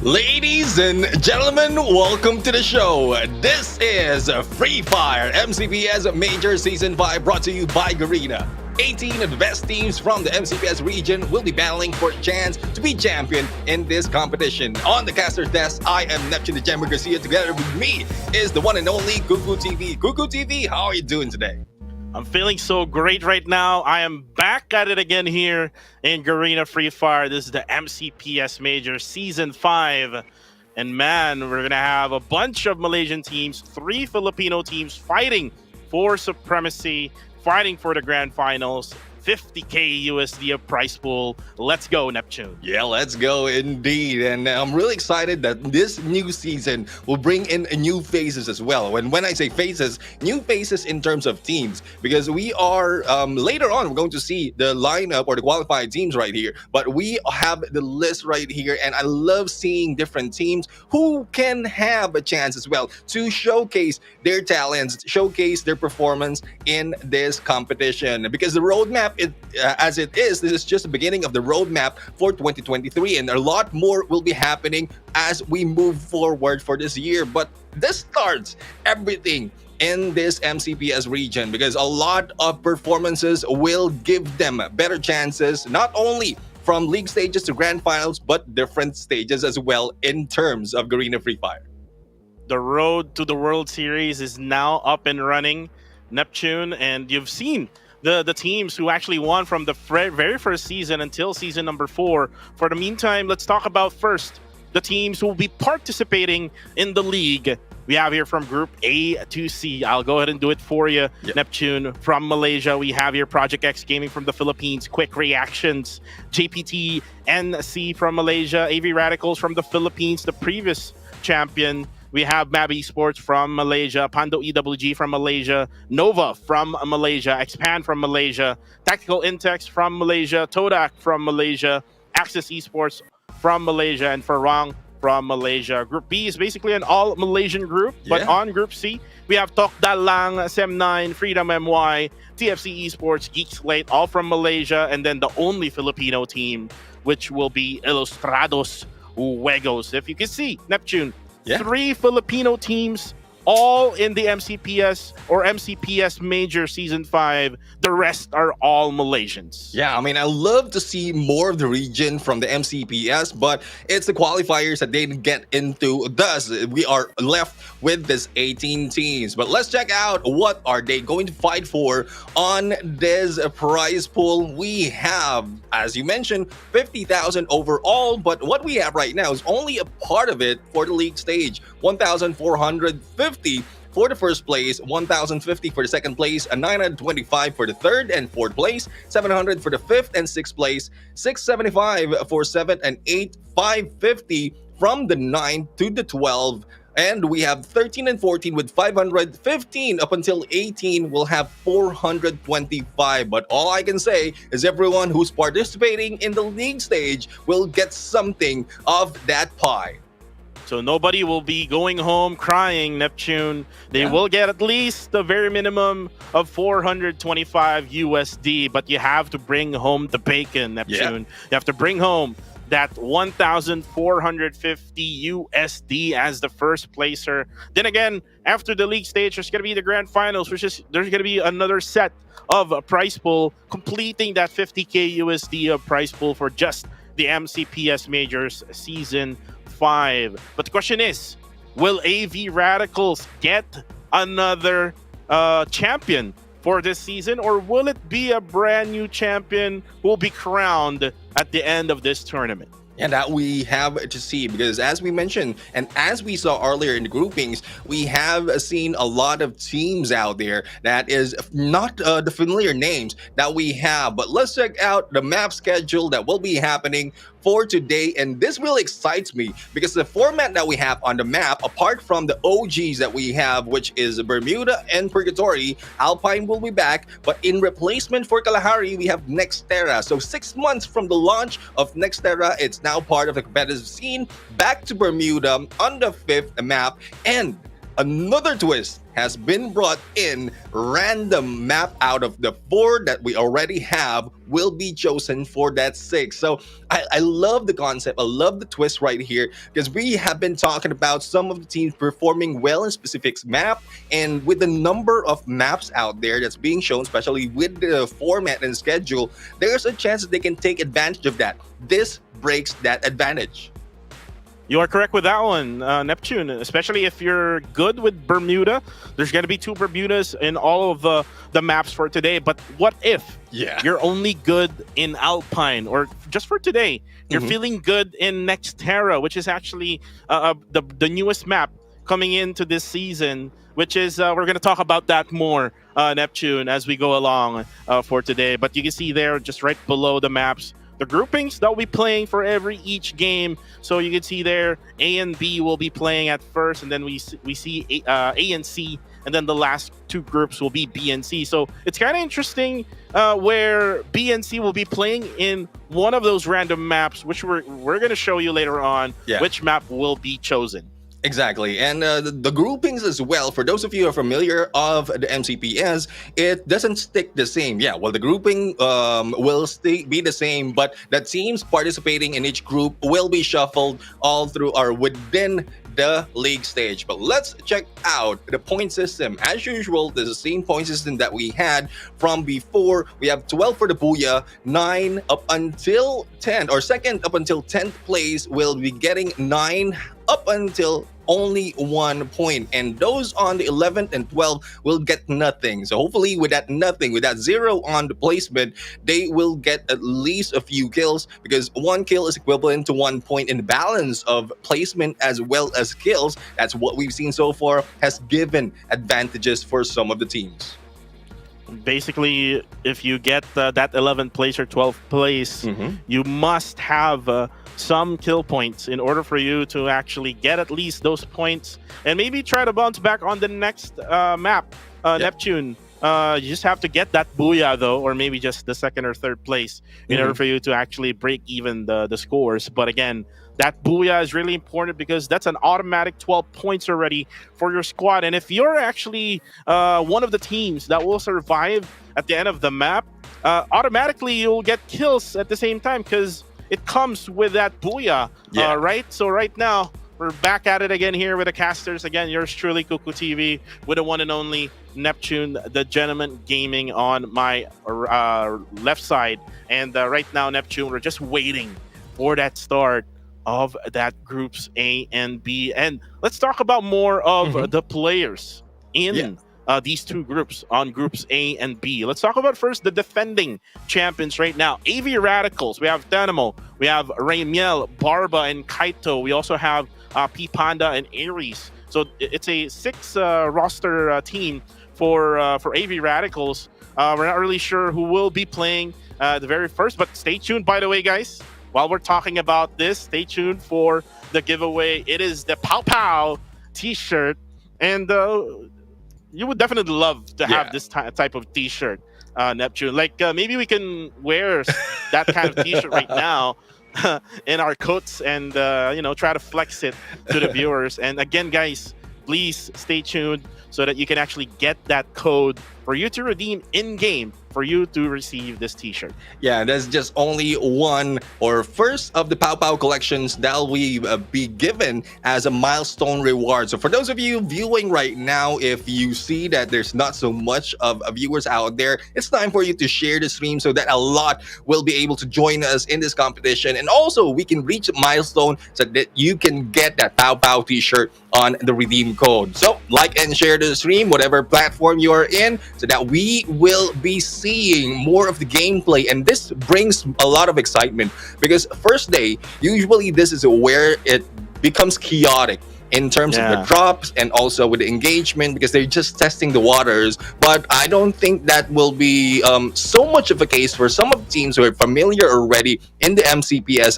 Ladies and gentlemen, welcome to the show. This is Free Fire MCPS Majors Season 5 brought to you by Garena. 18 of the best teams from the MCPS region will be battling for a chance to be champion in this competition. On the caster's desk, I am Neptune the Gemmer Garcia. Together with me is the one and only Cuckoo TV. Cuckoo TV, how are you doing today? I'm feeling so great right now. I am back at it again here in Garena Free Fire. This is the MCPS Majors Season 5. And man, we're going to have a bunch of Malaysian teams, 3 Filipino teams fighting for supremacy, fighting for the grand finals. 50K USD of prize pool. Let's go, Neptune. Yeah, let's go indeed. And I'm really excited that this new season will bring in new faces as well. And when I say faces, new faces in terms of teams, because we are later on, we're going to see the lineup or the qualified teams right here. But we have the list right here. And I love seeing different teams who can have a chance as well to showcase their talents, showcase their performance in this competition. Because the roadmap, as it is, this is just the beginning of the roadmap for 2023, and a lot more will be happening as we move forward for this year. But this starts everything in this MCPS region, because a lot of performances will give them better chances, not only from league stages to grand finals, but different stages as well in terms of Garena Free Fire. The road to the World Series is now up and running, Neptune, and you've seen the teams who actually won from the very first season until season number 4. For the meantime, let's talk about first the teams who will be participating in the league. We have here from Group A to C. I'll go ahead and do it for you. Yep. Neptune from Malaysia. We have here Project X Gaming from the Philippines. Quick Reactions. JPT NC from Malaysia. AV Radicals from the Philippines, the previous champion. We have Mab Esports from Malaysia, Pando EWG from Malaysia, Nova from Malaysia, Expand from Malaysia, Tactical Intex from Malaysia, Todak from Malaysia, Axis Esports from Malaysia, and Farang from Malaysia. Group B is basically an all-Malaysian group, but on Group C, we have Tok Dalang, Sem9, Freedom MY, TFC Esports, Geek Slate, all from Malaysia, and then the only Filipino team, which will be Ilustrados Juegos. If you can see, Neptune, Yeah. 3 Filipino teams, all in the MCPS or MCPS Major Season 5. The rest are all Malaysians. Yeah, I mean, I love to see more of the region from the MCPS, but it's the qualifiers that they didn't get into. Thus, we are left with this 18 teams. But let's check out what are they going to fight for on this prize pool. We have, as you mentioned, 50,000 overall, but what we have right now is only a part of it for the league stage. 1,450 for the first place, 1,050 for the second place, and 925 for the third and fourth place, 700 for the fifth and sixth place, 675 for seventh and eighth, 550 from the 9th to the 12th. And we have 13 and 14 with 515 up until 18 will have 425. But all I can say is everyone who's participating in the league stage will get something of that pie. So nobody will be going home crying, Neptune. They Yeah. will get at least the very minimum of 425 USD, but you have to bring home the bacon, Neptune. You have to bring home that 1,450 USD as the first placer. Then again, after the league stage, there's going to be the grand finals, which is there's going to be another set of a prize pool, completing that 50K USD of prize pool for just the MCPS Majors Season 5. But the question is, will AV Radicals get another champion for this season, or will it be a brand new champion who will be crowned at the end of this tournament? And that we have to see, because as we mentioned and as we saw earlier in the groupings, we have seen a lot of teams out there that is not the familiar names that we have. But let's check out the map schedule that will be happening for today, and this really excites me because the format that we have on the map, apart from the OGs that we have, which is Bermuda and Purgatory, Alpine will be back, but in replacement for Kalahari, we have Nextera. So 6 months from the launch of Nextera, it's now part of the competitive scene, back to Bermuda on the 5th map, and another twist has been brought in. Random map out of the 4 that we already have will be chosen for that 6. So I love the concept. I love the twist right here, because we have been talking about some of the teams performing well in specific map, and with the number of maps out there that's being shown, especially with the format and schedule, there's a chance that they can take advantage of that. This breaks that advantage. You are correct with that one, Neptune, especially if you're good with Bermuda. There's going to be 2 Bermudas in all of the maps for today. But what if you're only good in Alpine, or just for today, you're feeling good in Nextera, which is actually the newest map coming into this season, which is, we're going to talk about that more, Neptune, as we go along for today. But you can see there, just right below the maps, the groupings that will be playing for each game. So you can see there, A and B will be playing at first, and then we see A and C, and then the last 2 groups will be B and C. So it's kind of interesting where B and C will be playing in one of those random maps, which we're going to show you later on which map will be chosen. Exactly, and the groupings as well. For those of you who are familiar of the MCPS, it doesn't stick the same. Yeah, well, the grouping will be the same, but the teams participating in each group will be shuffled all through or within the league stage. But let's check out the point system. As usual, there's the same point system that we had from before. We have 12 for the Booyah, 9 up until 10, or second up until 10th place will be getting 9 up until only 1 point, and those on the 11th and 12th will get nothing. So hopefully with that nothing, with that 0 on the placement, they will get at least a few kills, because 1 kill is equivalent to 1 point in balance of placement as well as kills. That's what we've seen so far, has given advantages for some of the teams. Basically, if you get that 11th place or 12th place, you must have some kill points in order for you to actually get at least those points, and maybe try to bounce back on the next map, Neptune. You just have to get that Booyah, though, or maybe just the 2nd or 3rd place in order for you to actually break even the scores. But again, that Booyah is really important, because that's an automatic 12 points already for your squad. And if you're actually one of the teams that will survive at the end of the map, automatically you'll get kills at the same time, because it comes with that booyah, Yeah. right? So right now, we're back at it again here with the casters. Again, yours truly, Kuku TV, with the one and only Neptune, the gentleman gaming on my left side. And right now, Neptune, we're just waiting for that start of that groups A and B. And let's talk about more of Mhm. the players in Yeah. these two groups, on groups A and B. Let's talk about first the defending champions right now. AV Radicals, we have Dynamo, we have Raymiel, Barba, and Kaito. We also have P Panda and Aries. So it's a six roster team for AV Radicals. We're not really sure who will be playing the very first, but stay tuned, by the way, guys. While we're talking about this, stay tuned for the giveaway. It is the Pop-Pow t-shirt. And you would definitely love to have this type of t-shirt, Neptune. Like maybe we can wear that kind of t-shirt right now in our coats and try to flex it to the viewers. And again, guys, please stay tuned so that you can actually get that code for you to redeem in-game for you to receive this t-shirt. Yeah, there's just only one or first of the Pop-Pow collections that will be given as a milestone reward. So for those of you viewing right now, if you see that there's not so much of viewers out there, it's time for you to share the stream so that a lot will be able to join us in this competition. And also we can reach a milestone so that you can get that Pop-Pow t-shirt on the redeem code. So like and share the stream, whatever platform you are in, so that we will be seeing more of the gameplay. And this brings a lot of excitement because first day, usually this is where it becomes chaotic in terms of the drops and also with the engagement because they're just testing the waters. But I don't think that will be so much of a case for some of the teams who are familiar already in the MCPS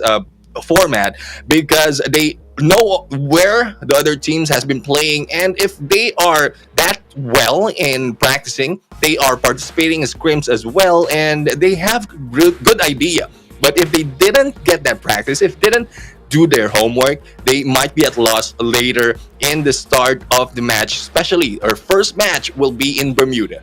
format because they know where the other teams has been playing, and if they are that well in practicing, they are participating in scrims as well, and they have good idea. But if they didn't get that practice, if didn't do their homework, they might be at loss later in the start of the match. Especially our first match will be in Bermuda.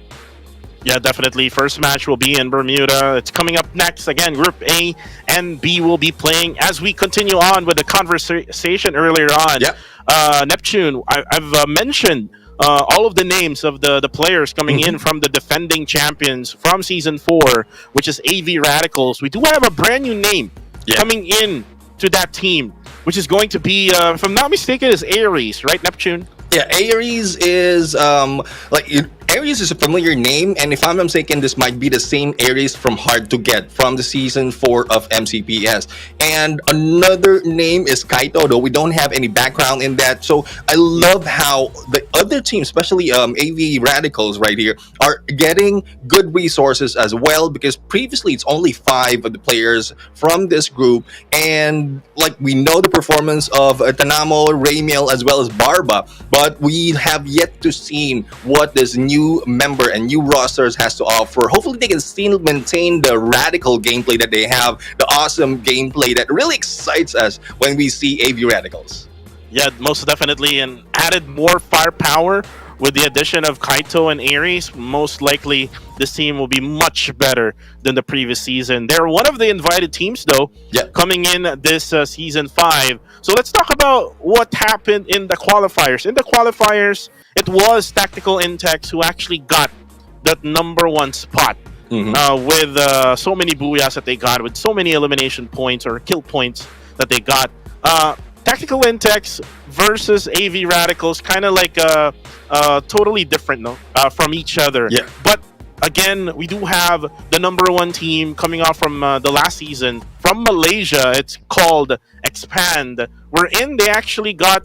Yeah, definitely. First match will be in Bermuda. It's coming up next. Again, Group A and B will be playing as we continue on with the conversation earlier on. Neptune, I've mentioned all of the names of the players coming in from the defending champions from Season 4, which is AV Radicals. We do have a brand new name coming in to that team, which is going to be, if I'm not mistaken, is Aries, right, Neptune? Yeah, Aries is Aries is a familiar name, and if I'm not mistaken, this might be the same Aries from Hard to Get from the Season 4 of MCPS. And another name is Kaito, though we don't have any background in that. So I love how the other team, especially AV Radicals right here, are getting good resources as well, because previously it's only 5 of the players from this group, and like we know the performance of Tanamo, Raymiel, as well as Barba, but we have yet to see what this new member and new rosters has to offer. Hopefully they can still maintain the radical gameplay that they have, the awesome gameplay that really excites us when we see AV Radicals. Yeah, most definitely, and added more firepower with the addition of Kaito and Aries. Most likely this team will be much better than the previous season. They're one of the invited teams though, coming in this Season 5. So let's talk about what happened in the qualifiers. In the qualifiers, it was Tactical Intex who actually got that #1 spot with so many booyahs that they got, with so many elimination points or kill points that they got. Tactical Intex versus AV Radicals, kind of like totally different from each other. But again, we do have the #1 team coming off from the last season from Malaysia. It's called Expand. Wherein they actually got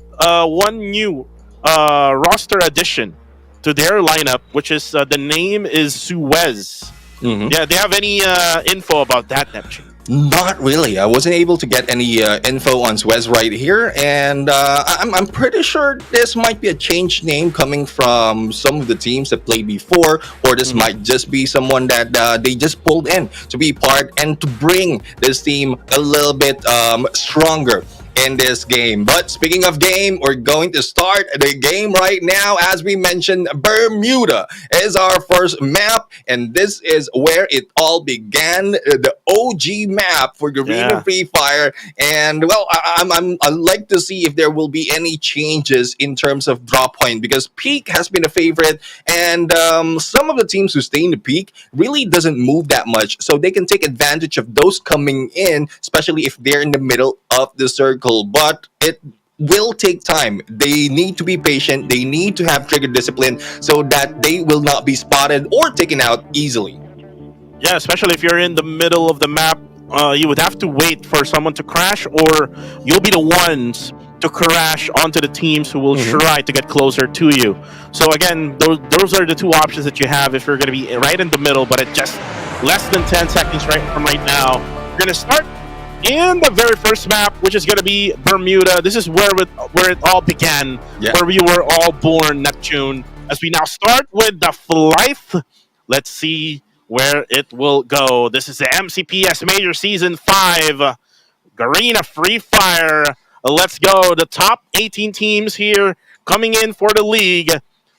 one new roster addition to their lineup, which is the name is Suez. Yeah, do you have any info about that, Neptune? Not really. I wasn't able to get any info on Suez right here, and I'm pretty sure this might be a changed name coming from some of the teams that played before, or this might just be someone that they just pulled in to be part and to bring this team a little bit stronger. in this game. But speaking of game, we're going to start the game right now. As we mentioned, Bermuda is our first map, and this is where it all began. The OG map for Garena Yeah. Free Fire. And well, I'd like to see if there will be any changes in terms of drop point, because peak has been a favorite, and some of the teams who stay in the peak really doesn't move that much, so they can take advantage of those coming in, especially if they're in the middle of the circle. But it will take time. They need to be patient. They need to have trigger discipline so that they will not be spotted or taken out easily. Yeah, especially if you're in the middle of the map, you would have to wait for someone to crash, or you'll be the ones to crash onto the teams who will try to get closer to you. So again, those are the two options that you have if you're going to be right in the middle, but at just less than 10 seconds right from right now. We're going to start in the very first map, which is going to be Bermuda. This is where it all began, Yeah. where we were all born, Neptune. As we now start with the flight, let's see where it will go. This is the MCPS Major Season 5, Garena Free Fire. Let's go. The top 18 teams here coming in for the league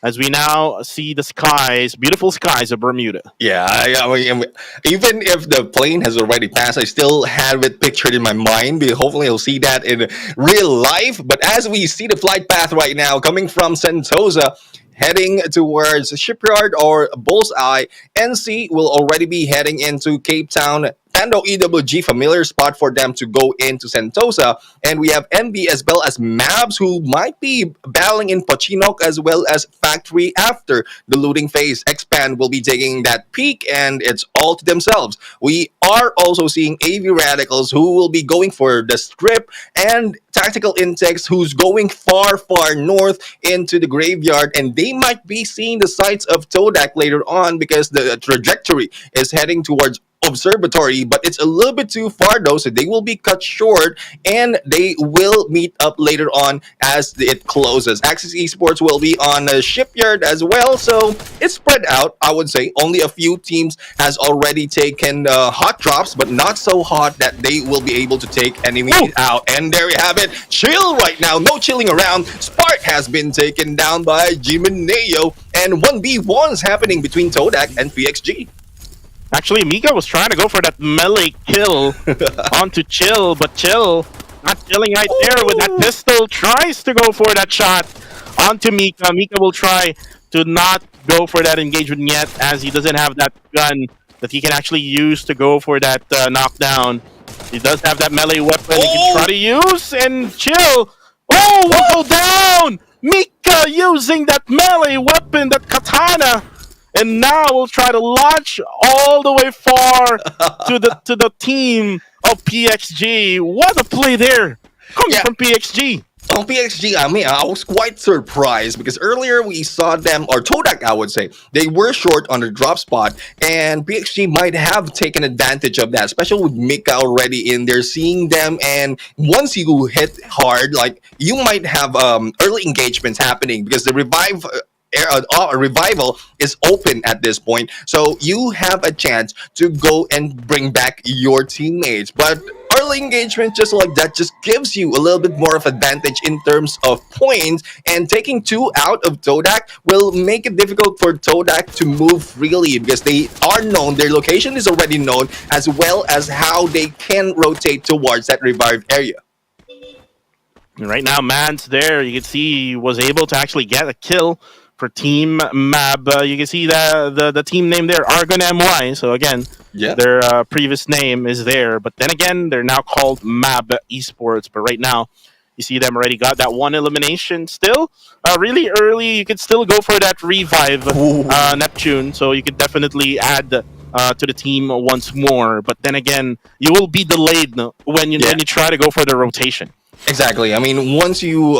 as we now see the skies, beautiful skies of Bermuda. Yeah, I mean, even if the plane has already passed, I still have it pictured in my mind. Hopefully, I'll see that in real life. But as we see the flight path right now, coming from Sentosa, heading towards Shipyard or Bullseye, NC will already be heading into Cape Town. Pando EWG, familiar spot for them to go into Sentosa. And we have MB as well as Mabs, who might be battling in Pachinok as well as Factory after the looting phase. Expand will be taking that peak, and it's all to themselves. We are also seeing AV Radicals, who will be going for the strip, and Tactical Insects, who's going far, far north into the graveyard, and they might be seeing the sights of Todak later on because the trajectory is heading towards Observatory, but it's a little bit too far though, so they will be cut short, and they will meet up later on as it closes. Axis Esports will be on a Shipyard as well, so it's spread out. I would say only a few teams has already taken hot drops, but not so hot that they will be able to take enemies out. And there you have it. Chill right now, no chilling around. Spark has been taken down by Jimeneo, and 1v1s happening between Todak and PXG. Actually, Mika was trying to go for that melee kill onto Chill, but Chill not chilling right there with that pistol. Tries to go for that shot onto Mika. Mika will try to not go for that engagement yet, as he doesn't have that gun that he can actually use to go for that knockdown. He does have that melee weapon he can try to use, and Chill. Will go down! Mika using that melee weapon, that katana. And now we'll try to launch all the way far to the team of PXG. What a play there coming from PXG. On PXG, I mean, I was quite surprised because earlier we saw them, or Todak, I would say, they were short on the drop spot, and PXG might have taken advantage of that, especially with Mika already in there, seeing them. And once you hit hard, like you might have early engagements happening because the revival is open at this point, so you have a chance to go and bring back your teammates. But early engagement just like that just gives you a little bit more of advantage in terms of points, and taking two out of Todak will make it difficult for Todak to move freely because they are known, their location is already known, as well as how they can rotate towards that revived area. And right now, Man's there. You can see he was able to actually get a kill for Team Mab. You can see the team name there, Argon MY. So again, their previous name is there. But then again, they're now called Mab Esports. But right now, you see them already got that one elimination. Still, really early. You could still go for that revive, Neptune. So you could definitely add to the team once more. But then again, you will be delayed when you try to go for the rotation. Exactly. I mean, once you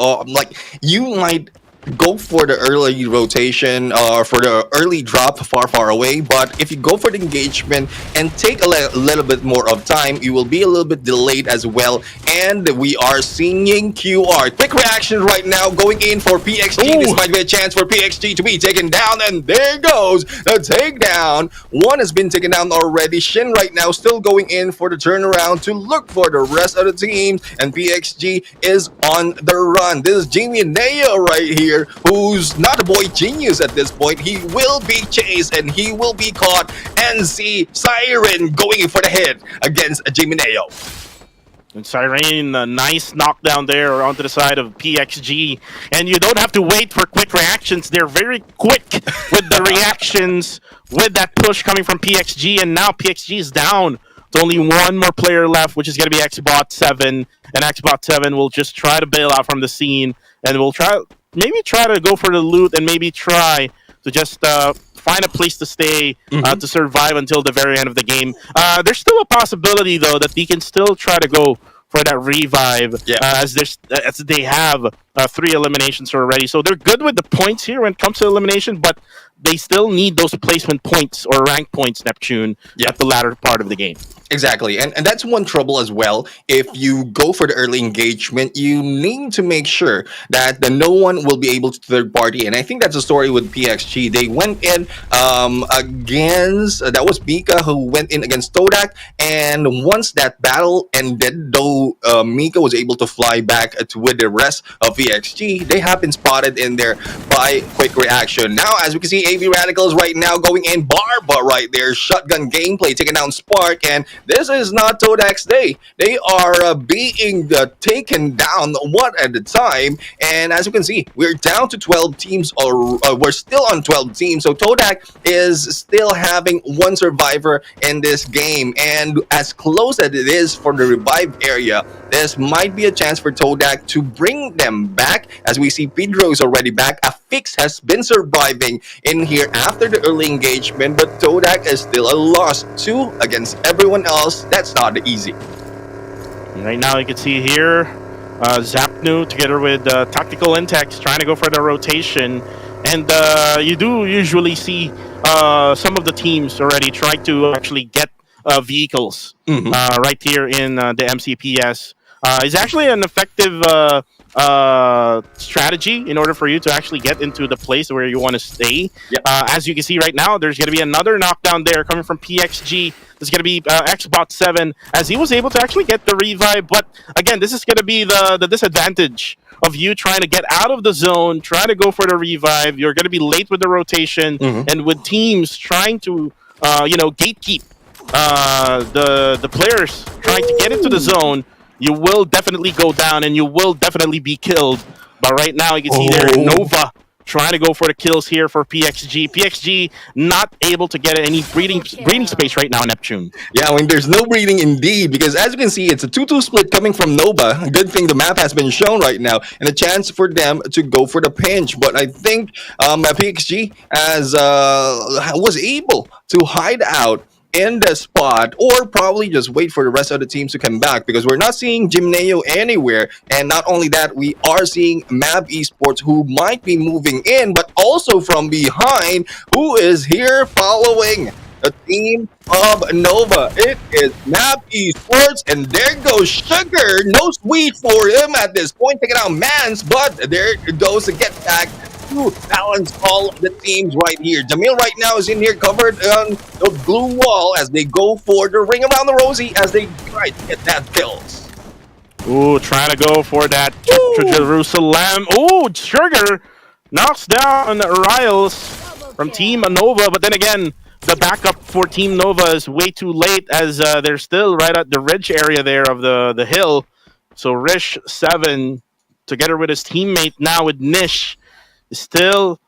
you might go for the early rotation or for the early drop far away. But if you go for the engagement and take a little bit more of time, you will be a little bit delayed as well. And we are seeing QR. Quick reaction right now going in for PXG. This Ooh. might be a chance for PXG to be taken down. And there goes the takedown. One has been taken down already. Shin right now still going in for the turnaround to look for the rest of the team. And PXG is on the run. This is Jamie Neo right here, who's not a boy genius at this point. He will be chased and he will be caught. NC Siren going for the head against Jamie Neo. And Siren, a nice knockdown there onto the side of PXG. And you don't have to wait for quick reactions. They're very quick with the reactions, with that push coming from PXG. And now PXG is down. There's only one more player left, which is going to be Xbot 7. And Xbot 7 will just try to bail out from the scene. And we'll maybe try to go for the loot and maybe try to just find a place to stay to survive until the very end of the game. There's still a possibility, though, that they can still try to go for that revive as they have 3 eliminations already. So they're good with the points here when it comes to elimination, but they still need those placement points or rank points, Neptune, at the latter part of the game. Exactly. And that's one trouble as well. If you go for the early engagement, you need to make sure that no one will be able to third party. And I think that's the story with PXG. They went in against, that was Mika who went in against Todak. And once that battle ended, though Mika was able to fly back with the rest of PXG, they have been spotted in there by quick reaction. Now, as we can see, AV Radicals right now going in Barba right there. Shotgun gameplay taking down Spark. And this is not Todak's day. They are being taken down one at a time. And as you can see, we're down to 12 teams, or we're still on 12 teams. So Todak is still having one survivor in this game. And as close as it is for the revive area, this might be a chance for Todak to bring them back. As we see, Pedro is already back. A fix has been surviving in here after the early engagement, but Todak is still a loss. 2 against everyone else. That's not easy. Right now, you can see here, Zapnu together with Tactical Intex trying to go for the rotation. And you do usually see some of the teams already try to actually get vehicles right here in the MCPS. It's actually an effective strategy in order for you to actually get into the place where you want to stay. As you can see right now, there's going to be another knockdown there coming from PXG. There's going to be Xbot 7 as he was able to actually get the revive. But again, this is going to be the disadvantage of you trying to get out of the zone, trying to go for the revive. You're going to be late with the rotation, and with teams trying to gatekeep the players trying to get into the zone, you will definitely go down and you will definitely be killed. But right now, you can see there Nova trying to go for the kills here for PXG. PXG not able to get any breeding space right now, Neptune. Yeah, I mean, there's no breeding indeed, because as you can see, it's a 2-2 split coming from Nova. A good thing the map has been shown right now, and a chance for them to go for the pinch. But I think PXG was able to hide out in the spot, or probably just wait for the rest of the teams to come back, because we're not seeing Gymneo anywhere. And not only that, we are seeing Mab Esports, who might be moving in, but also from behind, who is here following the team of Nova. It is Mab Esports, and there goes Sugar. No sweet for him at this point, taking out Mans, but there goes the get back to balance all the teams right here. Jamil right now is in here covered on the blue wall as they go for the ring around the rosy as they try to get that kills. Ooh, trying to go for that Jerusalem. Ooh, Sugar knocks down Riles from Team Nova, but then again, the backup for Team Nova is way too late as they're still right at the ridge area there of the hill. So Rish 7, together with his teammate now with Nish, is still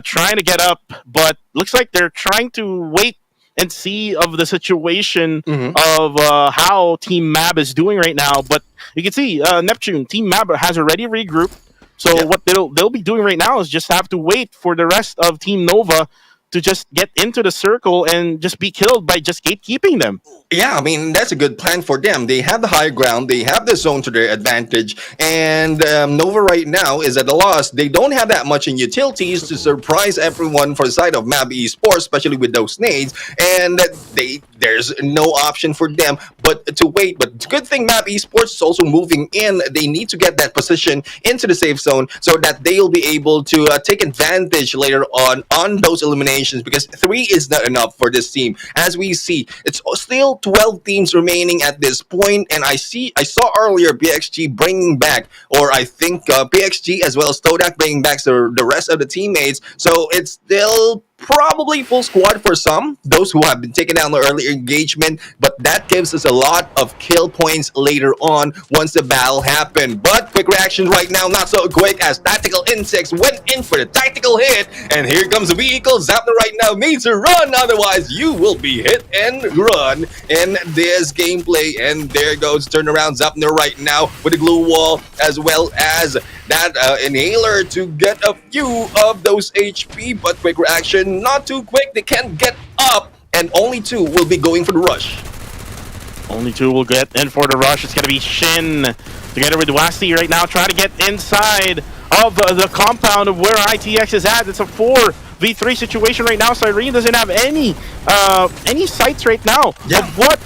trying to get up, but looks like they're trying to wait and see of the situation of how Team Mab is doing right now. But you can see Neptune, Team Mab has already regrouped. So what they'll be doing right now is just have to wait for the rest of Team Nova to just get into the circle and just be killed by just gatekeeping them. Yeah, I mean that's a good plan for them. They have the high ground, they have the zone to their advantage, and Nova right now is at a loss. They don't have that much in utilities to surprise everyone for the side of Mab Esports, especially with those nades, and there's no option for them but to wait. But good thing Mab Esports is also moving in. They need to get that position into the safe zone so that they'll be able to take advantage later on those eliminations, because 3 is not enough for this team. As we see, it's still 12 teams remaining at this point, and I saw earlier PXG bringing back, or I think PXG as well as Todak bringing back the rest of the teammates. So it's still probably full squad for some, those who have been taken down the earlier engagement, but that gives us a lot of kill points later on once the battle happened. But quick reaction right now, not so quick, as Tactical Insects went in for the tactical hit, and here comes the vehicle. Zapna right now needs to run, otherwise you will be hit and run in this gameplay. And there goes turnaround Zapna right now with the glue wall, as well as that inhaler to get a few of those HP. But quick reaction, not too quick, they can't get up, and only 2 will be going for the rush. Only 2 will get in for the rush. It's going to be Shin together with Wasti right now, trying to get inside of the compound of where ITX is at. It's a 4v3 situation right now. Cyrene doesn't have any sights right now of what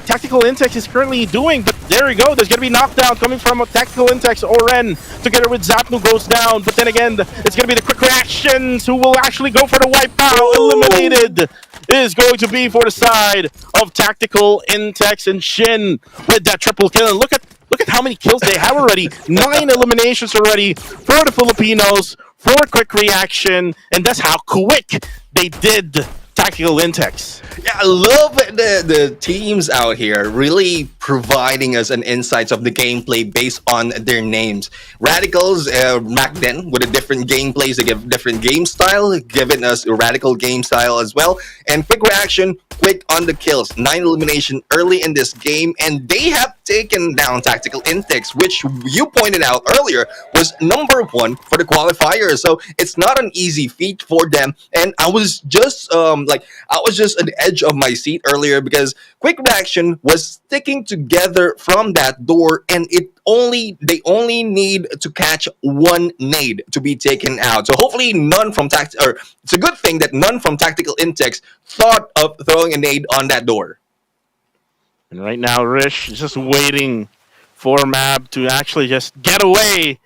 Tactical Intex is currently doing. But there we go. There's going to be knockdown coming from a Tactical Intex. Oren together with Zapnu goes down. But then again, it's going to be the quick reactions who will actually go for the wipeout. Eliminated is going to be for the side of Tactical Intex, and Shin with that triple kill. And look at how many kills they have already. 9 eliminations already for the Filipinos, for quick reaction, and that's how quick they did Tactical Intex. Yeah, I love the teams out here really providing us an insights of the gameplay based on their names. Radicals back then with a different gameplays, they give different game style, giving us a radical game style as well. And quick reaction, quick on the kills, 9 elimination early in this game, and they have taken down Tactical Intex, which you pointed out earlier was number 1 for the qualifiers. So it's not an easy feat for them. And I was just at the edge of my seat earlier because quick reaction was sticking together from that door, and they only need to catch 1 nade to be taken out. So hopefully it's a good thing that none from Tactical Intex thought of throwing a nade on that door. And right now, Rish is just waiting for Mab to actually just get away.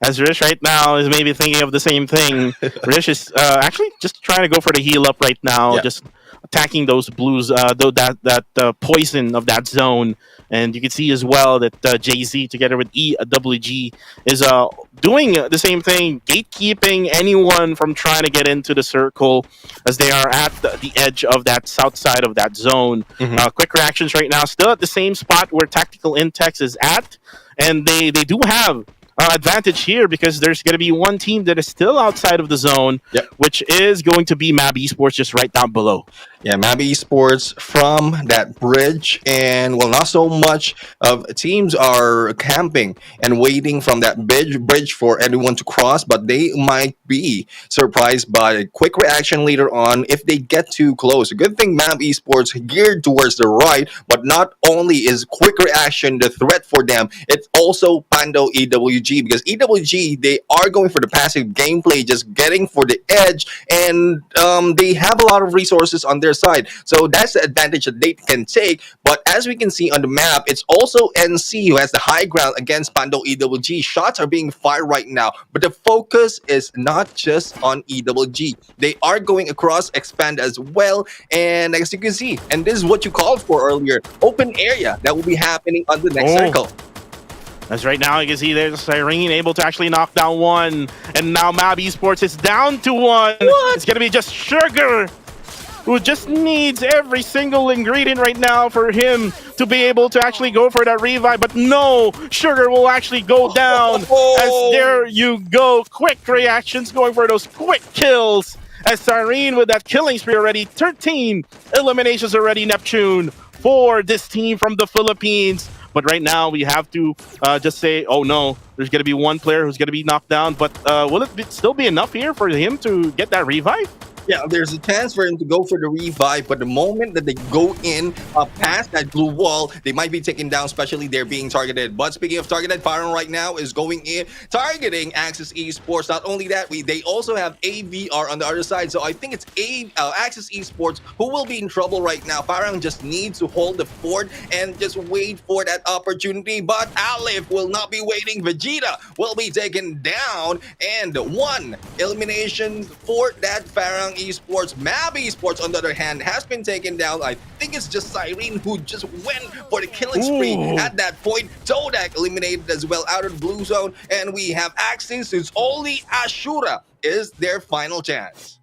As Rish right now is maybe thinking of the same thing. Rish is actually just trying to go for the heal up right now, just attacking those blues, that poison of that zone. And you can see as well that JZ together with EWG is doing the same thing, gatekeeping anyone from trying to get into the circle as they are at the edge of that south side of that zone. Quick reactions right now, still at the same spot where Tactical Intex is at. And they do have advantage here because there's going to be one team that is still outside of the zone, which is going to be Mab Esports just right down below. Yeah, Mab Esports from that bridge, and well, not so much of teams are camping and waiting from that bridge for anyone to cross, but they might be surprised by a quick reaction later on if they get too close. A good thing Mab Esports geared towards the right, but not only is quick reaction the threat for them, it's also Pando EWG, because EWG, they are going for the passive gameplay, just getting for the edge, and they have a lot of resources on their side. So that's the advantage that they can take. But as we can see on the map, it's also NC who has the high ground against Pando EWG. Shots are being fired right now, but the focus is not just on EWG. They are going across expand as well, and as you can see, and this is what you called for earlier, open area that will be happening on the next circle. As right now, you can see there's Cyrene able to actually knock down 1. And now Mab Esports is down to 1. It's going to be just Sugar, who just needs every single ingredient right now for him to be able to actually go for that revive. But no, Sugar will actually go down. As there you go. Quick reactions going for those quick kills. As Cyrene with that killing spree already. 13 eliminations already, Neptune, for this team from the Philippines. But right now, we have to just say, oh no, there's going to be one player who's going to be knocked down. But will it still be enough here for him to get that revive? Yeah, there's a chance for him to go for the revive, but the moment that they go in past that blue wall, they might be taken down, especially they're being targeted. But speaking of targeted, Farron right now is going in, targeting Axis Esports. Not only that, they also have AVR on the other side. So I think it's Axis Esports who will be in trouble right now. Farron just needs to hold the fort and just wait for that opportunity. But Alif will not be waiting. Vegeta will be taken down, and one elimination for that Farron Esports. Mab Esports, on the other hand, has been taken down. I think it's just Cyrene who just went for the killing spree at that point. Todak eliminated as well out of the blue zone, and we have Axis. It's only Ashura is their final chance.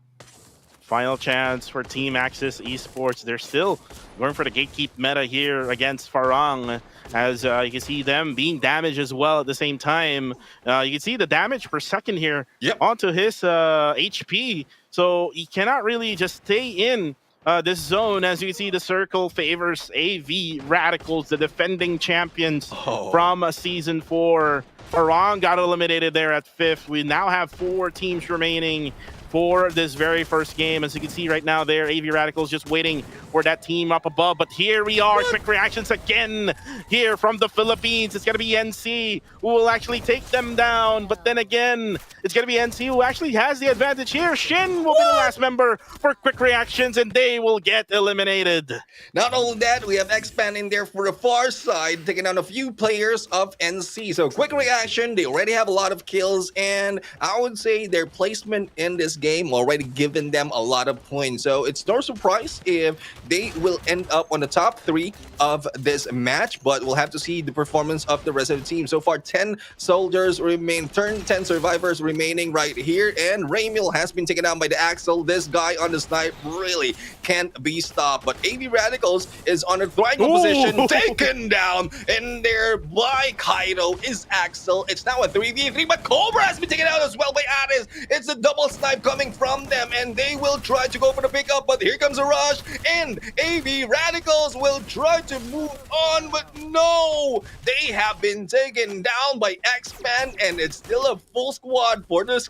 Final chance for Team Axis Esports. They're still going for the gatekeep meta here against Farang, as you can see them being damaged as well at the same time. You can see the damage per second here onto his HP. So he cannot really just stay in this zone. As you can see, the circle favors AV Radicals, the defending champions from Season 4. Farang got eliminated there at 5th. We now have 4 teams remaining for this very first game. As you can see right now there, AV Radicals just waiting for that team up above. But here we are, quick reactions again here from the Philippines. It's going to be NC who will actually take them down. But then again, it's going to be NC who actually has the advantage here. Shin will be the last member for quick reactions, and they will get eliminated. Not only that, we have Expand in there for the far side, taking down a few players of NC. So quick reaction, they already have a lot of kills, and I would say their placement in this game already given them a lot of points. So it's no surprise if they will end up on the top 3 of this match, but we'll have to see the performance of the rest of the team. So far, 10 soldiers remain, 10 survivors remaining right here, and Raymil has been taken down by the Axel. This guy on the snipe really can't be stopped, but AV Radicals is on a triangle position, taken down in there by Kaido. Is Axel. It's now a 3v3, but Cobra has been taken out as well by Addis. It's a double snipe coming from them, and they will try to go for the pickup, but here comes a rush, and AV Radicals will try to move on, but no, they have been taken down by X-Man, and it's still a full squad for this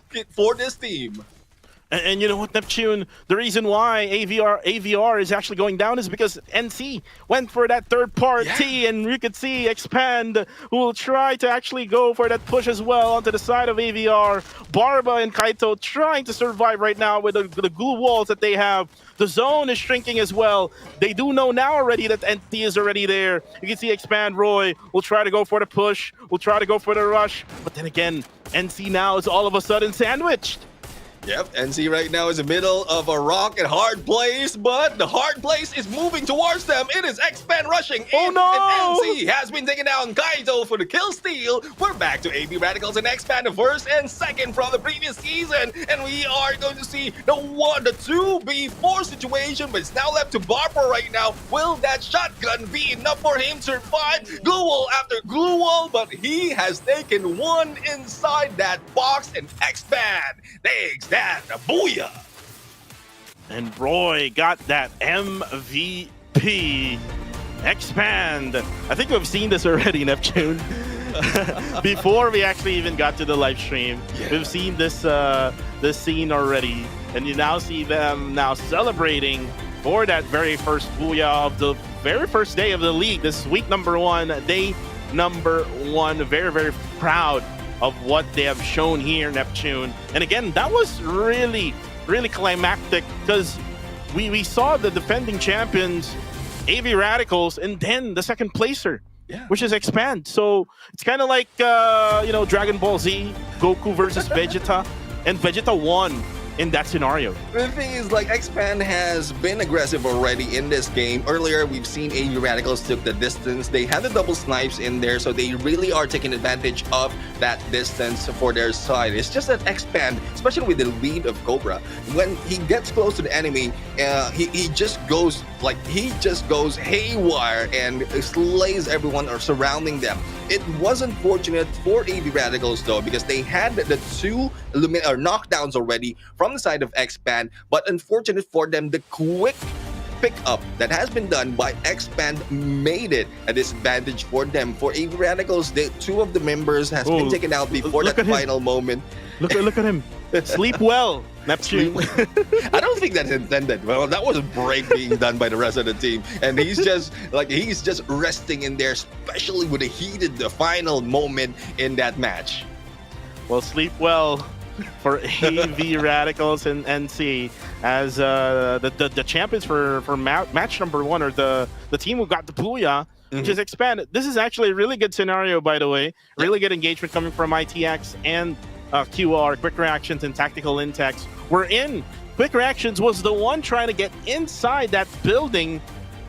team. And you know what, Neptune? The reason why AVR is actually going down is because NC went for that third party, and you could see Expand, who will try to actually go for that push as well onto the side of AVR. Barba and Kaito trying to survive right now with the glue walls that they have. The zone is shrinking as well. They do know now already that NC is already there. You can see Expand Roy will try to go for the push, will try to go for the rush, but then again, NC now is all of a sudden sandwiched. Yep, NC right now is in the middle of a rock and hard place, but the hard place is moving towards them. It is X-Pan rushing in, and NC has been taken down. Kaito for the kill steal. We're back to AV Radicals and X-Pan, the first and second from the previous season, and we are going to see the 2v4 situation, but it's now left to Barber right now. Will that shotgun be enough for him to survive? Glue wall after glue wall, but he has taken one inside that box, and X-Pan takes that, booyah! And Roy got that MVP. Expand. I think we've seen this already, Neptune. Before we actually even got to the live stream, we've seen this this scene already, and you now see them now celebrating for that very first booyah of the very first day of the league. This is week number 1, day number 1. Very, very proud of what they have shown here, Neptune. And again, that was really, really climactic, because we saw the defending champions, AV Radicals, and then the second placer, which is Expand. So it's kind of like, you know, Dragon Ball Z, Goku versus Vegeta, and Vegeta won in that scenario. The thing is, like, Expand has been aggressive already in this game. Earlier, we've seen AV Radicals took the distance. They had the double snipes in there, so they really are taking advantage of that distance for their side. It's just that Expand, especially with the lead of Cobra, when he gets close to the enemy, he just goes haywire and slays everyone or surrounding them. It was unfortunate for AV Radicals though, because they had the 2 knockdowns already from the side of Expand, but unfortunate for them, the quick pickup that has been done by Expand made it a disadvantage for them. For AV Radicals, the 2 of the members has been taken out before that final moment. Look at him. Sleep well. Neptune. I don't think that's intended. Well, that was a break being done by the rest of the team, and he's just resting in there, especially with the final moment in that match. Well, sleep well for AV Radicals and NC as the champions for match number one, or the team who got the Booyah, which is expanded. This is actually a really good scenario, by the way. Really good engagement coming from ITX and QR, Quick Reactions and Tactical Intex. We're in. Quick Reactions was the one trying to get inside that building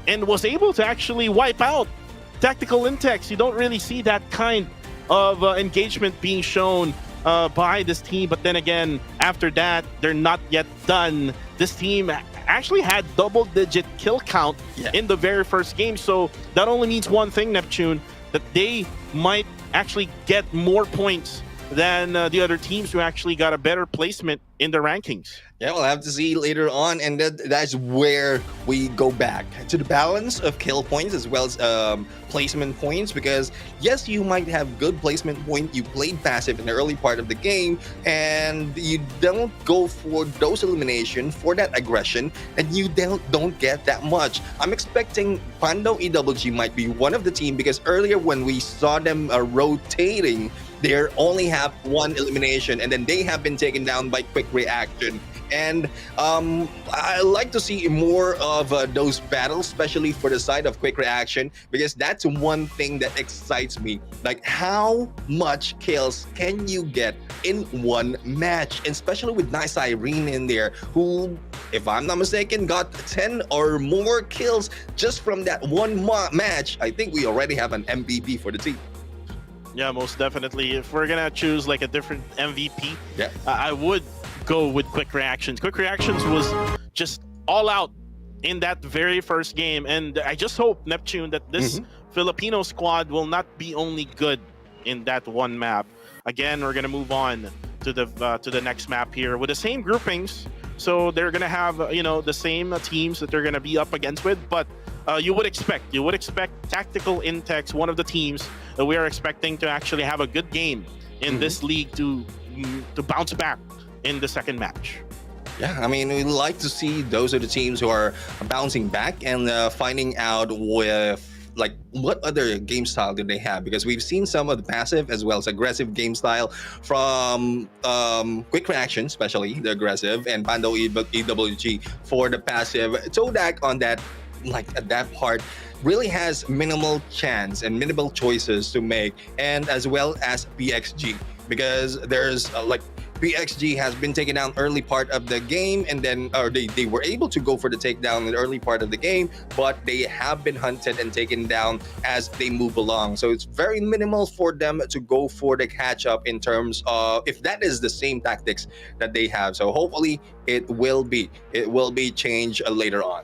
and was able to actually wipe out Tactical Intex. You don't really see that kind of engagement being shown by this team. But then again, after that, they're not yet done. This team actually had double-digit kill count in the very first game. So that only means one thing, Neptune, that they might actually get more points than the other teams who actually got a better placement in the rankings. Yeah, we'll have to see later on, and that's where we go back to the balance of kill points as well as placement points. Because yes, you might have good placement point. You played passive in the early part of the game, and you don't go for those elimination for that aggression, and you don't get that much. I'm expecting Pando EWG might be one of the team, because earlier when we saw them rotating, they only have one elimination, and then they have been taken down by Quick Reaction. And I like to see more of those battles, especially for the side of Quick Reaction, because that's one thing that excites me. Like, how much kills can you get in one match? And especially with Nice Irene in there, who, if I'm not mistaken, got 10 or more kills just from that one match. I think we already have an MVP for the team. Yeah, most definitely. If we're gonna choose like a different MVP, I would go with Quick Reactions. Quick Reactions was just all out in that very first game, and I just hope, Neptune, that this Filipino squad will not be only good in that one map. Again, we're gonna move on to the next map here with the same groupings. So they're gonna have the same teams that they're gonna be up against with, but you would expect Tactical Intex, one of the teams that we are expecting to actually have a good game in this league, to bounce back in the second match. Yeah, I mean, we like to see those are the teams who are bouncing back and finding out with like what other game style do they have, because we've seen some of the passive as well as aggressive game style from Quick Reaction, especially the aggressive, and Pando EWG for the passive. Todak on that, like at that part, really has minimal chance and minimal choices to make, and as well as PXG, because there's PXG has been taken down early part of the game, and then they were able to go for the takedown in the early part of the game, but they have been hunted and taken down as they move along. So it's very minimal for them to go for the catch up in terms of if that is the same tactics that they have. So hopefully it will be changed later on.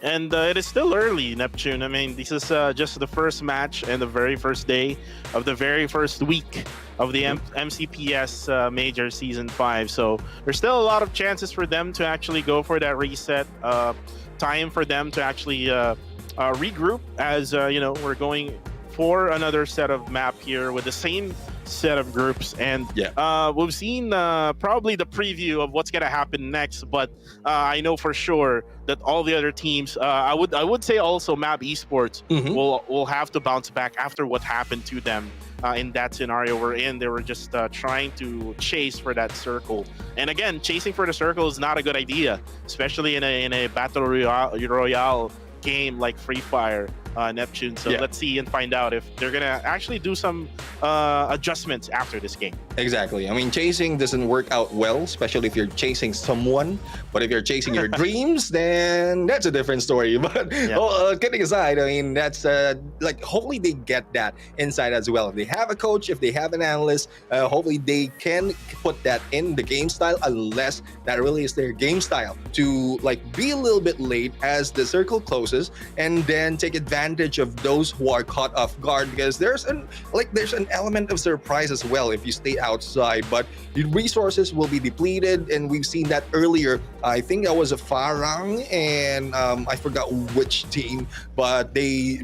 And it is still early, Neptune. I mean, this is just the first match and the very first day of the very first week of the MCPS Major Season 5. So there's still a lot of chances for them to actually go for that reset. Time for them to actually regroup as, we're going for another set of map here with the same set of groups, and we've seen probably the preview of what's gonna happen next, but I know for sure that all the other teams, I would say also Map Esports will have to bounce back after what happened to them in that scenario we're in. They were just trying to chase for that circle, and again, chasing for the circle is not a good idea, especially in a Battle Royale game like Free Fire, Neptune. So let's see and find out if they're gonna actually do some adjustments after this game. Exactly. I mean, chasing doesn't work out well, especially if you're chasing someone. But if you're chasing your dreams, then that's a different story. But kidding aside, I mean, that's hopefully they get that inside as well. If they have a coach, if they have an analyst, hopefully they can put that in the game style, unless that really is their game style, to be a little bit late as the circle closes, and then take advantage of those who are caught off guard, because there's an element of surprise as well if you stay outside, but your resources will be depleted, and we've seen that earlier. I think that was a Farang, and I forgot which team, but they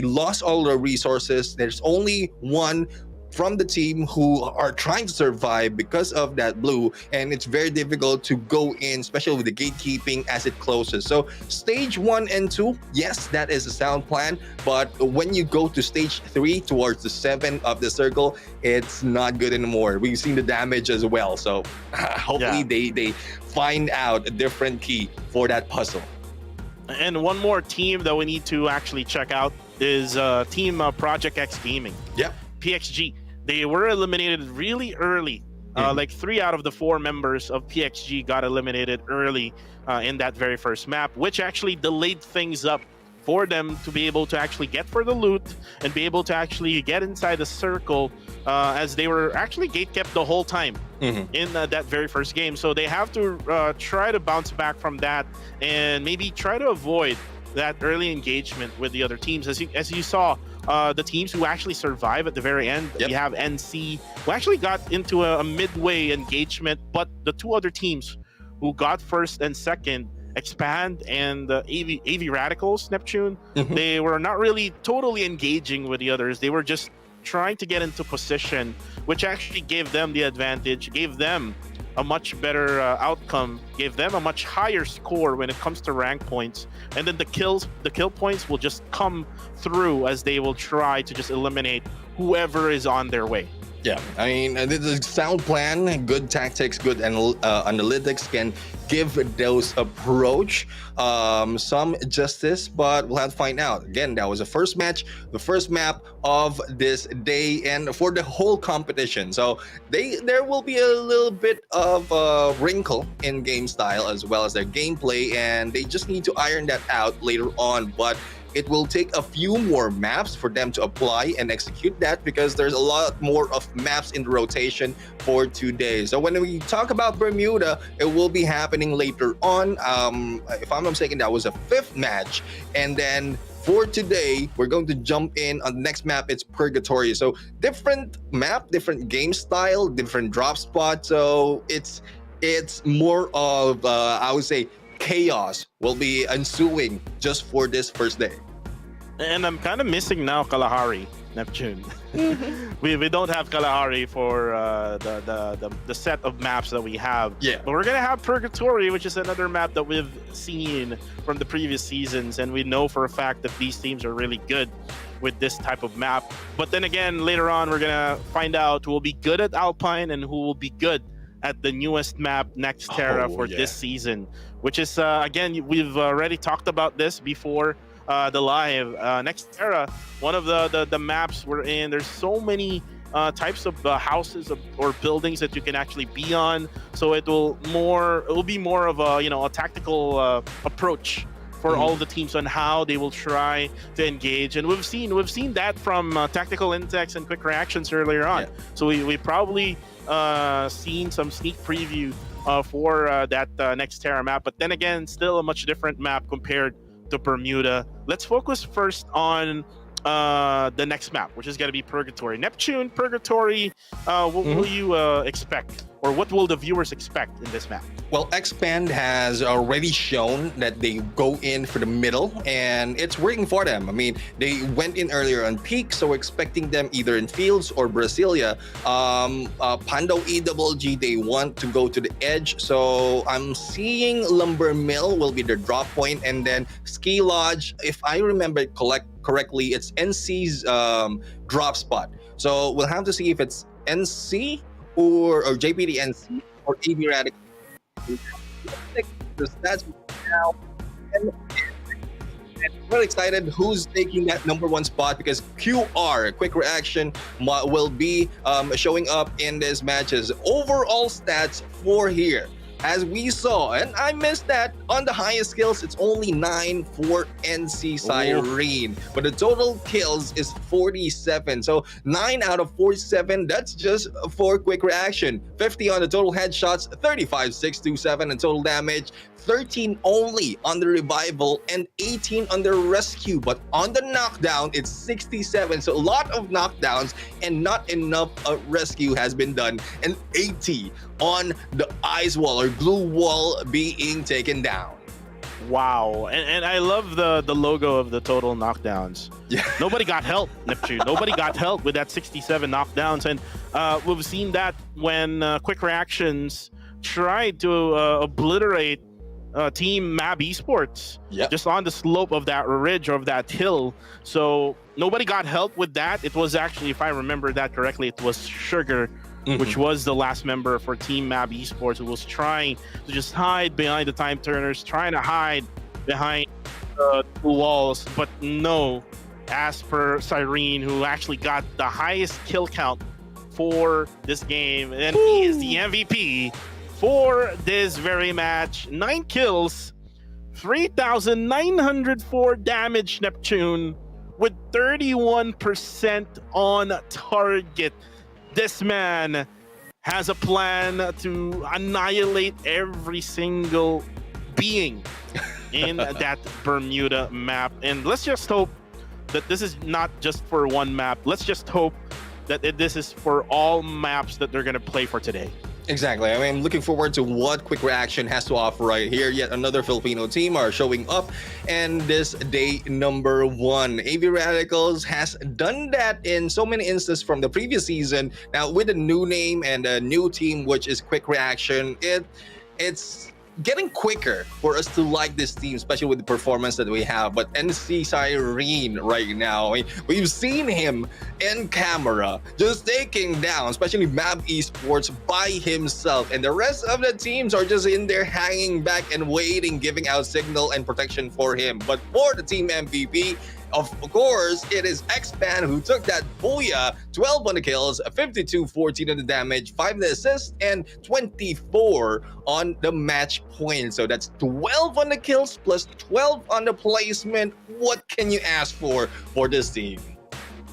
lost all their resources. There's only one from the team who are trying to survive because of that blue, and it's very difficult to go in, especially with the gatekeeping as it closes. So stage 1 and 2, yes, that is a sound plan, but when you go to stage 3 towards the 7 of the circle, it's not good anymore. We've seen the damage as well, so hopefully they find out a different key for that puzzle. And one more team that we need to actually check out is Team Project X Gaming. Yep. PXG. They were eliminated really early. Like 3 out of the 4 members of PXG got eliminated early in that very first map, which actually delayed things up for them to be able to actually get for the loot and be able to actually get inside the circle, as they were actually gate-kept the whole time in that very first game. So they have to try to bounce back from that and maybe try to avoid that early engagement with the other teams. As you saw, the teams who actually survive at the very end, we have NC, who actually got into a midway engagement, but the 2 other teams who got first and second, Expand and AV Radicals, Neptune, they were not really totally engaging with the others. They were just trying to get into position, which actually gave them the advantage, gave them a much better outcome, gave them a much higher score when it comes to rank points. And then the kill points will just come through as they will try to just eliminate whoever is on their way. Yeah, I mean, the sound plan, good tactics, good analytics can give those approach some justice, but we'll have to find out. Again, that was the first match, the first map of this day, and for the whole competition. So there will be a little bit of a wrinkle in game style as well as their gameplay, and they just need to iron that out later on. But it will take a few more maps for them to apply and execute that, because there's a lot more of maps in the rotation for today. So when we talk about Bermuda, it will be happening later on. If I'm not mistaken, that was a 5th match. And then for today, we're going to jump in on the next map. It's Purgatory. So different map, different game style, different drop spot. So it's more of, I would say, chaos will be ensuing just for this first day. And I'm kind of missing now Kalahari, Neptune. we don't have Kalahari for the set of maps that we have. Yeah. But we're gonna have Purgatory, which is another map that we've seen from the previous seasons, and we know for a fact that these teams are really good with this type of map. But then again, later on, we're gonna find out who will be good at Alpine and who will be good at the newest map, Next Terra, for this season, which is, again, we've already talked about this before the live. Next Terra, one of the maps we're in, there's so many types of houses or buildings that you can actually be on. So it will be more of a tactical approach for all the teams on how they will try to engage. And we've seen that from tactical index and quick reactions earlier on. So we probably seen some sneak preview for that Next Terra map, but then again, still a much different map compared to Bermuda. Let's focus first on the next map, which is going to be Purgatory. Neptune, Purgatory, what will you expect, or what will the viewers expect in this map? Well, Expand has already shown that they go in for the middle, and it's working for them. I mean, they went in earlier on peak, so we're expecting them either in Fields or Brasilia. Pando EWG, they want to go to the edge, so I'm seeing Lumber Mill will be their drop point, and then Ski Lodge, if I remember it correctly, it's NC's drop spot. So we'll have to see if it's NC or JPD NC or AV Radical. The stats now, and I'm really excited who's taking that number 1 spot, because QR, quick reaction, will be showing up in this matches. Overall stats for here, as we saw, and I missed that on the highest skills, it's only 9 for NC Siren, but the total kills is 47. So 9 out of 47, that's just for quick reaction. 50 on the total headshots, 35, 627 and total damage, 13 only on the revival, and 18 on the rescue. But on the knockdown, it's 67. So a lot of knockdowns and not enough rescue has been done, and 80 on the ice wall or glue wall being taken down. Wow. And I love the logo of the total knockdowns. Yeah. Nobody got help, Neptune. Nobody got help with that 67 knockdowns. And we've seen that when Quick Reactions tried to obliterate Team Mab Esports Yep. just on the slope of that ridge or of that hill. So nobody got help with that. It was actually, if I remember that correctly, it was Sugar, which was the last member for Team Mab Esports, who was trying to just hide behind the time turners, trying to hide behind the walls. But no, as per Cyrene, who actually got the highest kill count for this game, and he is the MVP for this very match. 9 kills, 3,904 damage, Neptune, with 31% on target. This man has a plan to annihilate every single being in that Bermuda map. And let's just hope that this is not just for one map. Let's just hope that this is for all maps that they're going to play for today. Exactly. I mean, I'm looking forward to what Quick Reaction has to offer right here. Yet another Filipino team are showing up, and this day number 1. AV Radicals has done that in so many instances from the previous season. Now with a new name and a new team, which is Quick Reaction, it's getting quicker for us to like this team, especially with the performance that we have. But NC Cyrene right now, I mean, we've seen him in camera just taking down, especially Mab Esports by himself, and the rest of the teams are just in there hanging back and waiting, giving out signal and protection for him. But for the team MVP, of course, it is Xpan who took that booyah. 12 on the kills, 52-14 on the damage, 5 on the assists, and 24 on the match points. So that's 12 on the kills plus 12 on the placement. What can you ask for this team?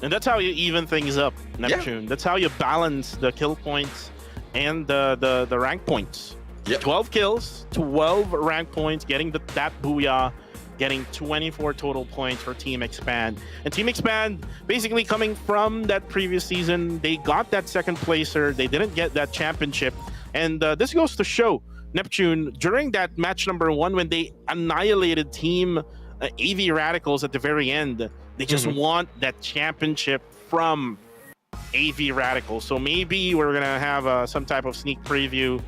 And that's how you even things up, Neptune. Yeah. That's how you balance the kill points and the rank points. Yep. 12 kills, 12 rank points, getting that booyah, getting 24 total points for Team Expand. And Team Expand, basically coming from that previous season, they got that second placer. They didn't get that championship. And this goes to show, Neptune, during that match number 1, when they annihilated Team AV Radicals at the very end, they just want that championship from AV Radicals. So maybe we're going to have some type of sneak preview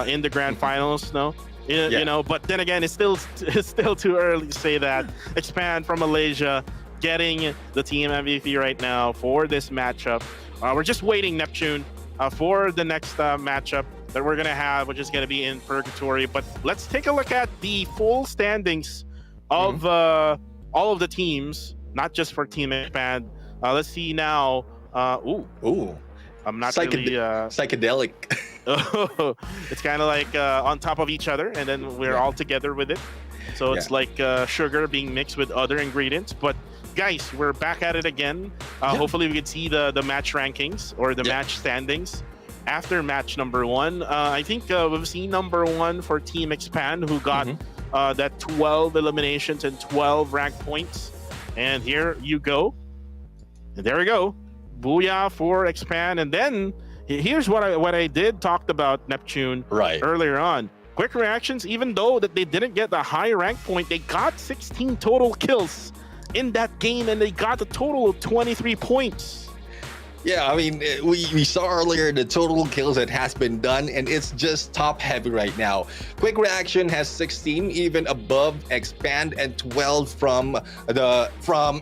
in the grand finals, no? You know, but then again, it's still too early to say that. Expand from Malaysia, getting the team MVP right now for this matchup. We're just waiting, Neptune, for the next matchup that we're gonna have, which is gonna be in Purgatory. But let's take a look at the full standings of all of the teams, not just for Team Expand. Let's see now. Ooh. I'm not really psychedelic. It's kind of like on top of each other, and then we're all together with it. So it's like sugar being mixed with other ingredients. But guys, we're back at it again. Hopefully we can see the match rankings or the match standings after match number 1. I think we've seen number 1 for Team Expand, who got that 12 eliminations and 12 rank points. And here you go. And there we go. Booyah for Expand. And then here's what I did talked about, Neptune, earlier on. Quick Reactions, even though that they didn't get the high rank point, they got 16 total kills in that game, and they got a total of 23 points. Yeah, I mean, we saw earlier the total kills that has been done, and it's just top heavy right now. Quick Reaction has 16, even above Expand, and 12 from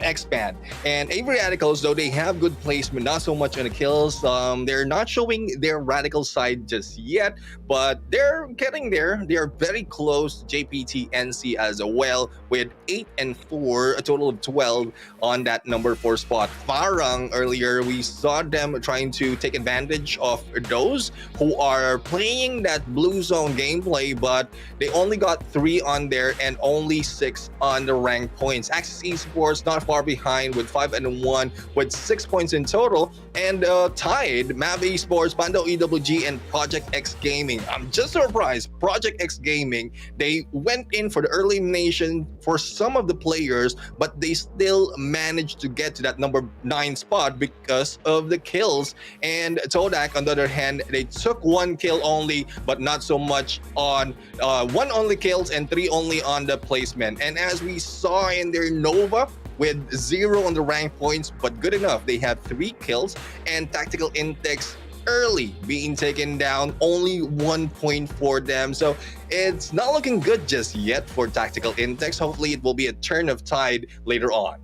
Expand. And AV Radicals, though they have good placement, not so much on the kills. They're not showing their Radical side just yet, but they're getting there. They are very close to JPT NC as well, with 8 and 4, a total of 12 on that number 4 spot. Farang earlier, we saw them trying to take advantage of those who are playing that blue zone gameplay, but they only got 3 on there and only 6 on the rank points. Axis Esports not far behind with 5 and 1 with 6 points in total. and tied Mab Esports, Pando EWG, and Project X Gaming. I'm just surprised. Project X Gaming, they went in for the early elimination for some of the players, but they still managed to get to that number 9 spot because of the kills. And Todak, on the other hand, they took 1 kill only, but not so much on 1 only kills and 3 only on the placement. And as we saw in their Nova, with 0 on the rank points, but good enough. They had 3 kills, and Tactical Intex early being taken down, only 1 point for them. So it's not looking good just yet for Tactical Intex. Hopefully it will be a turn of tide later on.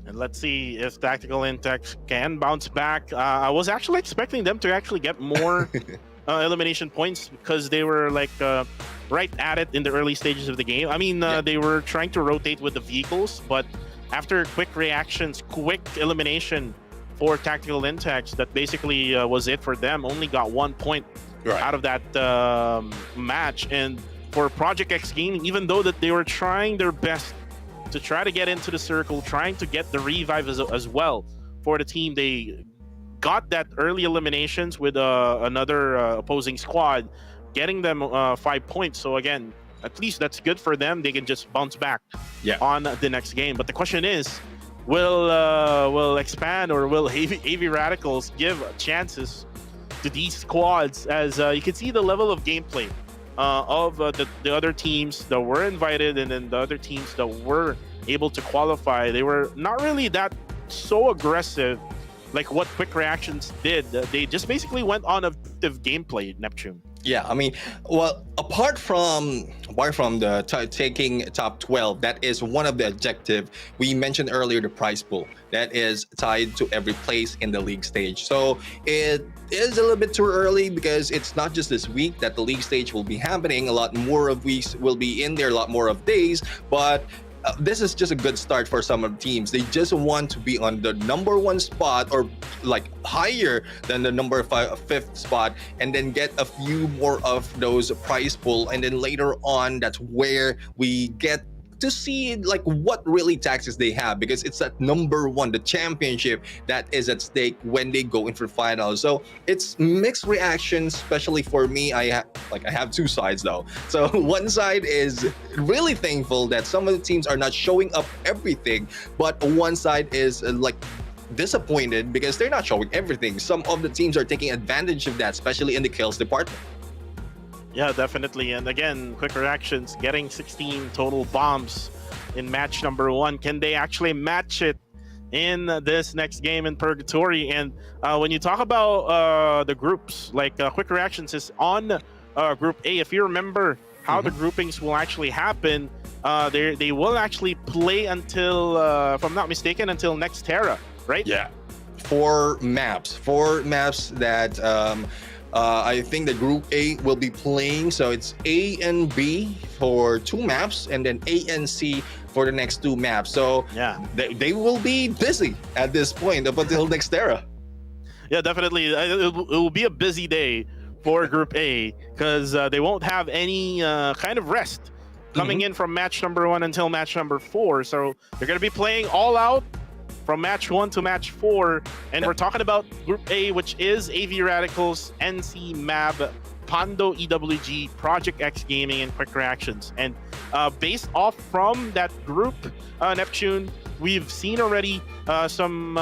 And let's see if Tactical Intex can bounce back. I was actually expecting them to actually get more elimination points because they were like right at it in the early stages of the game. I mean, they were trying to rotate with the vehicles, but after quick reactions, quick elimination for Tactical Intex, that basically was it for them. Only got 1 point out of that match. And for Project X Gaming, even though that they were trying their best to try to get into the circle, trying to get the revive as well for the team, they got that early eliminations with another opposing squad, getting them 5 points. So again, at least that's good for them. They can just bounce back on the next game. But the question is, will Expand or will AV Radicals give chances to these squads? As you can see the level of gameplay of the other teams that were invited, and then the other teams that were able to qualify, they were not really that so aggressive like what Quick Reactions did. They just basically went on objective gameplay, Neptune. Yeah, I mean, well, apart from the taking top 12, that is one of the objective. We mentioned earlier the prize pool that is tied to every place in the league stage. So it is a little bit too early because it's not just this week that the league stage will be happening. A lot more of weeks will be in there, a lot more of days, but this is just a good start for some of the teams. They just want to be on the number 1 spot or like higher than the number 5th spot, and then get a few more of those prize pool. And then later on, that's where we get to see like what really taxes they have, because it's that number 1, the championship, that is at stake when they go in for finals. So it's mixed reactions, especially for me. I have 2 sides though. So one side is really thankful that some of the teams are not showing up everything, but one side is like disappointed because they're not showing everything. Some of the teams are taking advantage of that, especially in the kills department. Yeah, definitely. And again, Quick Reactions getting 16 total bombs in match number 1. Can they actually match it in this next game in Purgatory? And when you talk about the groups, like Quick Reactions is on Group A. If you remember how the groupings will actually happen, they will actually play until, if I'm not mistaken, until next Terra, right? Yeah. 4 maps that I think the Group A will be playing. So it's A and B for 2 maps, and then A and C for the next 2 maps. So yeah, they will be busy at this point up until next era. Yeah, definitely. It will be a busy day for Group A because they won't have any kind of rest coming in from match number 1 until match number 4. So they're going to be playing all out from match 1 to match 4, and we're talking about Group A, which is AV Radicals, NC Mab, Pando EWG, Project X Gaming, and Quick Reactions. And based off from that group, Neptune, we've seen already some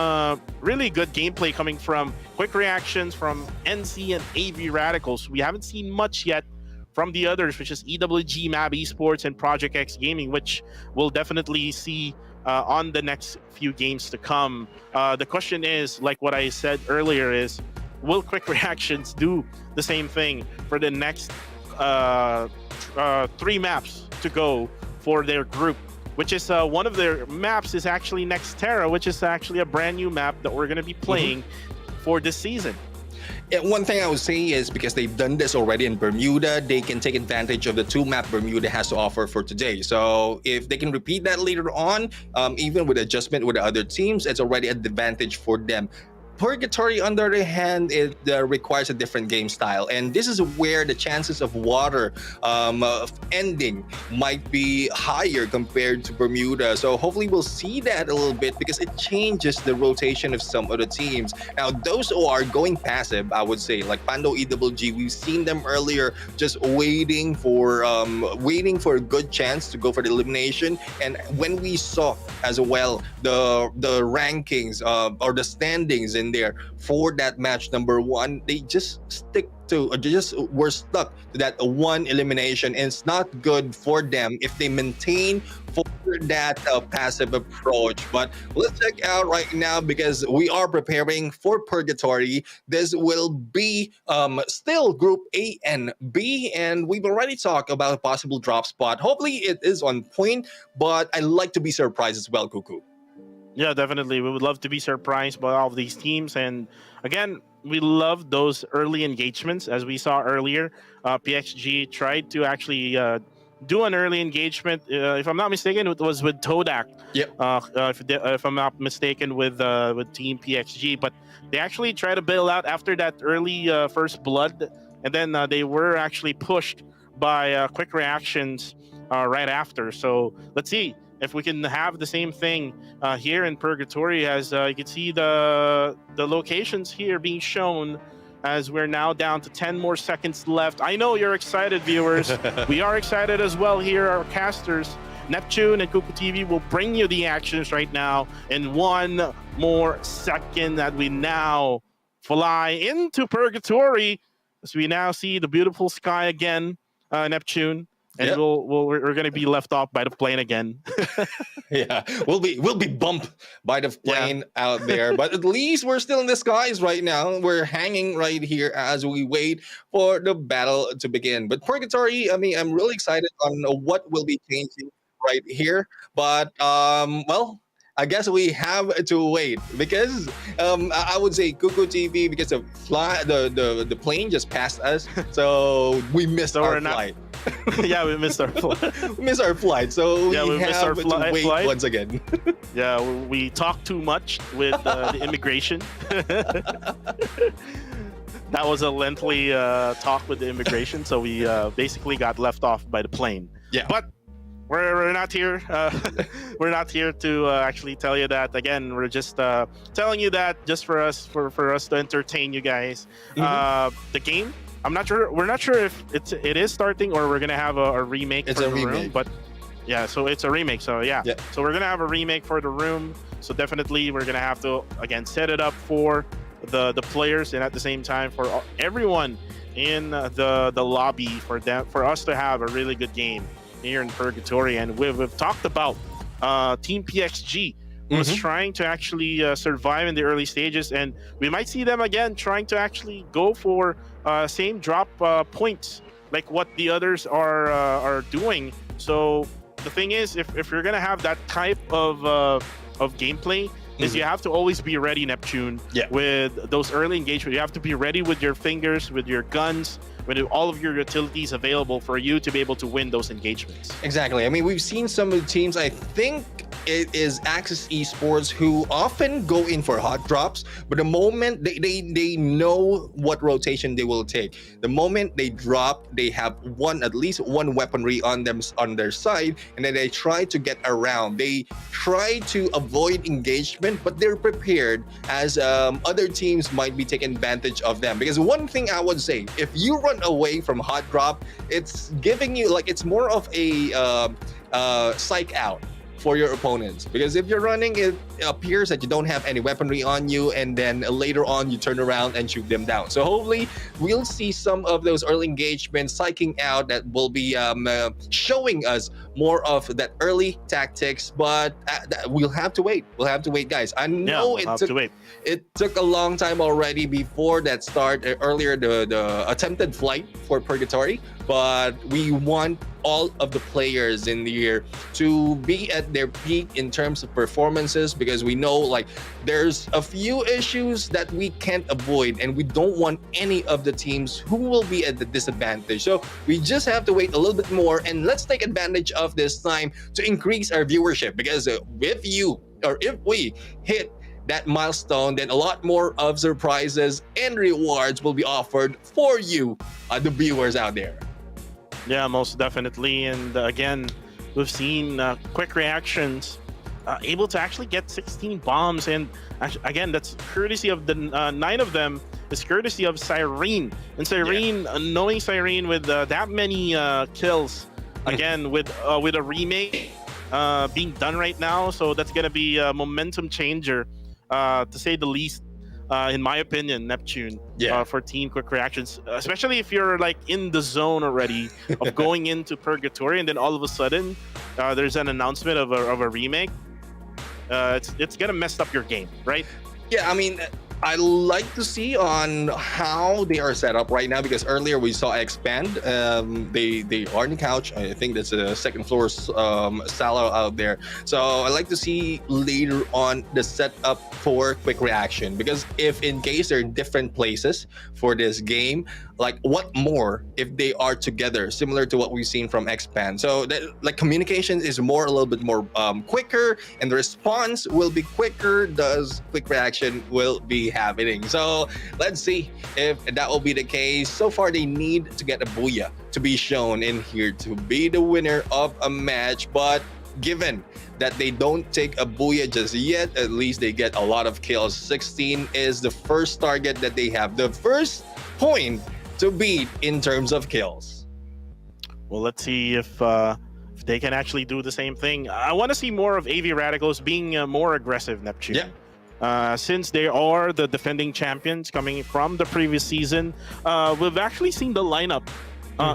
really good gameplay coming from Quick Reactions, from NC and AV Radicals. We haven't seen much yet from the others, which is EWG, Mab Esports, and Project X Gaming, which we'll definitely see on the next few games to come. The question is, like what I said earlier, is will Quick Reactions do the same thing for the next 3 maps to go for their group, which is one of their maps is actually Next Terra, which is actually a brand new map that we're going to be playing for this season. And one thing I would say is, because they've done this already in Bermuda, they can take advantage of the 2 map Bermuda has to offer for today. So if they can repeat that later on, even with adjustment with the other teams, it's already an advantage for them. Purgatory, on the other hand, it requires a different game style, and this is where the chances of water of ending might be higher compared to Bermuda. So hopefully we'll see that a little bit because it changes the rotation of some of the teams. Now those who are going passive, I would say, like Pando EWG, we've seen them earlier just waiting for a good chance to go for the elimination. And when we saw as well the rankings or the standings in there for that match number one, they just just were stuck to that one elimination, and it's not good for them if they maintain for that passive approach. But let's check out right now because we are preparing for Purgatory. This will be still Group A and B, and we've already talked about a possible drop spot. Hopefully it is on point, but I like to be surprised as well, Cuckoo. Yeah, definitely. We would love to be surprised by all of these teams. And again, we love those early engagements. As we saw earlier, PXG tried to actually do an early engagement. If I'm not mistaken, it was with Todak. Yep. If I'm not mistaken, with Team PXG. But they actually tried to bail out after that early first blood. And then they were actually pushed by quick reactions right after. So let's see if we can have the same thing here in Purgatory. As you can see the locations here being shown, as we're now down to 10 more seconds left. I know you're excited, viewers. We are excited as well here, our casters. Neptune and Kuku TV will bring you the actions right now in 1 more second that we now fly into Purgatory, as we now see the beautiful sky again, Neptune. And Yep. we're going to be left off by the plane again. Yeah, we'll be bumped by the plane out there, but at least we're still in the skies right now. We're hanging right here as we wait for the battle to begin. But Purgatory, I mean, I'm really excited on what will be changing right here. But well, I guess we have to wait because I would say Kuku TV because the plane just passed us, so we missed our flight. Yeah, we missed our flight. We missed our flight, so we missed our to wait flight once again. Yeah, we talked too much with the immigration. That was a lengthy talk with the immigration, so we basically got left off by the plane. Yeah, but we're not here. We're not here to actually tell you that. Again, we're just telling you that just for us to entertain you guys. Mm-hmm. The game, I'm not sure. We're not sure if it is starting or we're gonna have a remake for the room. But yeah, so it's a remake. So yeah, so we're gonna have a remake for the room. So definitely we're gonna have to again set it up for the players, and at the same time for everyone in the lobby for us to have a really good game here in Purgatory. And we've talked about Team PXG was trying to actually survive in the early stages, and we might see them again trying to actually go for same drop points like what the others are doing. So the thing is, if you're gonna have that type of gameplay, is you have to always be ready, Neptune, with those early engagements. You have to be ready with your fingers, with your guns, with all of your utilities available for you to be able to win those engagements. Exactly. I mean, we've seen some of the teams, I think it is Axis Esports, who often go in for hot drops, but the moment they know what rotation they will take. The moment they drop, they have at least one weaponry on their side, and then they try to get around. They try to avoid engagement, but they're prepared as other teams might be taking advantage of them. Because one thing I would say, if you run away from hot drop, it's giving you it's more of a psych out for your opponents, because if you're running, it appears that you don't have any weaponry on you, and then later on you turn around and shoot them down. So hopefully we'll see some of those early engagements psyching out that will be showing us more of that early tactics, but we'll have to wait. We'll have to wait, guys. I know it took a long time already before that start earlier, the attempted flight for Purgatory, but we want all of the players in the year to be at their peak in terms of performances, because we know there's a few issues that we can't avoid, and we don't want any of the teams who will be at the disadvantage. So we just have to wait a little bit more, and let's take advantage of this time to increase our viewership, because if we hit that milestone, then a lot more of surprises and rewards will be offered for you, the viewers out there. Yeah, most definitely. And again, we've seen quick reactions able to actually get 16 bombs. And again, that's courtesy of the 9 of them is courtesy of Cyrene. And Cyrene, knowing Cyrene with that many kills, again, with a remake being done right now. So that's going to be a momentum changer, to say the least. In my opinion, Neptune, for Team Quick Reactions, especially if you're like in the zone already of going into Purgatory, and then all of a sudden there's an announcement of a remake. It's gonna mess up your game, right? Yeah, I mean, I like to see on how they are set up right now, because earlier we saw Expand. They are on the couch. I think that's a second floor salo out there. So I like to see later on the setup for Quick Reaction, because if in case they're in different places for this game, like what more if they are together, similar to what we've seen from Expand. So that, like, communication is a little bit more quicker, and the response will be quicker. Thus, Quick Reaction will be happening. So let's see if that will be the case. So far, they need to get a booyah to be shown in here to be the winner of a match. But given that they don't take a booyah just yet, at least they get a lot of kills. 16 is the first target that they have, the first point to beat in terms of kills. Well, let's see if they can actually do the same thing. I want to see more of AV Radicals being more aggressive, Neptune. Since they are the defending champions coming from the previous season, we've actually seen the lineup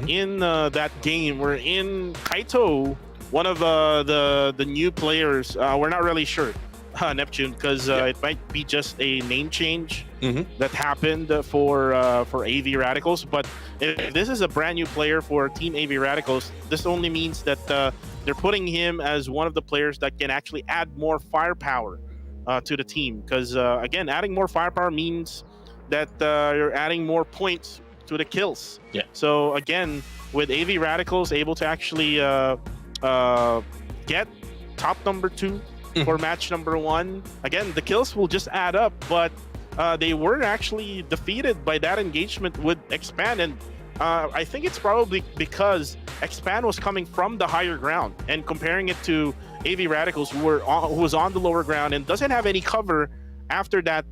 in that game. We're in Kaito, one of the new players. We're not really sure, Neptune, because it might be just a name change that happened for AV Radicals. But if this is a brand new player for Team AV Radicals, this only means that they're putting him as one of the players that can actually add more firepower to the team. Because again, adding more firepower means that you're adding more points to the kills. So again, with AV Radicals able to actually get top number 2 for match number 1, again, the kills will just add up. But they were actually defeated by that engagement with Expand, and I think it's probably because Expand was coming from the higher ground and comparing it to AV Radicals, who was on the lower ground and doesn't have any cover after that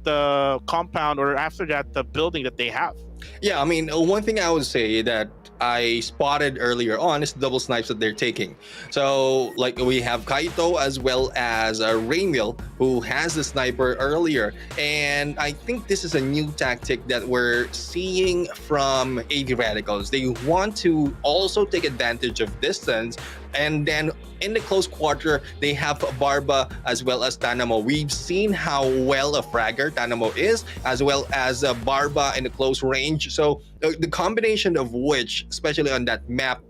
compound, or after that building that they have. Yeah, I mean, one thing I would say that I spotted earlier on is double snipes that they're taking. So, like, we have Kaito as well as Raymil, who has the sniper earlier. And I think this is a new tactic that we're seeing from AV Radicals. They want to also take advantage of distance. And then in the close quarter, they have Barba as well as Tanamo. We've seen how well a fragger Tanamo is, as well as Barba in the close range. So the combination of which, especially on that map,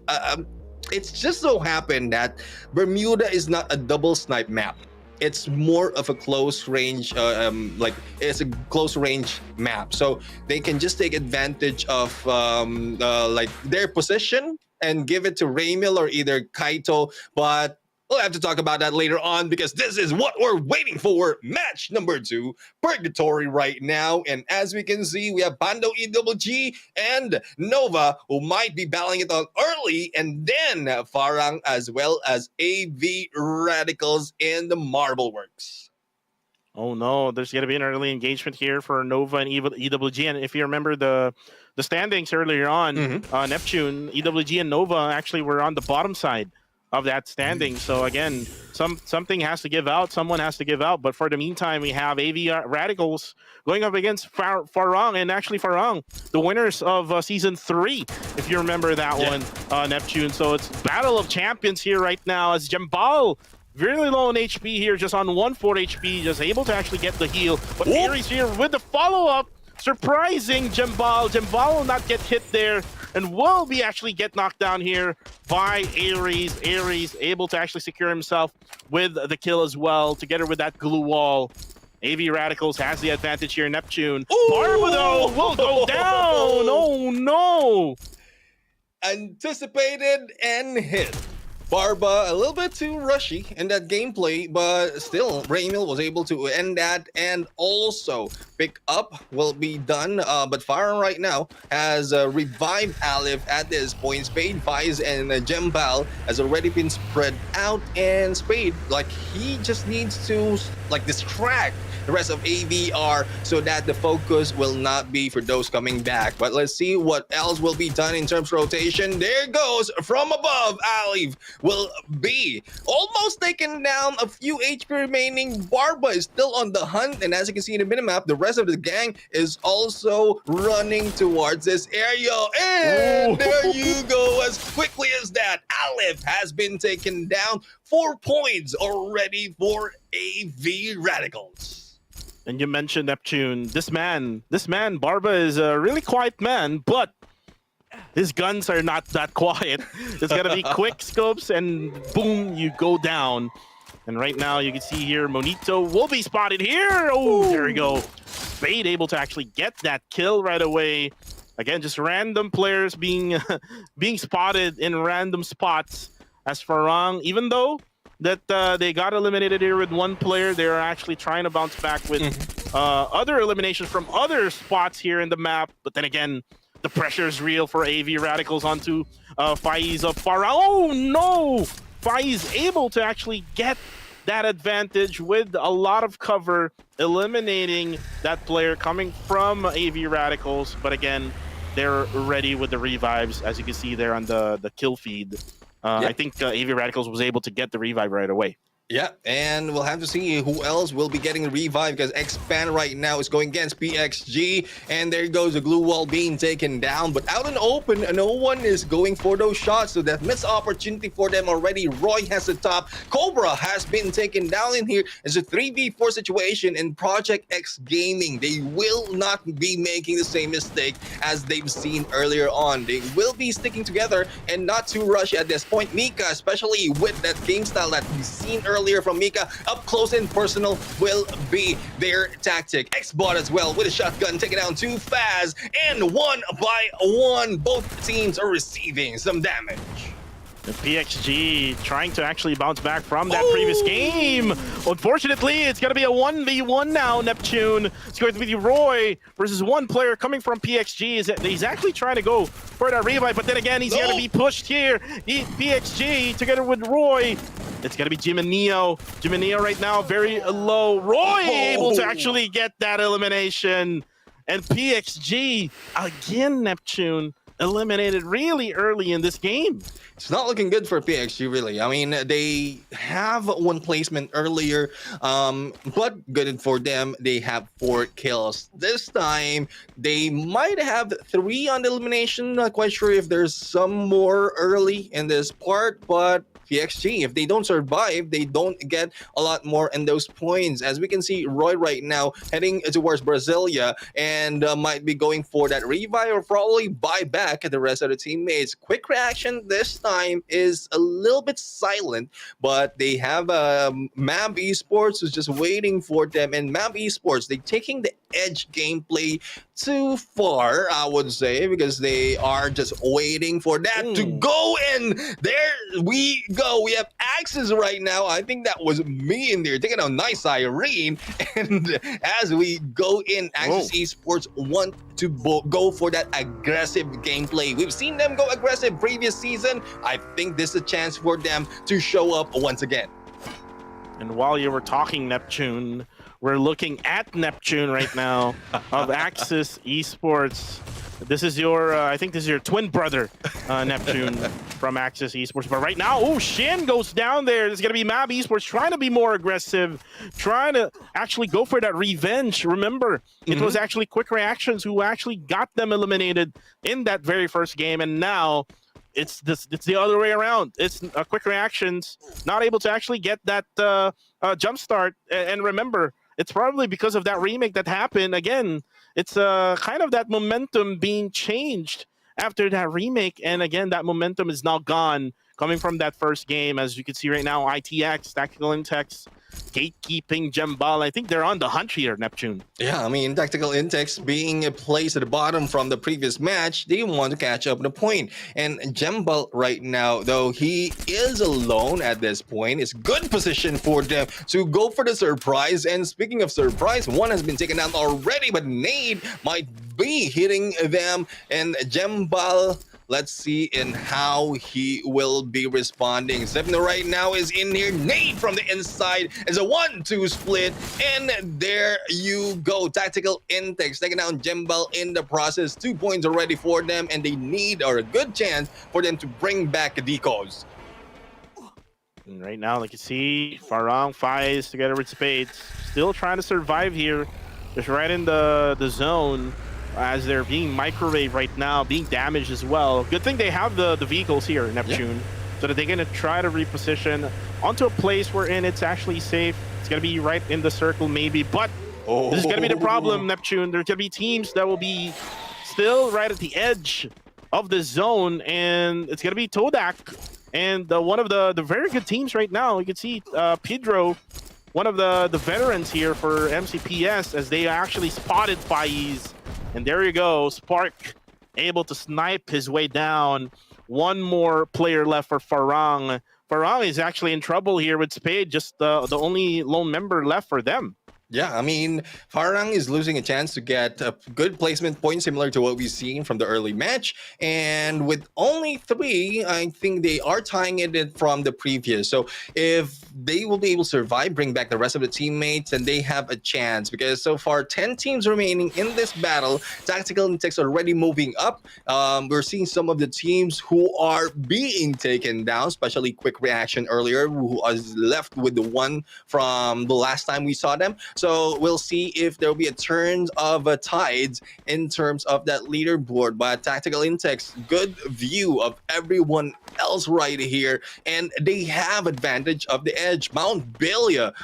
it's just so happened that Bermuda is not a double snipe map. It's more of a close range, like it's a close range map. So they can just take advantage of like their position and give it to Raymil or either Kaito. But we'll have to talk about that later on, because this is what we're waiting for. Match number 2, Purgatory right now. And as we can see, we have Bando EWG and Nova, who might be battling it on early, and then Farang as well as AV Radicals in the Marble Works. Oh no, there's going to be an early engagement here for Nova and EWG. And if you remember the standings earlier on, Neptune, EWG, and Nova actually were on the bottom side of that standing. So again, something has to give out. Someone has to give out. But for the meantime, we have AV Radicals going up against Farang. And actually Farang, the winners of Season 3, if you remember that one, Neptune. So it's Battle of Champions here right now, as Jambal, really low on HP here, just on 1/4 HP, just able to actually get the heal. But Aries here with the follow-up, surprising Jambal. Jambal will not get hit there, and will be actually get knocked down here by Aries. Aries able to actually secure himself with the kill as well, together with that glue wall. AV Radicals has the advantage here, Neptune. Barba, though, will go down. Oh, no. Anticipated and hit. Barba a little bit too rushy in that gameplay, but still, Raymil was able to end that and also pick up will be done. But Farah right now has revived Alif at this point. Spade, Vice, and Jembal has already been spread out, and Spade, like, he just needs to like distract the rest of AVR so that the focus will not be for those coming back. But let's see what else will be done in terms of rotation. There goes from above. Alif will be almost taken down. A few HP remaining. Barba is still on the hunt, and as you can see in the minimap, the rest of the gang is also running towards this area. And Ooh. there you go. As quickly as that, Alif has been taken down. 4 points already for AV Radicals. And you mentioned Neptune. This man, Barba, is a really quiet man, but his guns are not that quiet. It's gonna be quick scopes, and boom, you go down. And right now, you can see here, Monito will be spotted here. Oh, there we go. Spade able to actually get that kill right away. Again, just random players being being spotted in random spots. As Farang, even though that they got eliminated here with one player, they're actually trying to bounce back with other eliminations from other spots here in the map. But then again, the pressure is real for AV Radicals onto Faiz of Farang. Oh no! Faiz able to actually get that advantage with a lot of cover, eliminating that player coming from AV Radicals. But again, they're ready with the revives, as you can see there on the kill feed. I think AV Radicals was able to get the revive right away. Yeah, and we'll have to see who else will be getting the revive, because Expand right now is going against PXG, and there goes the glue wall being taken down. But out in open, no one is going for those shots, so that missed opportunity for them already. Roy has the top. Cobra has been taken down in here. It's a 3v4 situation in Project X Gaming. They will not be making the same mistake as they've seen earlier on. They will be sticking together and not too rush at this point. Mika, especially with that game style that we've seen earlier from Mika, up close and personal will be their tactic. Xbot as well with a shotgun taking down too fast, and one by one, both teams are receiving some damage. The PXG trying to actually bounce back from that previous game. Unfortunately, it's going to be a 1v1 now, Neptune. It's going to be Roy versus one player coming from PXG. He's actually trying to go for that revive, but then again, he's going to be pushed here. PXG together with Roy. It's going to be Jim and Neo. Jim and Neo right now very low. Roy able to actually get that elimination. And PXG, again, Neptune, eliminated really early in this game. It's not looking good for PXG, really. I mean, they have one placement earlier, but good for them. They have 4 kills. This time, they might have 3 on the elimination. Not quite sure if there's some more early in this part, but PXG, if they don't survive, they don't get a lot more in those points. As we can see, Roy right now heading towards Brasilia and might be going for that revive or probably buy back the rest of the teammates. Quick reaction this time is a little bit silent, but they have MAB Esports who's just waiting for them. And MAB Esports, they're taking the edge gameplay too far, I would say, because they are just waiting for that to go in. There we go. We have Axis right now. I think that was me in there taking a nice Irene. And as we go in, Axis Esports want to go for that aggressive gameplay. We've seen them go aggressive previous season. I think this is a chance for them to show up once again. And while you were talking, Neptune, we're looking at Neptune right now of Axis Esports. This is your, I think this is your twin brother, Neptune from Axis Esports. But right now, Shin goes down there. There's going to be MAB Esports trying to be more aggressive, trying to actually go for that revenge. Remember, it was actually Quick Reactions who actually got them eliminated in that very first game. And now it's the other way around. It's Quick Reactions not able to actually get that jump start. And remember, it's probably because of that remake that happened. Again, it's kind of that momentum being changed after that remake. And again, that momentum is now gone. coming from that first game. As you can see right now, ITX, Tactical Intex, gatekeeping Jembal. I think they're on the hunt here, Neptune. Yeah, I mean, Tactical Intex being placed at the bottom from the previous match, they want to catch up the point. And Jembal right now, though he is alone at this point, is good position for them to go for the surprise. And speaking of surprise, one has been taken down already, but Nade might be hitting them. And Jembal, let's see in how he will be responding. Zepno right now is in here. Nade from the inside is a 1-2 split. And there you go. Tactical Intex taking down Jembal in the process. 2 points already for them. And they need, or a good chance, for them to bring back the decos. And right now, like you see, Farang Faiz together with Spades. Still trying to survive here. Just right in the zone. As they're being microwave right now, being damaged as well. Good thing they have the vehicles here, Neptune, so that they're going to try to reposition onto a place wherein it's actually safe. It's going to be right in the circle maybe, but this is going to be the problem, Neptune. There's going to be teams that will be still right at the edge of the zone, and it's going to be Todak and one of the very good teams right now. You can see Pedro, one of the veterans here for MCPS, as they actually spotted Faiz. And there you go, Spark able to snipe his way down. One more player left for Farang. Farang is actually in trouble here with Spade, just the only lone member left for them. Yeah, I mean, Farang is losing a chance to get a good placement point similar to what we've seen from the early match. And with only 3, I think they are tying it from the previous. So if they will be able to survive, bring back the rest of the teammates, and they have a chance. Because so far, 10 teams remaining in this battle. Tactical Intex already moving up. We're seeing some of the teams who are being taken down, especially Quick Reaction earlier, who was left with the one from the last time we saw them. So we'll see if there'll be a turn of tides in terms of that leaderboard. But Tactical Intex, good view of everyone else right here, and they have advantage of the edge. Mount Villa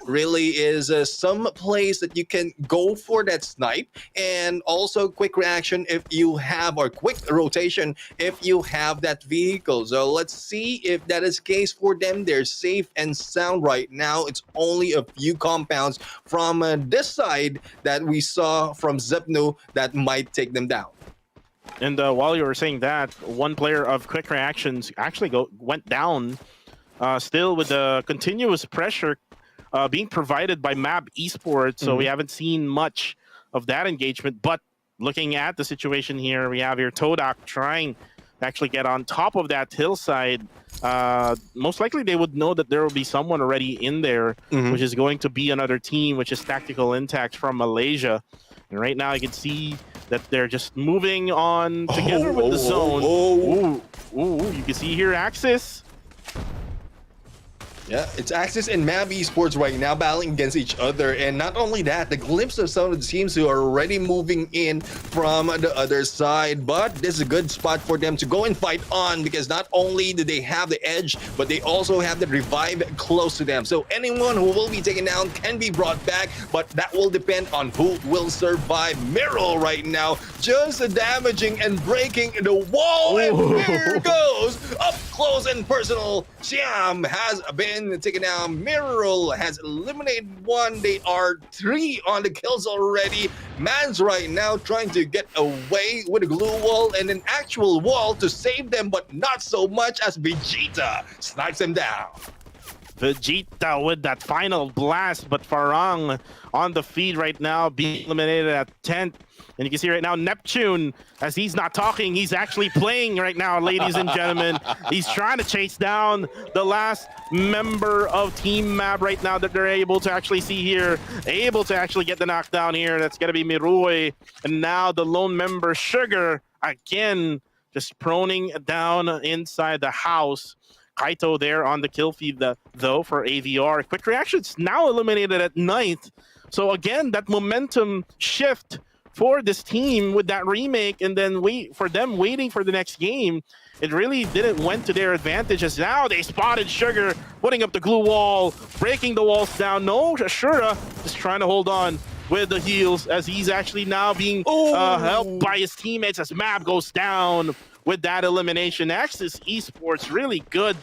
really is some place that you can go for that snipe, and also quick reaction if you have, or quick rotation if you have that vehicle. So let's see if that is the case for them. They're safe and sound right now. It's only a few compounds from this side that we saw from Zepno that might take them down. And while you were saying that, one player of Quick Reactions actually went down, still with the continuous pressure being provided by MAB Esports. So we haven't seen much of that engagement. But looking at the situation here, we have here Todak trying to actually get on top of that hillside. Most likely they would know that there will be someone already in there, which is going to be another team, which is Tactical Intex from Malaysia. And right now you can see that they're just moving on together with the zone. You can see here Axis. Yeah, it's Axis and MAB Esports right now battling against each other. And not only that, the glimpse of some of the teams who are already moving in from the other side. But this is a good spot for them to go and fight on, because not only do they have the edge, but they also have the revive close to them. So anyone who will be taken down can be brought back, but that will depend on who will survive. Miro right now just damaging and breaking the wall. And there it goes, up close and personal. Siam has been taken down. Mirror has eliminated one. They are 3 on the kills already. Man's right now trying to get away with a glue wall and an actual wall to save them, but not so much as Vegeta snipes him down. Vegeta with that final blast, but Farang on the feed right now, being eliminated at 10th. And you can see right now Neptune, as he's not talking, he's actually playing right now, ladies and gentlemen. He's trying to chase down the last member of Team MAB right now that they're able to actually see here. Able to actually get the knockdown here. That's going to be Mirui. And now the lone member, Sugar, again, just proning down inside the house. Kaito there on the kill feed, though, for AVR. Quick Reactions now eliminated at 9th. So again, that momentum shift for this team with that remake, and then waiting for the next game, it really didn't went to their advantage, as now they spotted Sugar putting up the glue wall, breaking the walls down. No, Ashura just trying to hold on with the heals, as he's actually now being helped by his teammates as MAB goes down with that elimination. Axis Esports really good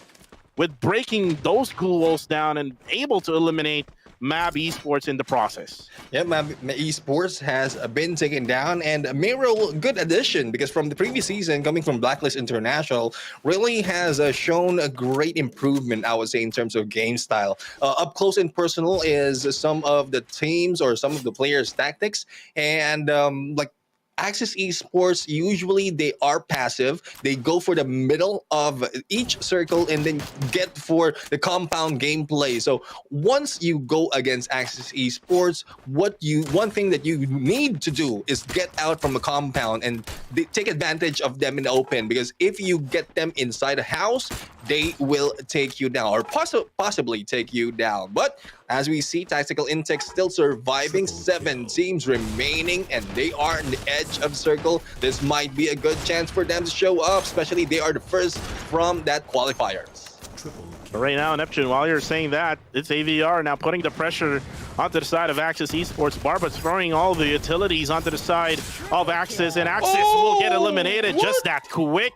with breaking those glue walls down and able to eliminate MAB Esports in the process. Yeah, Esports has been taken down, and Miro, good addition because from the previous season, coming from Blacklist International, really has shown a great improvement, I would say, in terms of game style. Up close and personal is some of the teams or some of the players' tactics, and like Axis Esports, usually they are passive. They go for the middle of each circle and then get for the compound gameplay. So once you go against Axis Esports, one thing that you need to do is get out from a compound and take advantage of them in the open, because if you get them inside a house, they will take you down or possibly take you down. But as we see, Tactical Intech still surviving, 7 teams remaining, and they are on the edge of circle. This might be a good chance for them to show up, especially they are the first from that qualifiers. But right now, Neptune, while you're saying that, it's AVR now putting the pressure onto the side of Axis Esports. Barba throwing all the utilities onto the side of Axis, and Axis will get eliminated just that quick.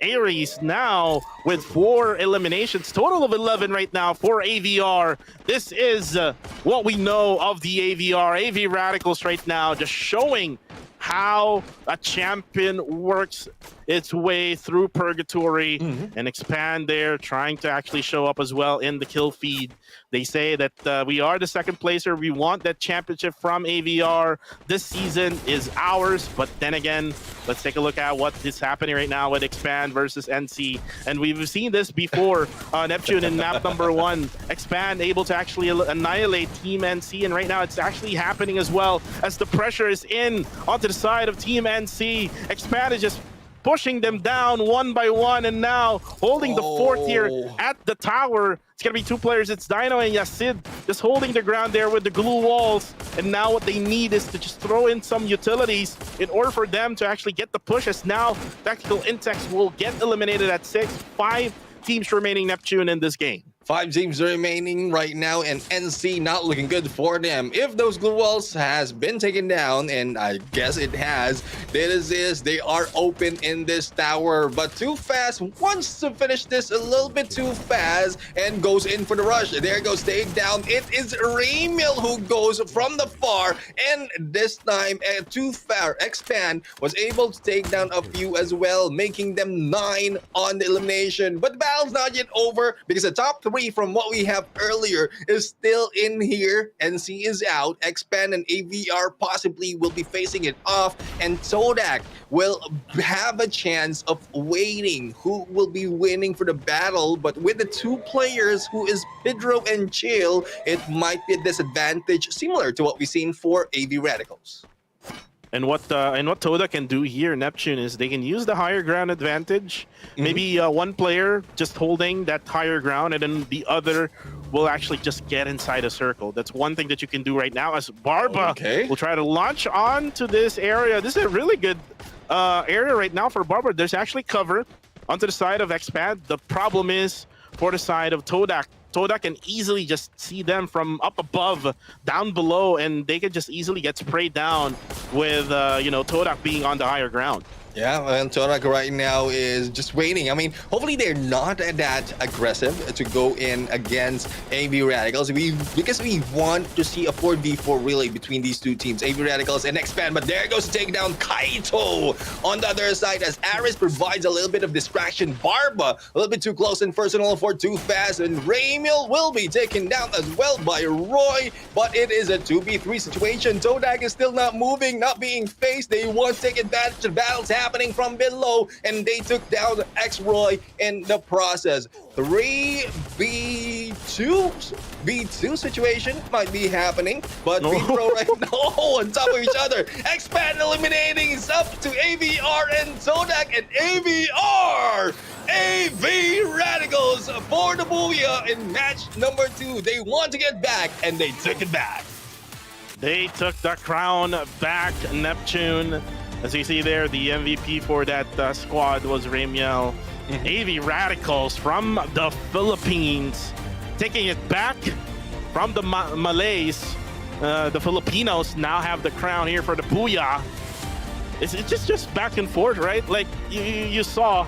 Ares now with 4 eliminations, total of 11 right now for AVR. This is what we know of the AVR. AV Radicals right now just showing how a champion works its way through purgatory and expand there, trying to actually show up as well in the kill feed. They say that we are the second placer. We want that championship from AVR. This season is ours, but then again, let's take a look at what is happening right now with Expand versus NC. And we've seen this before, Neptune in map number 1. Expand able to actually annihilate Team NC, and right now it's actually happening as well as the pressure is in onto the side of Team NC. Expand is just pushing them down one by one, and now holding the fort here at the tower. It's going to be 2 players. It's Dino and Yasid just holding the ground there with the glue walls. And now what they need is to just throw in some utilities in order for them to actually get the push, as now Tactical Intex will get eliminated at 6. 5 teams remaining, Neptune, in this game. 5 teams remaining right now, and NC not looking good for them. If those glue walls has been taken down, and I guess it has, they are open in this tower. But Too Fast wants to finish this a little bit too fast and goes in for the rush. There goes takedown. It is Raymil who goes from the far, and this time Too Far Expand was able to take down a few as well, making them 9 on the elimination. But the battle's not yet over, because the top 3 from what we have earlier is still in here. NC is out. Expand and AVR possibly will be facing it off, and Todak will have a chance of waiting who will be winning for the battle. But with the 2 players, who is Pedro and Chill, it might be a disadvantage similar to what we've seen for AV Radicals. And what Toda can do here, Neptune, is they can use the higher ground advantage. Maybe one player just holding that higher ground, and then the other will actually just get inside a circle. That's one thing that you can do right now, as Barba will try to launch onto this area. This is a really good area right now for Barba. There's actually cover onto the side of Expand. The problem is for the side of Todak. Todak can easily just see them from up above, down below, and they can just easily get sprayed down with, Todak being on the higher ground. Yeah, and Torak right now is just waiting. I mean, hopefully they're not that aggressive to go in against AV Radicals. Because we want to see a 4v4 really between these 2 teams, AV Radicals and Expand. But there goes to take down Kaito on the other side, as Aris provides a little bit of distraction. Barba a little bit too close and personal for Too Fast, and Raymil will be taken down as well by Roy. But it is a 2v3 situation. Todak is still not moving, not being faced. They want to take advantage of battles happening from below, and they took down X-Roy in the process. 3v2 situation might be happening, but Pro right now on top of each other. Expand eliminating is up to AVR and Zodak, and AV Radicals for the Booyah in match number 2. They want to get back, and they took it back. They took the crown back, Neptune. As you see there, the MVP for that squad was Ramiel. AV Radicals from the Philippines, taking it back from the Malays. The Filipinos now have the crown here for the Booyah. it's just back and forth, right? Like you saw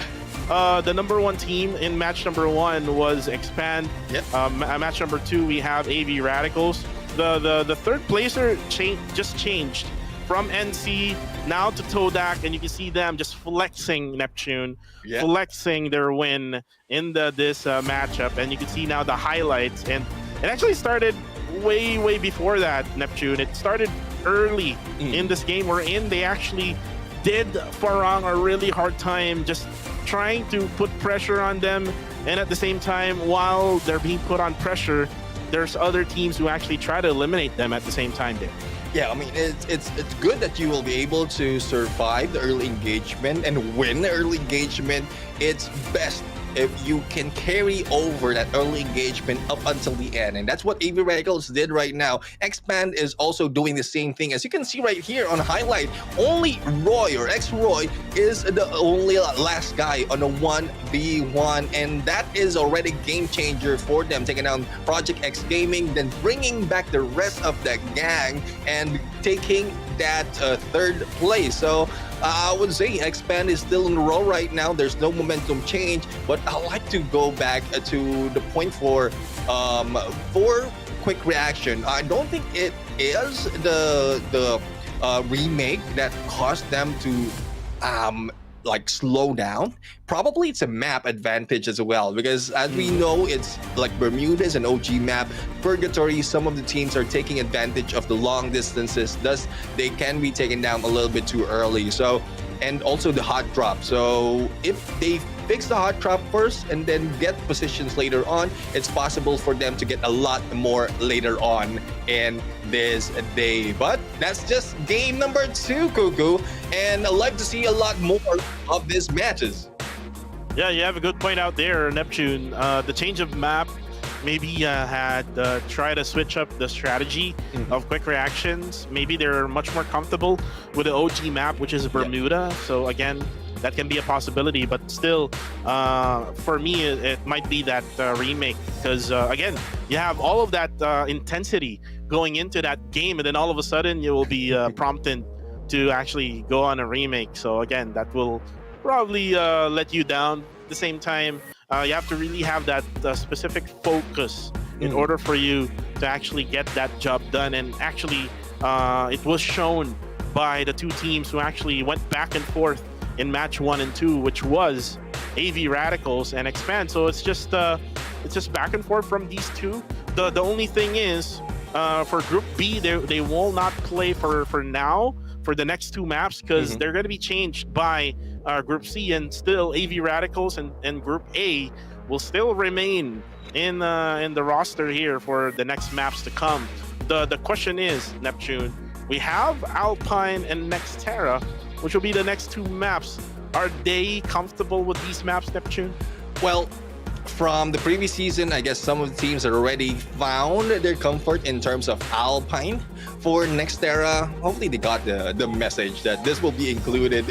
the number one team in match number one was Expand. Yep. Match number two, we have AV Radicals. The third placer just changed from NC now to Todak, and you can see them just flexing Neptune, Yeah. flexing their win in this matchup, and you can see now the highlights. And it actually started way before that, Neptune. It started early in this game. We're in. They actually did Farang a really hard time, just trying to put pressure on them, and at the same time, while they're being put on pressure, there's other teams who actually try to eliminate them at the same time there. Yeah, I mean, it's good that you will be able to survive the early engagement and win the early engagement. It's best if you can carry over that early engagement up until the end. And that's what AV Radicals did right now. Expand is also doing the same thing. As you can see right here on highlight, only Roy or ex-Roy is the only last guy on a 1v1. And that is already game changer for them, taking down Project X Gaming, then bringing back the rest of the gang and taking that third place. So I would say Expand is still in the row right now. There's no momentum change, but I like to go back to the point for quick reaction. I don't think it is the remake that caused them to like slow down. Probably it's a map advantage as well, because as we know, it's like Bermuda is an OG map. Purgatory, some of the teams are taking advantage of the long distances, thus they can be taken down a little bit too early. So, and also the hot drop. So if they fix the hot drop first and then get positions later on, it's possible for them to get a lot more later on in this day. But that's just game number 2, Cuckoo, and I'd like to see a lot more of these matches. Yeah, you have a good point out there, Neptune. The change of map maybe had tried to switch up the strategy of quick reactions. Maybe they're much more comfortable with the OG map, which is Bermuda. So again, that can be a possibility, but still, for me, it might be that remake, because again, you have all of that intensity going into that game, and then all of a sudden you will be prompted to actually go on a remake. So again, that will probably let you down. At the same time, you have to really have that specific focus in order for you to actually get that job done. And actually, it was shown by the two teams who actually went back and forth in match 1 and 2, which was AV Radicals and Expand. So it's just back and forth from these two. The only thing is, for Group B, they will not play for now for the next 2 maps, because they're going to be changed by Group C, and still AV Radicals and Group A will still remain in the roster here for the next maps to come. The question is, Neptune, we have Alpine and Nextera, which will be the next 2 maps. Are they comfortable with these maps, Neptune? Well, from the previous season, I guess some of the teams have already found their comfort in terms of Alpine. For Nextera, hopefully they got the message that this will be included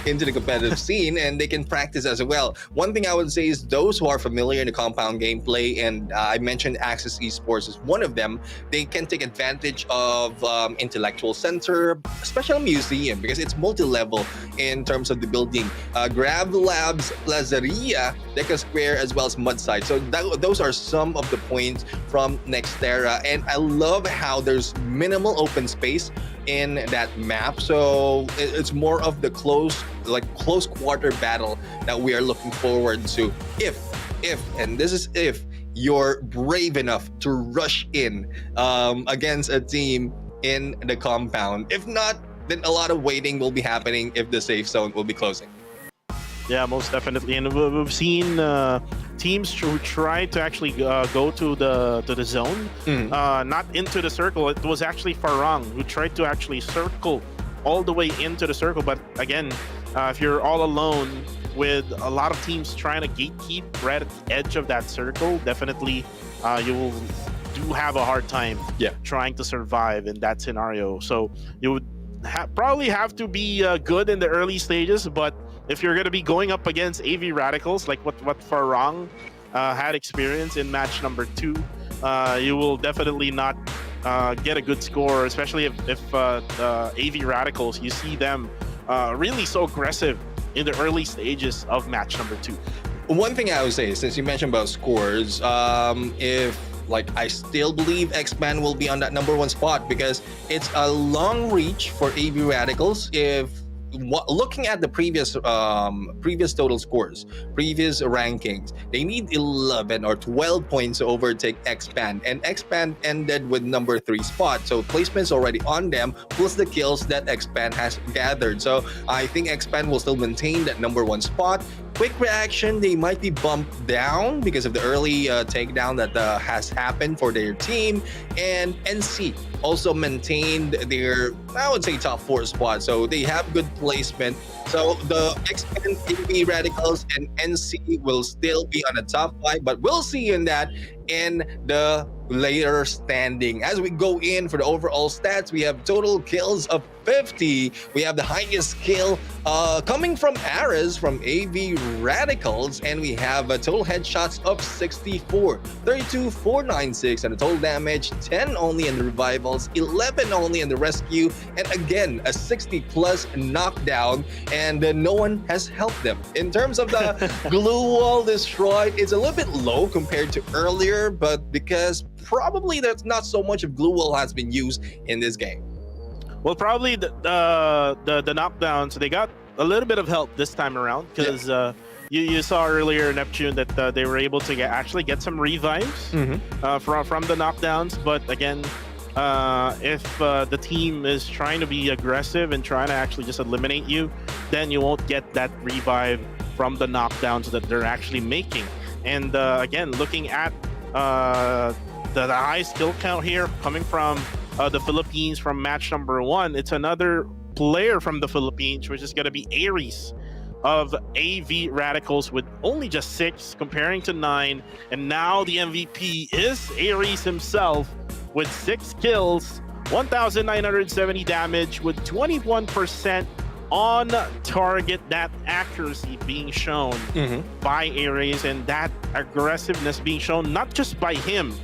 into the competitive scene, and they can practice as well. One thing I would say is those who are familiar in the compound gameplay, and I mentioned Access Esports is one of them, they can take advantage of Intellectual Center, Special Museum, because it's multi-level in terms of the building. Grab Labs, Plazaria, Deca Square, as well as Mudside. So those are some of the points from Nextera, and I love how there's minimal open space in that map. So it's more of the close quarter battle that we are looking forward to. If and this is if you're brave enough to rush in against a team in the compound. If not, then a lot of waiting will be happening if the safe zone will be closing. Yeah, most definitely. And we've seen teams who try to actually go to the zone, not into the circle. It was actually Farang who tried to actually circle all the way into the circle. But again, if you're all alone with a lot of teams trying to gatekeep right at the edge of that circle, definitely you will do have a hard time trying to survive in that scenario. So you would probably have to be good in the early stages, but if you're going to be going up against AV Radicals, like what Farang had experience in match number 2, you will definitely not get a good score, especially if AV Radicals, you see them really so aggressive in the early stages of match number 2. One thing I would say, since you mentioned about scores, if like I still believe X-Man will be on that number 1 spot because it's a long reach for AV Radicals. If looking at the previous total scores, previous rankings, they need 11 or 12 points to overtake X-Band, and X-Band ended with number 3 spot, so placement's already on them plus the kills that X-Band has gathered. So I think X-Band will still maintain that number 1 spot. Quick reaction, they might be bumped down because of the early takedown that has happened for their team, and NC also maintained their, I would say, top 4 spot, so they have good placement. So the X-Men, AV Radicals, and NC will still be on the top 5, but we'll see in that in the later standing. As we go in for the overall stats, we have total kills of 50. We have the highest kill coming from Ares from AV Radicals, and we have a total headshots of 64, 32, 496, and a total damage 10 only in the revivals, 11 only in the rescue, and again a 60 plus knockdown, and no one has helped them. In terms of the glue wall destroyed, it's a little bit low compared to earlier, but because probably there's not so much of glue wall has been used in this game. Well, probably the knockdowns, they got a little bit of help this time around because you saw earlier, Neptune, that they were able to actually get some revives from the knockdowns. But again, if the team is trying to be aggressive and trying to actually just eliminate you, then you won't get that revive from the knockdowns that they're actually making. And again, looking at the high skill count here coming from the Philippines from match number 1, it's another player from the Philippines, which is going to be Ares of AV Radicals with only just 6 comparing to 9, and now the MVP is Ares himself with 6 kills, 1,970 damage with 21% on target. That accuracy being shown by Ares, and that aggressiveness being shown not just by him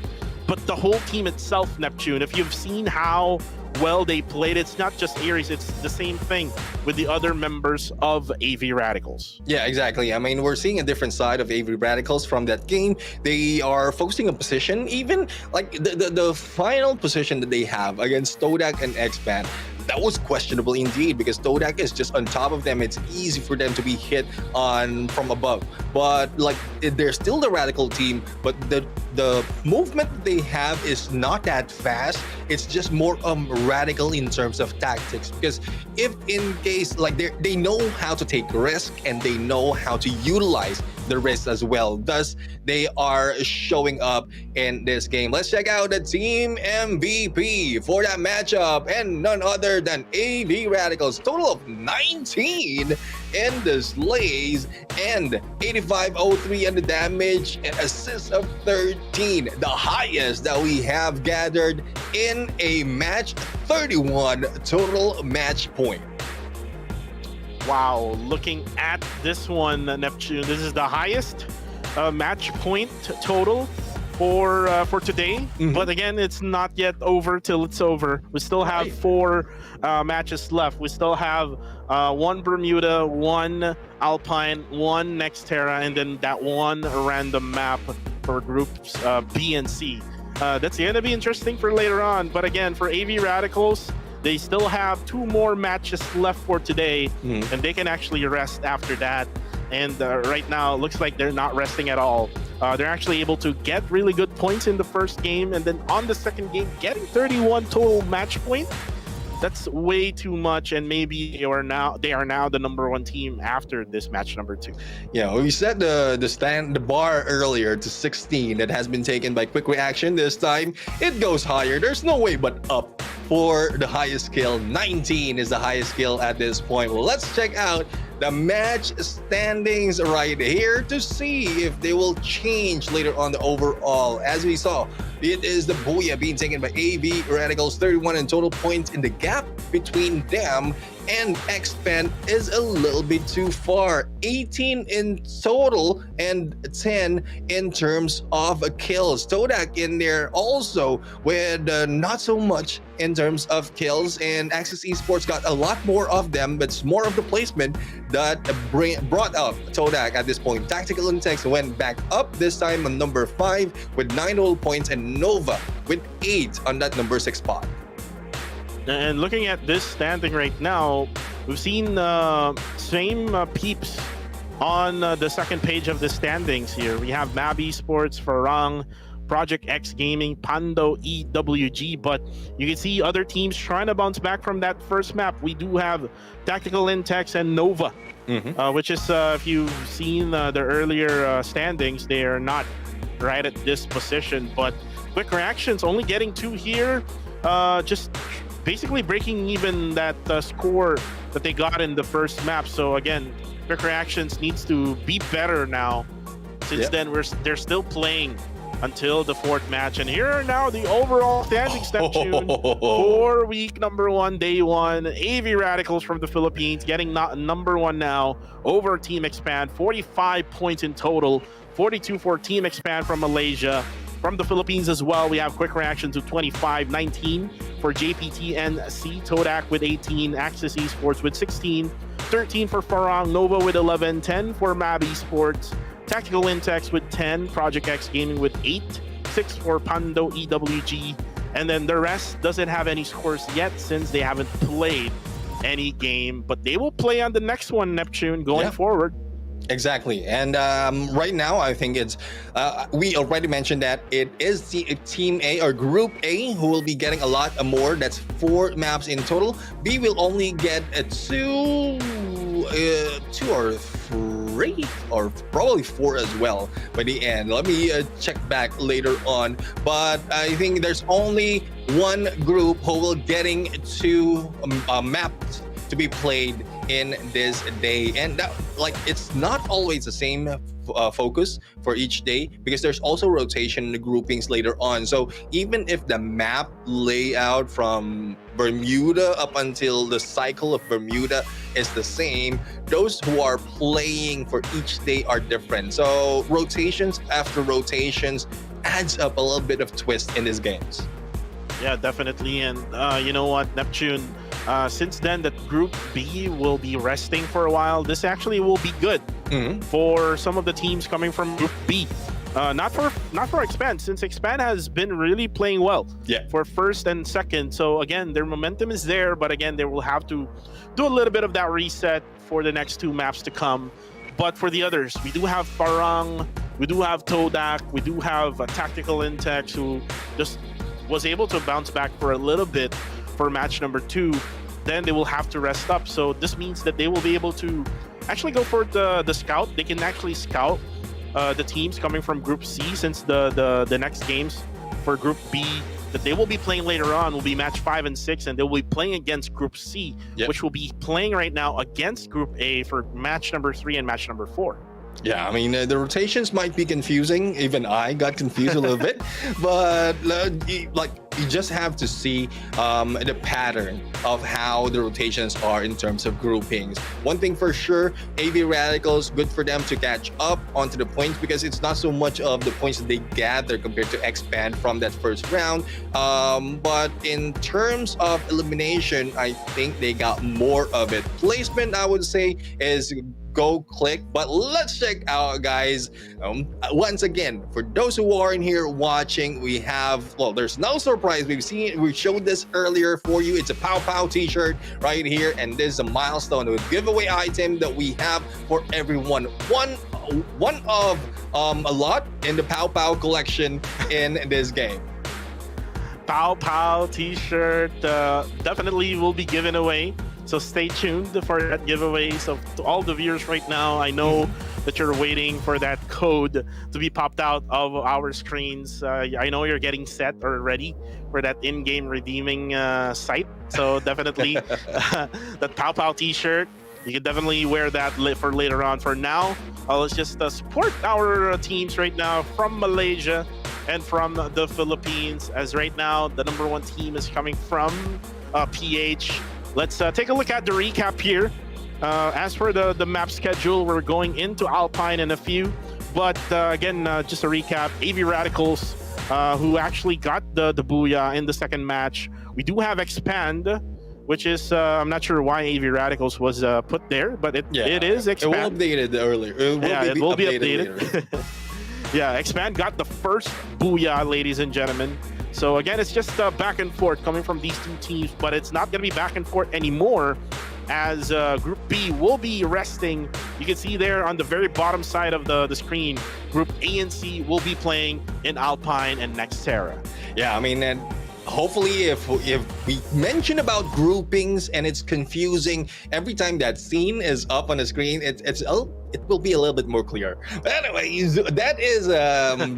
but the whole team itself, Neptune. If you've seen how well they played, it's not just Ares, it's the same thing with the other members of AV Radicals. Yeah, exactly. I mean, we're seeing a different side of AV Radicals from that game. They are focusing on position, even like the final position that they have against Todak and X-Band. That was questionable indeed because Todak is just on top of them. It's easy for them to be hit on from above. But like they're still the Radical team, but the movement they have is not that fast. It's just more radical in terms of tactics, because if in case like they know how to take risk and they know how to utilize the risk as well. Thus, they are showing up in this game. Let's check out the team MVP for that matchup, and none other than AV Radicals. Total of 19 in the slays and 8503 on the damage, and assists of 13, the highest that we have gathered in a match. 31 total match point. Wow, looking at this one, Neptune, this is the highest match point total for today. But again, it's not yet over till it's over. We still have 4 matches left. We still have 1 Bermuda, 1 Alpine, 1 Nextera, and then that 1 random map for groups B and C. That's going to be interesting for later on. But again, for AV Radicals, they still have 2 more matches left for today, and they can actually rest after that. And right now, it looks like they're not resting at all. They're actually able to get really good points in the first game, and then on the second game, getting 31 total match points. That's way too much, and maybe they are now the number 1 team after this match number 2. Yeah, we set the bar earlier to 16. That has been taken by Quick Reaction. This time it goes higher. There's no way but up for the highest skill. 19 is the highest skill at this point. Well, let's check out the match standings right here to see if they will change later on the overall. As we saw, it is the Booyah being taken by AV Radicals, 31 in total points in the gap. between them and Expand is a little bit too far. 18 in total and 10 in terms of kills. Todak in there also with not so much in terms of kills, and Axis Esports got a lot more of them, but it's more of the placement that brought up Todak at this point. Tactical Index went back up this time on number 5 with 9 total points, and Nova with 8 on that number 6 spot. And looking at this standing right now, we've seen same peeps on the second page of the standings here. We have Mab Esports, Farang, Project X Gaming, Pando, EWG, but you can see other teams trying to bounce back from that first map. We do have Tactical Intex and Nova, which is, if you've seen the earlier standings, they are not right at this position, but Quick Reactions only getting 2 here, just basically breaking even that score that they got in the first map. So again, Quick Reactions needs to be better now. Since then, they're still playing until the 4th match. And here are now the overall standings, Neptune, for week number 1, day 1. AV Radicals from the Philippines getting number 1 now over Team Expand, 45 points in total, 42 for Team Expand from Malaysia. From the Philippines as well, we have Quick Reactions with 25, 19 for JPTNC, Todak with 18, Axis Esports with 16, 13 for Farang, Nova with 11, 10 for Mab Esports, Tactical Intex with 10, Project X Gaming with 8, 6 for Pando EWG, and then the rest doesn't have any scores yet since they haven't played any game, but they will play on the next one, Neptune, going forward. Exactly. And right now, I think it's, we already mentioned that it is the Team A or Group A who will be getting a lot more. That's 4 maps in total. B will only get 2 or 3 or probably 4 as well by the end. Let me check back later on. But I think there's only one group who will getting 2 maps to be played in this day, and that, like, it's not always the same focus for each day, because there's also rotation groupings later on. So even if the map layout from Bermuda up until the cycle of Bermuda is the same, those who are playing for each day are different. So rotations after rotations adds up a little bit of twist in these games. Yeah, definitely. And you know what, Neptune, since then that Group B will be resting for a while, this actually will be good for some of the teams coming from Group B. Not for Expand, since Expand has been really playing well for first and second. So again, their momentum is there, but again, they will have to do a little bit of that reset for the next 2 maps to come. But for the others, we do have Farang, we do have Todak, we do have Tactical Intex, who just was able to bounce back for a little bit for match number 2. Then they will have to rest up. So this means that they will be able to actually go for the scout. They can actually scout the teams coming from Group C, since the next games for Group B that they will be playing later on will be match 5 and 6, and they will be playing against Group C, which will be playing right now against Group A for match number 3 and match number 4. Yeah, I mean, the rotations might be confusing. Even I got confused a little bit, but you just have to see the pattern of how the rotations are in terms of groupings. One thing for sure, AV Radicals, good for them to catch up onto the points, because it's not so much of the points that they gather compared to Expand from that first round. But in terms of elimination, I think they got more of it. Placement, I would say, is go click. But let's check out, guys. Once again, for those who are in here watching, we have, well, there's no surprise. We showed this earlier for you. It's a Pop-Pow t-shirt right here, and this is a milestone with giveaway item that we have for everyone. One of a lot in the Pop-Pow collection in this game. Pop-Pow t-shirt definitely will be given away. So stay tuned for that giveaway. So to all the viewers right now, I know that you're waiting for that code to be popped out of our screens. I know you're getting set or ready for that in-game redeeming site. So definitely that Pop-Pow t-shirt, you can definitely wear that for later on. For now, let's just support our teams right now from Malaysia and from the Philippines, as right now the #1 team is coming from PH. let's take a look at the recap here. As for the map schedule, we're going into Alpine in a few. But again, just a recap, AV Radicals, who actually got the Booyah in the second match. We do have Expand, which is, I'm not sure why AV Radicals was put there, but it is Expand. It will update it earlier. It will be updated. Yeah, Expand got the first Booyah, ladies and gentlemen. So again, it's just back and forth coming from these two teams, but it's not going to be back and forth anymore, as Group B will be resting. You can see there on the very bottom side of the screen, Group A and C will be playing in Alpine and Nextera. Yeah, I mean, and hopefully if we mention about groupings and it's confusing every time that scene is up on the screen, it will be a little bit more clear. But anyways, that is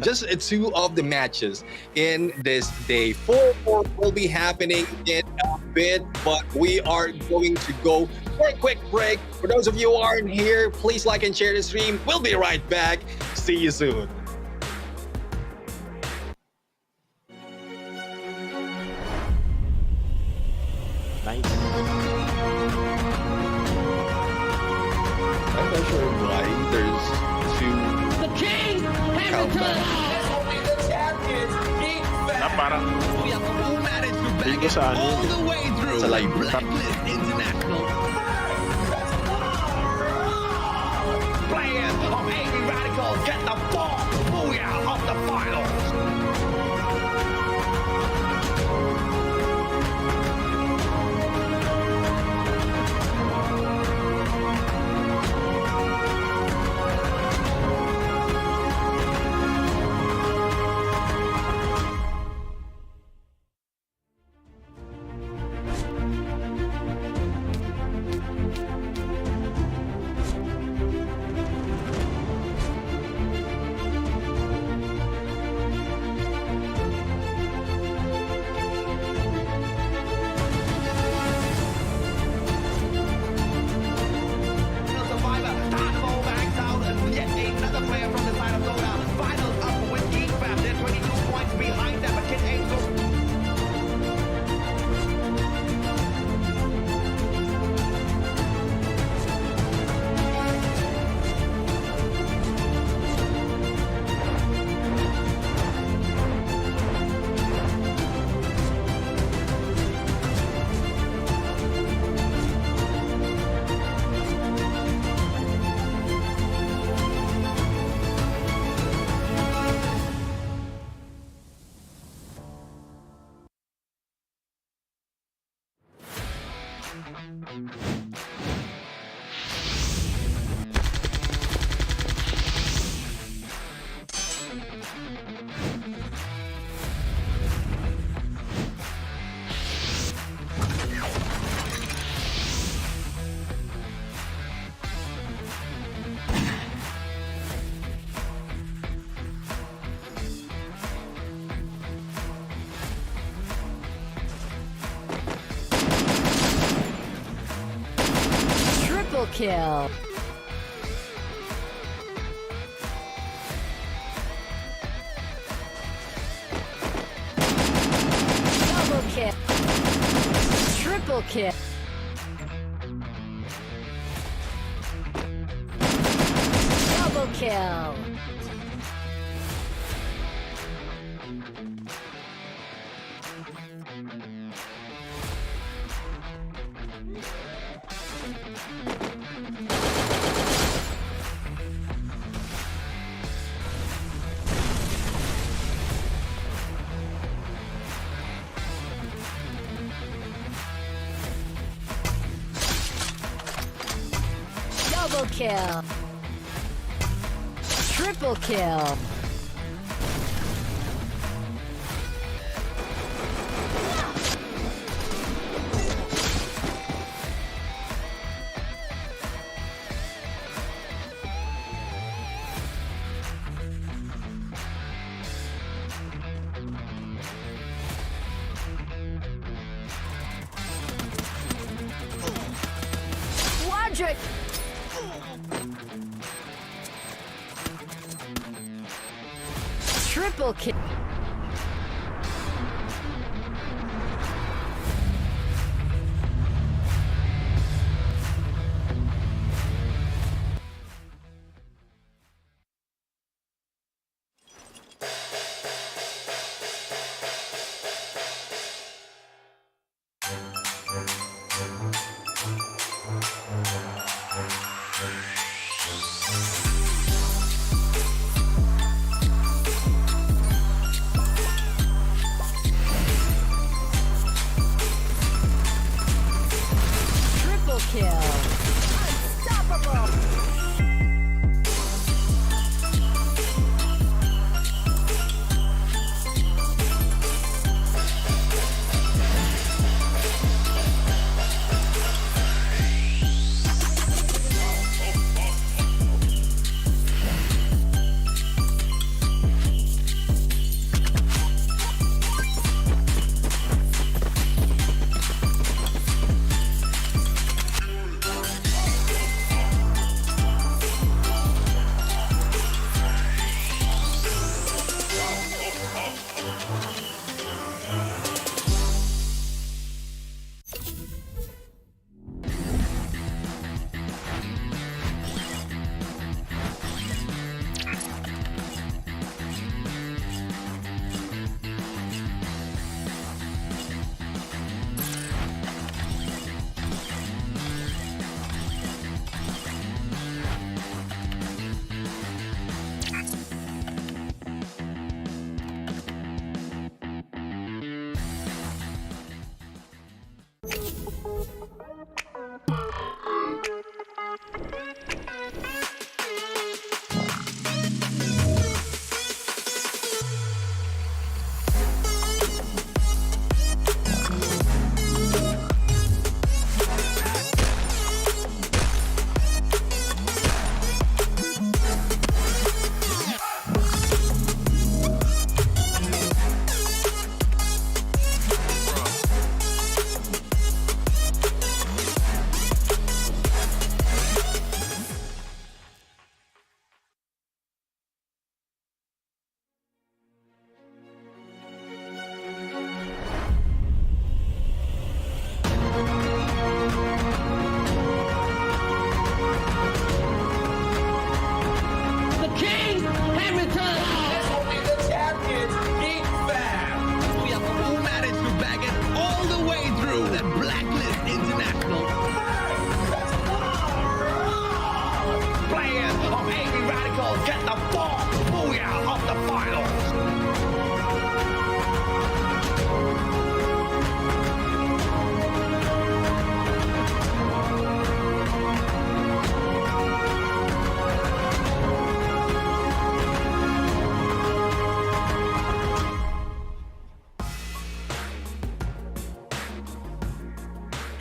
just two of the matches in this day. 4 will be happening in a bit, but we are going to go for a quick break. For those of you who aren't here, please like and share the stream. We'll be right back. See you soon. Nice. I'm not sure why there's two. The king has returned. Only the champions. Big fat. Parang Who managed to bag Dito it sa ano all yun, the way through Sa live. Blacklist International. Players of AV Radicals get the fourth booyah of the finals. Triple kill. Double kill. Triple kill. Double kill. Double kill. Triple kill. Quadric. Triple kill. kill. Unstoppable.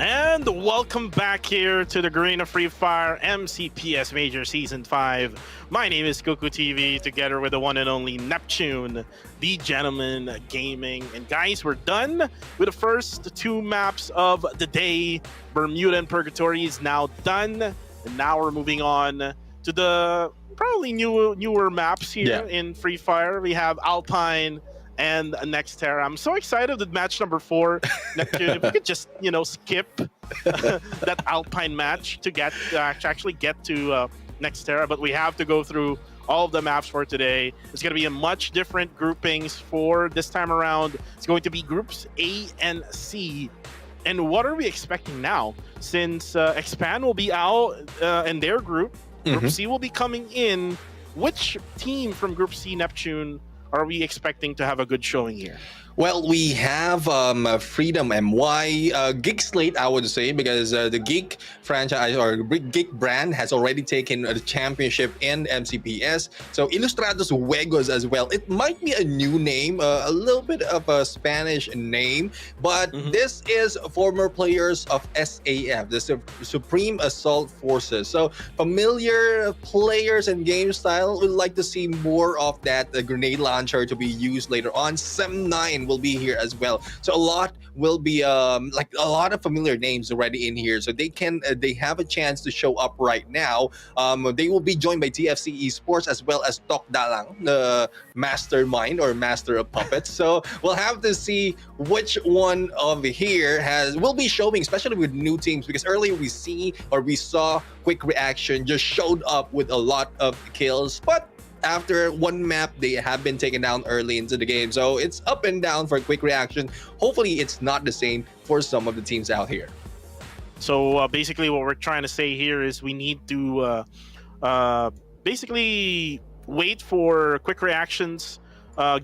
And welcome back here to the Green of Free Fire MCPS Major Season 5. My name is Kuku TV, together with the one and only Neptune, the Gentleman Gaming. And guys, we're done with the first two maps of the day. Bermuda and Purgatory is now done. And now we're moving on to the probably newer maps here in Free Fire. We have Alpine and Nextera. I'm so excited with match number 4, Neptune. If we could just, skip that Alpine match to actually get to Nextera, but we have to go through all of the maps for today. It's going to be a much different groupings for this time around. It's going to be groups A and C. And what are we expecting now? Since Expand will be out in their group, Group C will be coming in. Which team from Group C, Neptune, are we expecting to have a good showing here? Well, we have Freedom MY, Geek Slate, I would say, because the Geek franchise or Geek brand has already taken the championship in MCPS. So Ilustrados Juegos as well. It might be a new name, a little bit of a Spanish name, but this is former players of SAF, the Supreme Assault Forces. So familiar players and game style would like to see more of that grenade launcher to be used later on. Sem9 will be here as well, so a lot will be like a lot of familiar names already in here, so they have a chance to show up right now. They will be joined by TFC Esports as well as Tok Dalang, the mastermind or master of puppets. So we'll have to see which one of here will be showing, especially with new teams, because earlier we saw Quick Reaction just showed up with a lot of kills, but after one map, they have been taken down early into the game. So it's up and down for Quick Reaction. Hopefully, it's not the same for some of the teams out here. So basically, what we're trying to say here is we need to basically wait for Quick Reaction's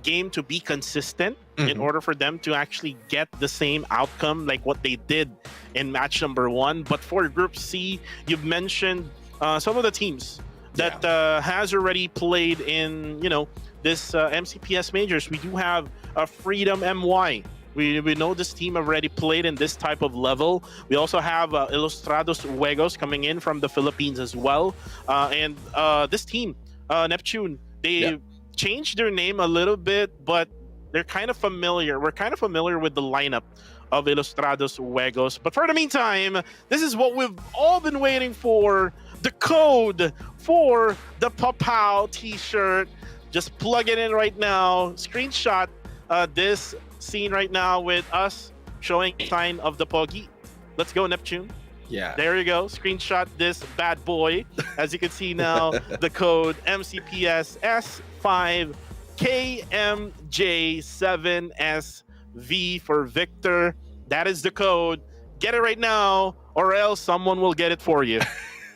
game to be consistent in order for them to actually get the same outcome like what they did in match number 1. But for Group C, you've mentioned some of the teams that has already played in, this MCPS Majors. We do have Freedom MY. We know this team already played in this type of level. We also have Ilustrados Juegos coming in from the Philippines as well. And this team, Neptune, they changed their name a little bit, but they're kind of familiar. We're kind of familiar with the lineup of Ilustrados Juegos. But for the meantime, this is what we've all been waiting for. The code for the Pop-Pow t-shirt. Just plug it in right now. Screenshot this scene right now with us showing sign of the Pogi. Let's go, Neptune. Yeah. There you go. Screenshot this bad boy. As you can see now, the code MCPS S5KMJ7SV for Victor. That is the code. Get it right now, or else someone will get it for you.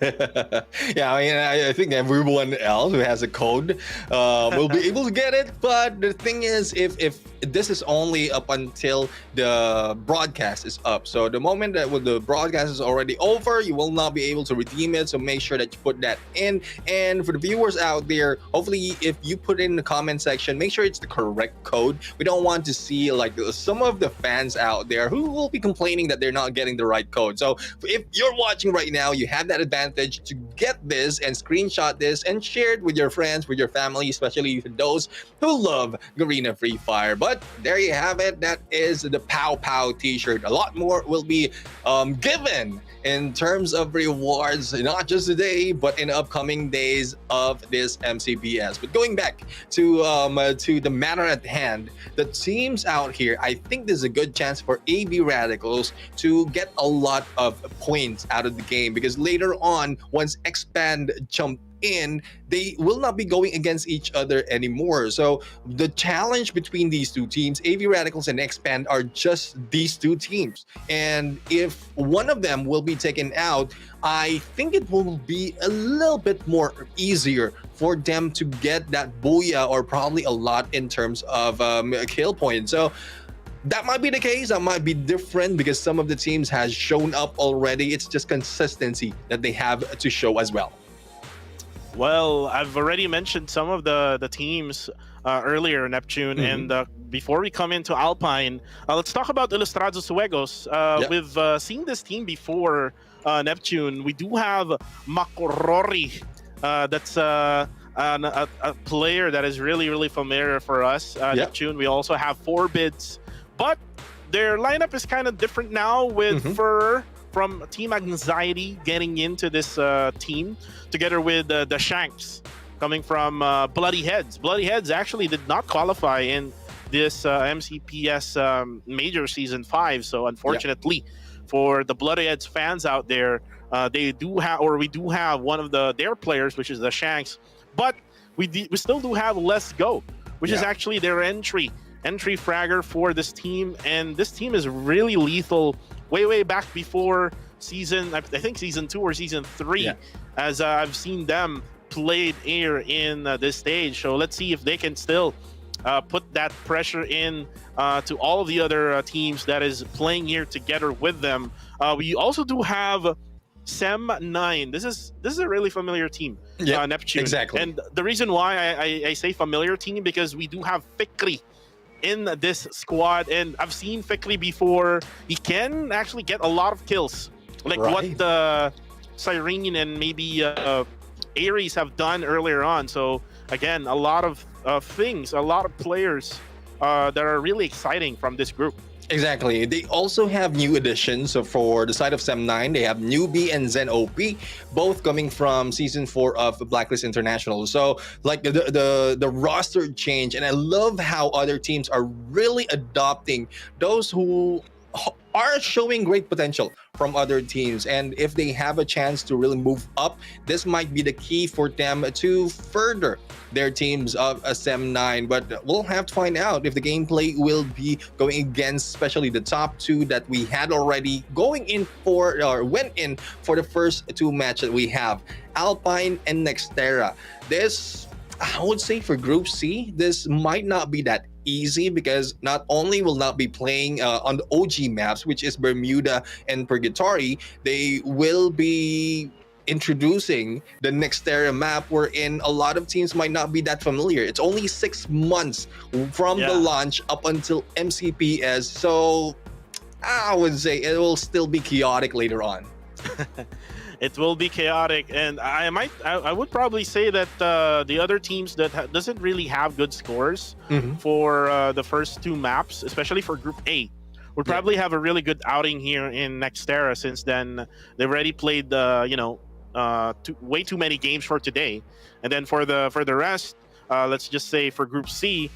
Yeah, I mean, I think everyone else who has a code will be able to get it. But the thing is, if this is only up until the broadcast is up, so the moment that when the broadcast is already over, you will not be able to redeem it. So make sure that you put that in. And for the viewers out there, hopefully, if you put it in the comment section, make sure it's the correct code. We don't want to see like some of the fans out there who will be complaining that they're not getting the right code. So if you're watching right now, you have that advantage to get this and screenshot this and share it with your friends, with your family, especially those who love Garena Free Fire. But there you have it. That is the Pow-Pow t-shirt. A lot more will be given in terms of rewards, not just today, but in upcoming days of this MCPS. But going back to the matter at hand, the teams out here, I think there's a good chance for AB Radicals to get a lot of points out of the game, because later on, once Expand jump in, they will not be going against each other anymore. So the challenge between these two teams, AV Radicals and Expand, are just these two teams. And if one of them will be taken out, I think it will be a little bit more easier for them to get that booyah, or probably a lot in terms of kill points. So that might be the case. That might be different because some of the teams has shown up already. It's just consistency that they have to show as well. Well, I've already mentioned some of the teams earlier, Neptune, and before we come into Alpine, let's talk about Ilustrados Juegos. We've seen this team before, Neptune. We do have Makorori. That's a player that is really, really familiar for us, Neptune. We also have Forbids, but their lineup is kind of different now with Fur from Team Anxiety getting into this team, together with the Shanks coming from Bloody Heads. Bloody Heads actually did not qualify in this MCPS Major Season 5, so unfortunately for the Bloody Heads fans out there, we do have one of their players, which is the Shanks, but we still do have Let's Go, which is actually their entry fragger for this team, and this team is really lethal way back before I think season 2 or season 3, as I've seen them played here in this stage. So let's see if they can still put that pressure in to all of the other teams that is playing here together with them. We also do have Sem9. This is a really familiar team, Neptune. Exactly. And the reason why I say familiar team, because we do have Fikri in this squad, and I've seen Fikri before. He can actually get a lot of kills, like what the Cyrene and maybe Ares have done earlier on. So again, a lot of things, a lot of players that are really exciting from this group. Exactly. They also have new additions. So for the side of Sem9, they have Newbie and Zen OP, both coming from season 4 of Blacklist International. So like the roster change, and I love how other teams are really adopting those who are showing great potential from other teams. And if they have a chance to really move up, this might be the key for them to further their teams of Sem9. But we'll have to find out if the gameplay will be going against, especially the top 2 that we had already going in for, or went in for the first 2 matches that we have, Alpine and Nextera. This I would say for Group C, this might not be that easy because not only will not be playing on the OG maps, which is Bermuda and Purgatory, they will be introducing the Nextera map wherein a lot of teams might not be that familiar. It's only 6 months from the Yeah. launch up until MCPS, so I would say it will still be chaotic later on. It will be chaotic, and I would probably say that the other teams that doesn't really have good scores for the first two maps, especially for Group A, would probably have a really good outing here in Nextera, since then they've already played way too many games for today, and then for the rest, let's just say for Group C,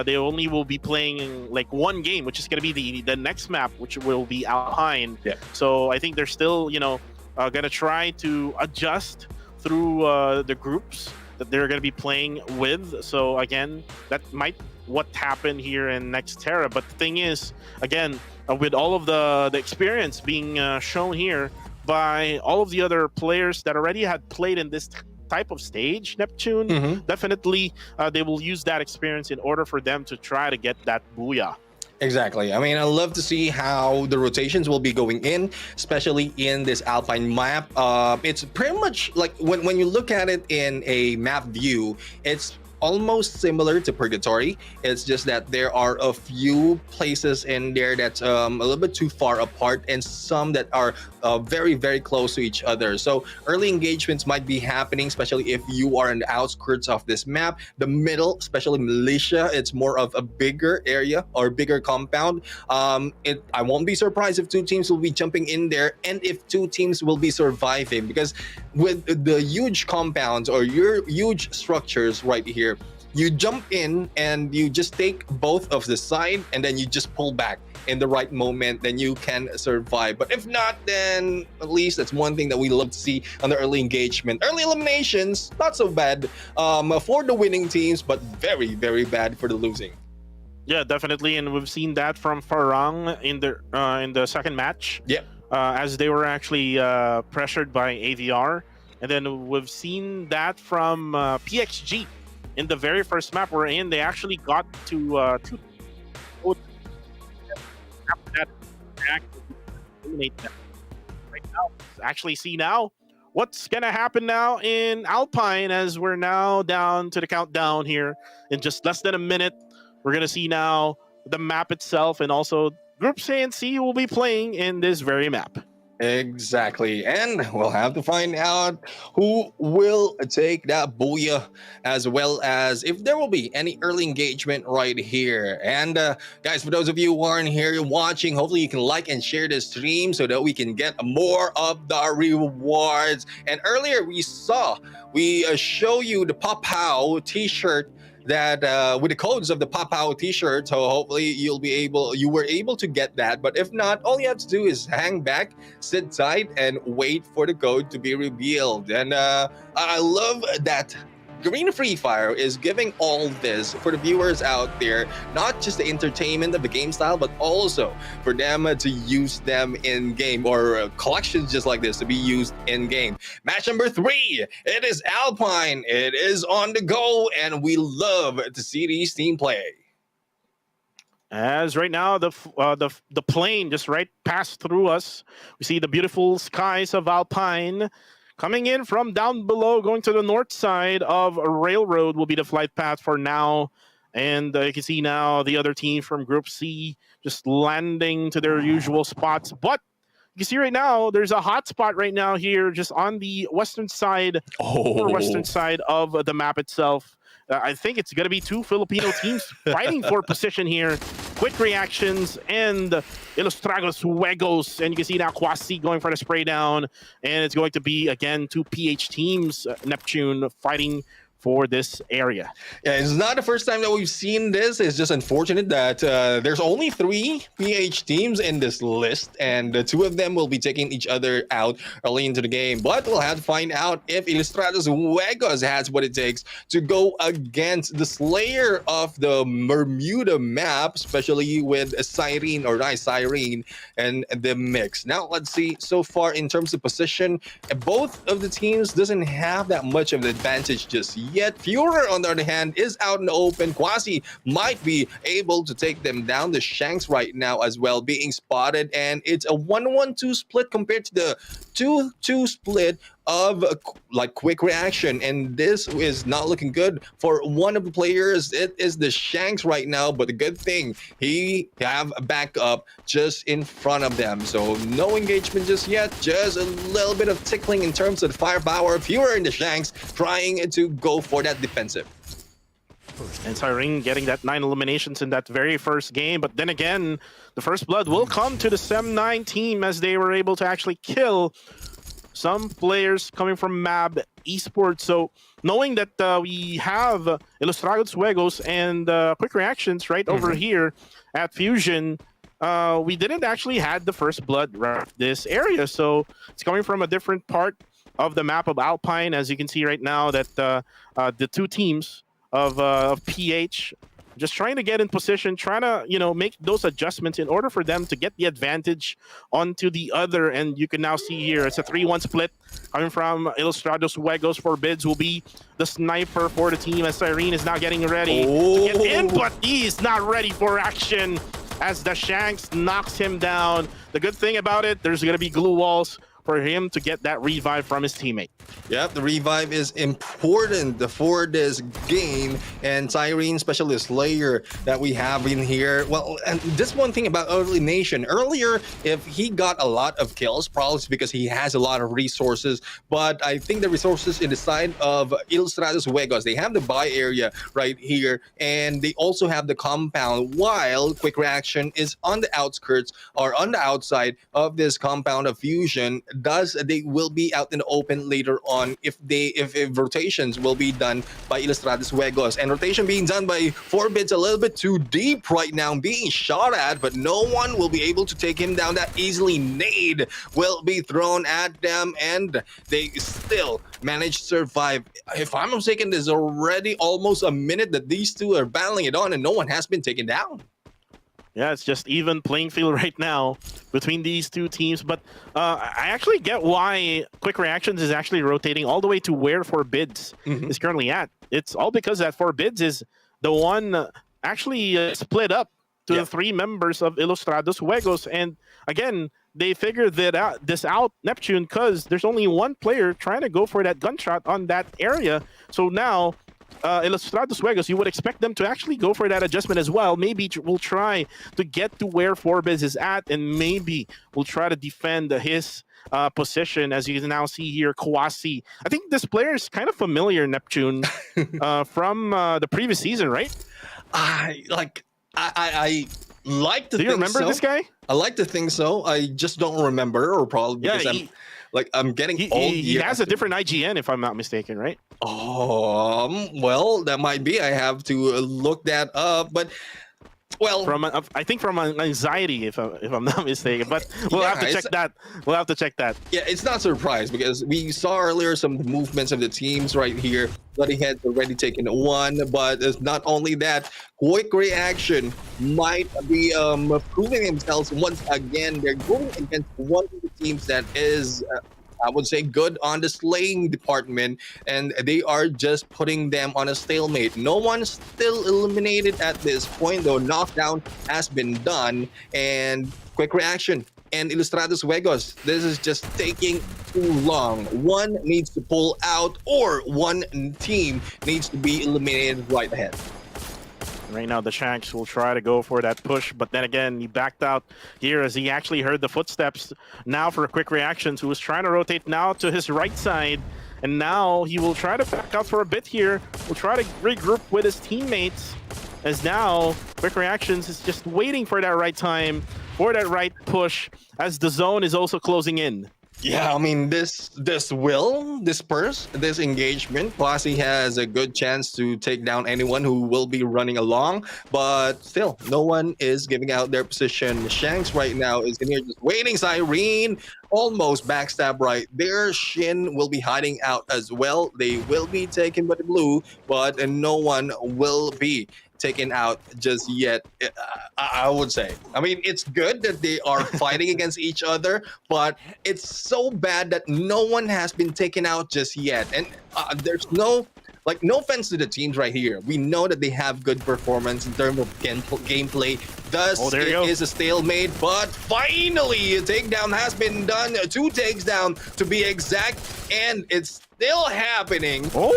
they only will be playing like one game, which is going to be the next map, which will be Alpine. Yeah. So I think they're still going to try to adjust through the groups that they're going to be playing with. So again, that might what happened here in Nextera. But the thing is, again, with all of the experience being shown here by all of the other players that already had played in this type of stage, Neptune, definitely they will use that experience in order for them to try to get that booyah. Exactly. I mean, I love to see how the rotations will be going in, especially in this Alpine map. It's pretty much like when you look at it in a map view, it's almost similar to Purgatory. It's just that there are a few places in there that's a little bit too far apart, and some that are very, very close to each other. So early engagements might be happening, especially if you are in the outskirts of this map. The middle, especially Malaysia, it's more of a bigger area or bigger compound. I won't be surprised if two teams will be jumping in there, and if two teams will be surviving, because with the huge compounds or your huge structures right here, you jump in and you just take both of the side, and then you just pull back in the right moment, then you can survive. But if not, then at least that's one thing that we love to see on the early engagement. Early eliminations, not so bad for the winning teams, but very, very bad for the losing. Yeah, definitely, and we've seen that from Farang in the second match. Yep. As they were actually pressured by AVR, and then we've seen that from PXG in the very first map we're in. They actually got to two. After that, they actually eliminate them. Right now, let's actually see now what's gonna happen now in Alpine, as we're now down to the countdown here in just less than a minute. We're gonna see now the map itself, and also Groups A and C will be playing in this very map. Exactly. And we'll have to find out who will take that booyah, as well as if there will be any early engagement right here. And guys, for those of you who aren't here watching, hopefully you can like and share the stream so that we can get more of the rewards. And earlier we show you the Pop-Pow t-shirt that with the codes of the Pop-Pow t-shirt, so hopefully you were able to get that. But if not, all you have to do is hang back, sit tight, and wait for the code to be revealed. And I love that Green Free Fire is giving all this for the viewers out there, not just the entertainment of the game style, but also for them to use them in game, or collections just like this to be used in game. Match number 3, it is Alpine. It is on the go, and we love to see these team play. As right now, the plane just right passed through us. We see the beautiful skies of Alpine. Coming in from down below, going to the north side of a railroad will be the flight path for now. And you can see now the other team from Group C just landing to their usual spots. But you can see right now, there's a hot spot right now here just on the western side, western side of the map itself. I think it's going to be two Filipino teams fighting for position here. Quick reactions and Ilustrados Juegos. And you can see now Kwasi going for the spray down. And it's going to be, again, two PH teams, Neptune, fighting for this area. Yeah, it's not the first time that we've seen this. It's just unfortunate that there's only 3 PH teams in this list, and the 2 of them will be taking each other out early into the game. But we'll have to find out if Ilustrados Juegos has what it takes to go against the Slayer of the Bermuda map, especially with Cyrene and the mix. Now, let's see. So far, in terms of position, both of the teams doesn't have that much of an advantage just yet. Führer, on the other hand, is out in the open. Quasi might be able to take them down. The Shanks right now as well being spotted, and it's a 1-1-2 split compared to the 2-2 split of like quick reaction, and this is not looking good for one of the players. It is the Shanks right now, but the good thing, he have a backup just in front of them, so no engagement just yet, just a little bit of tickling in terms of the firepower. Fewer in the Shanks trying to go for that defensive. And Cyrene getting that 9 eliminations in that very first game. But then again, the first blood will come to the Sem9 team as they were able to actually kill some players coming from MAB Esports. So knowing that we have Ilustrados Juegos and Quick Reactions right over here at Fusion, we didn't actually had the first blood right this area. So it's coming from a different part of the map of Alpine. As you can see right now that the two teams of PH just trying to get in position, trying to, you know, make those adjustments in order for them to get the advantage onto the other. And you can now see here, it's a 3-1 split coming from Ilustrados Juegos. Forbids will be the sniper for the team as Cyrene is now getting ready to get in, but he's not ready for action as the Shanks knocks him down. The good thing about it, there's going to be glue walls for him to get that revive from his teammate. Yep, the revive is important for this game, and Cyrene, especially the Slayer that we have in here. Well, and this one thing about Early Nation, earlier, if he got a lot of kills, probably it's because he has a lot of resources, but I think the resources in the side of Ilustrados Juegos, they have the buy area right here, and they also have the compound, while Quick Reaction is on the outskirts or on the outside of this compound of Fusion. Thus, they will be out in the open later on if rotations will be done by Ilustrados Juegos. And rotation being done by Forbids a little bit too deep right now, being shot at, but no one will be able to take him down that easily. Nade will be thrown at them, and they still manage to survive. If I'm not mistaken, there's already almost a minute that these two are battling it on, and no one has been taken down. Yeah, it's just even playing field right now between these two teams. But I actually get why Quick Reactions is actually rotating all the way to where Forbids is currently at. It's all because that Forbids is the one actually split up to the 3 members of Ilustrados Juegos. And again, they figured this out, Neptune, because there's only one player trying to go for that gunshot on that area. So now Ilustrados Juegos, you would expect them to actually go for that adjustment as well. Maybe we'll try to get to where Forbids is at, and maybe we'll try to defend his position. As you can now see here, Kwasi. I think this player is kind of familiar, Neptune, from the previous season, right? I like to Do you think remember so. this guy? I like to think so. I just don't remember, or probably because I'm getting old. He has a different IGN, if I'm not mistaken, right? Well, that might be. I have to look that up. But well, I think from anxiety, if I'm not mistaken. But we'll have to check that. We'll have to check that. Yeah, it's not surprised because we saw earlier some movements of the teams right here. Bloody Head's already taken one, but it's not only that. Quick Reaction might be proving themselves once again. They're going against one of the teams that is, I would say, good on the slaying department, and they are just putting them on a stalemate. No one's still eliminated at this point, though. Knockdown has been done, and Quick Reaction and Ilustrados Juegos, this is just taking too long. One needs to pull out, or one team needs to be eliminated right ahead. Right now, the Shanks will try to go for that push, but then again, he backed out here as he actually heard the footsteps now for Quick Reactions, who was trying to rotate now to his right side, and now he will try to back out for a bit here. Will try to regroup with his teammates, as now Quick Reactions is just waiting for that right time, for that right push, as the zone is also closing in. Yeah, I mean, this will disperse this engagement. Quasi has a good chance to take down anyone who will be running along, but still, no one is giving out their position. Shanks right now is in here just waiting. Cyrene almost backstab right there. Shin will be hiding out as well. They will be taken by the blue, but no one will be taken out just yet. I would say, I mean, it's good that they are fighting against each other, but it's so bad that no one has been taken out just yet, and there's no like, no offense to the teams right here. We know that they have good performance in terms of gameplay. Thus, Oh, there you it go. is a stalemate. But finally, a takedown has been done. 2 takes down to be exact. And it's still happening. Oh.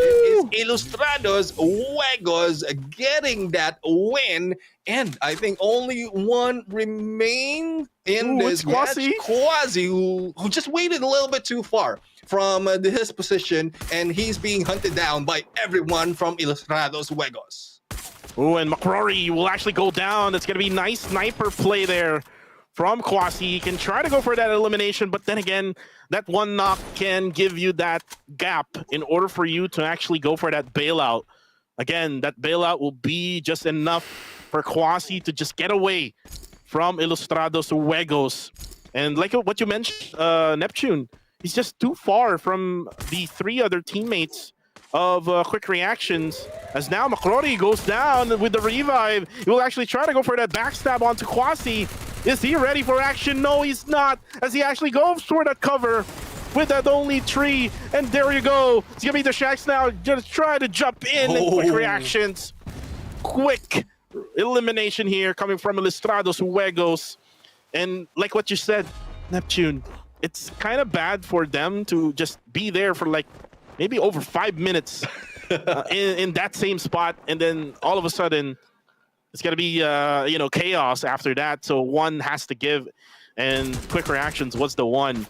It is Ilustrados Juegos getting that win. And I think only one remains in Ooh, this it's match. Quasi. Quasi, who just waited a little bit too far from his position, and he's being hunted down by everyone from Ilustrados Juegos. Oh, and McCrory will actually go down. That's going to be nice sniper play there from Kwasi. He can try to go for that elimination, but then again, that one knock can give you that gap in order for you to actually go for that bailout. Again, that bailout will be just enough for Kwasi to just get away from Ilustrados Juegos. And like what you mentioned, Neptune, he's just too far from the 3 other teammates of Quick Reactions, as now McCrory goes down with the revive. He will actually try to go for that backstab onto Kwasi. Is he ready for action? No, he's not, as he actually goes for that cover with that only tree. And there you go. It's gonna be the Shacks now. Just try to jump in and Quick Reactions. Quick elimination here coming from Ilustrados Juegos. And like what you said, Neptune, it's kind of bad for them to just be there for like maybe over 5 minutes in that same spot, and then all of a sudden it's gonna be chaos after that. So one has to give, and Quick Reactions was the one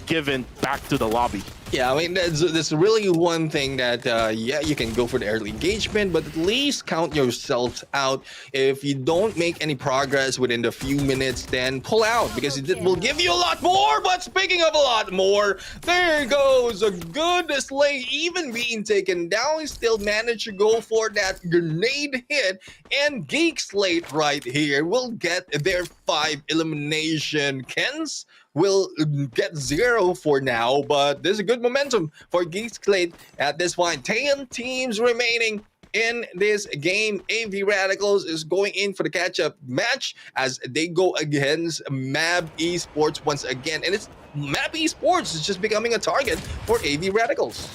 given back to the lobby. Yeah, I mean, that's really one thing that, yeah, you can go for the early engagement, but at least count yourselves out. If you don't make any progress within the few minutes, then pull out, because it will give you a lot more. But speaking of a lot more, there goes a good Slay, even being taken down. He still managed to go for that grenade hit, and Geek Slate right here will get their 5 elimination. Kens will get 0 for now, but there's a good momentum for Geek Slate at this point. 10 teams remaining in this game. AV Radicals is going in for the catch-up match as they go against MAB Esports once again, and it's MAB Esports is just becoming a target for AV Radicals.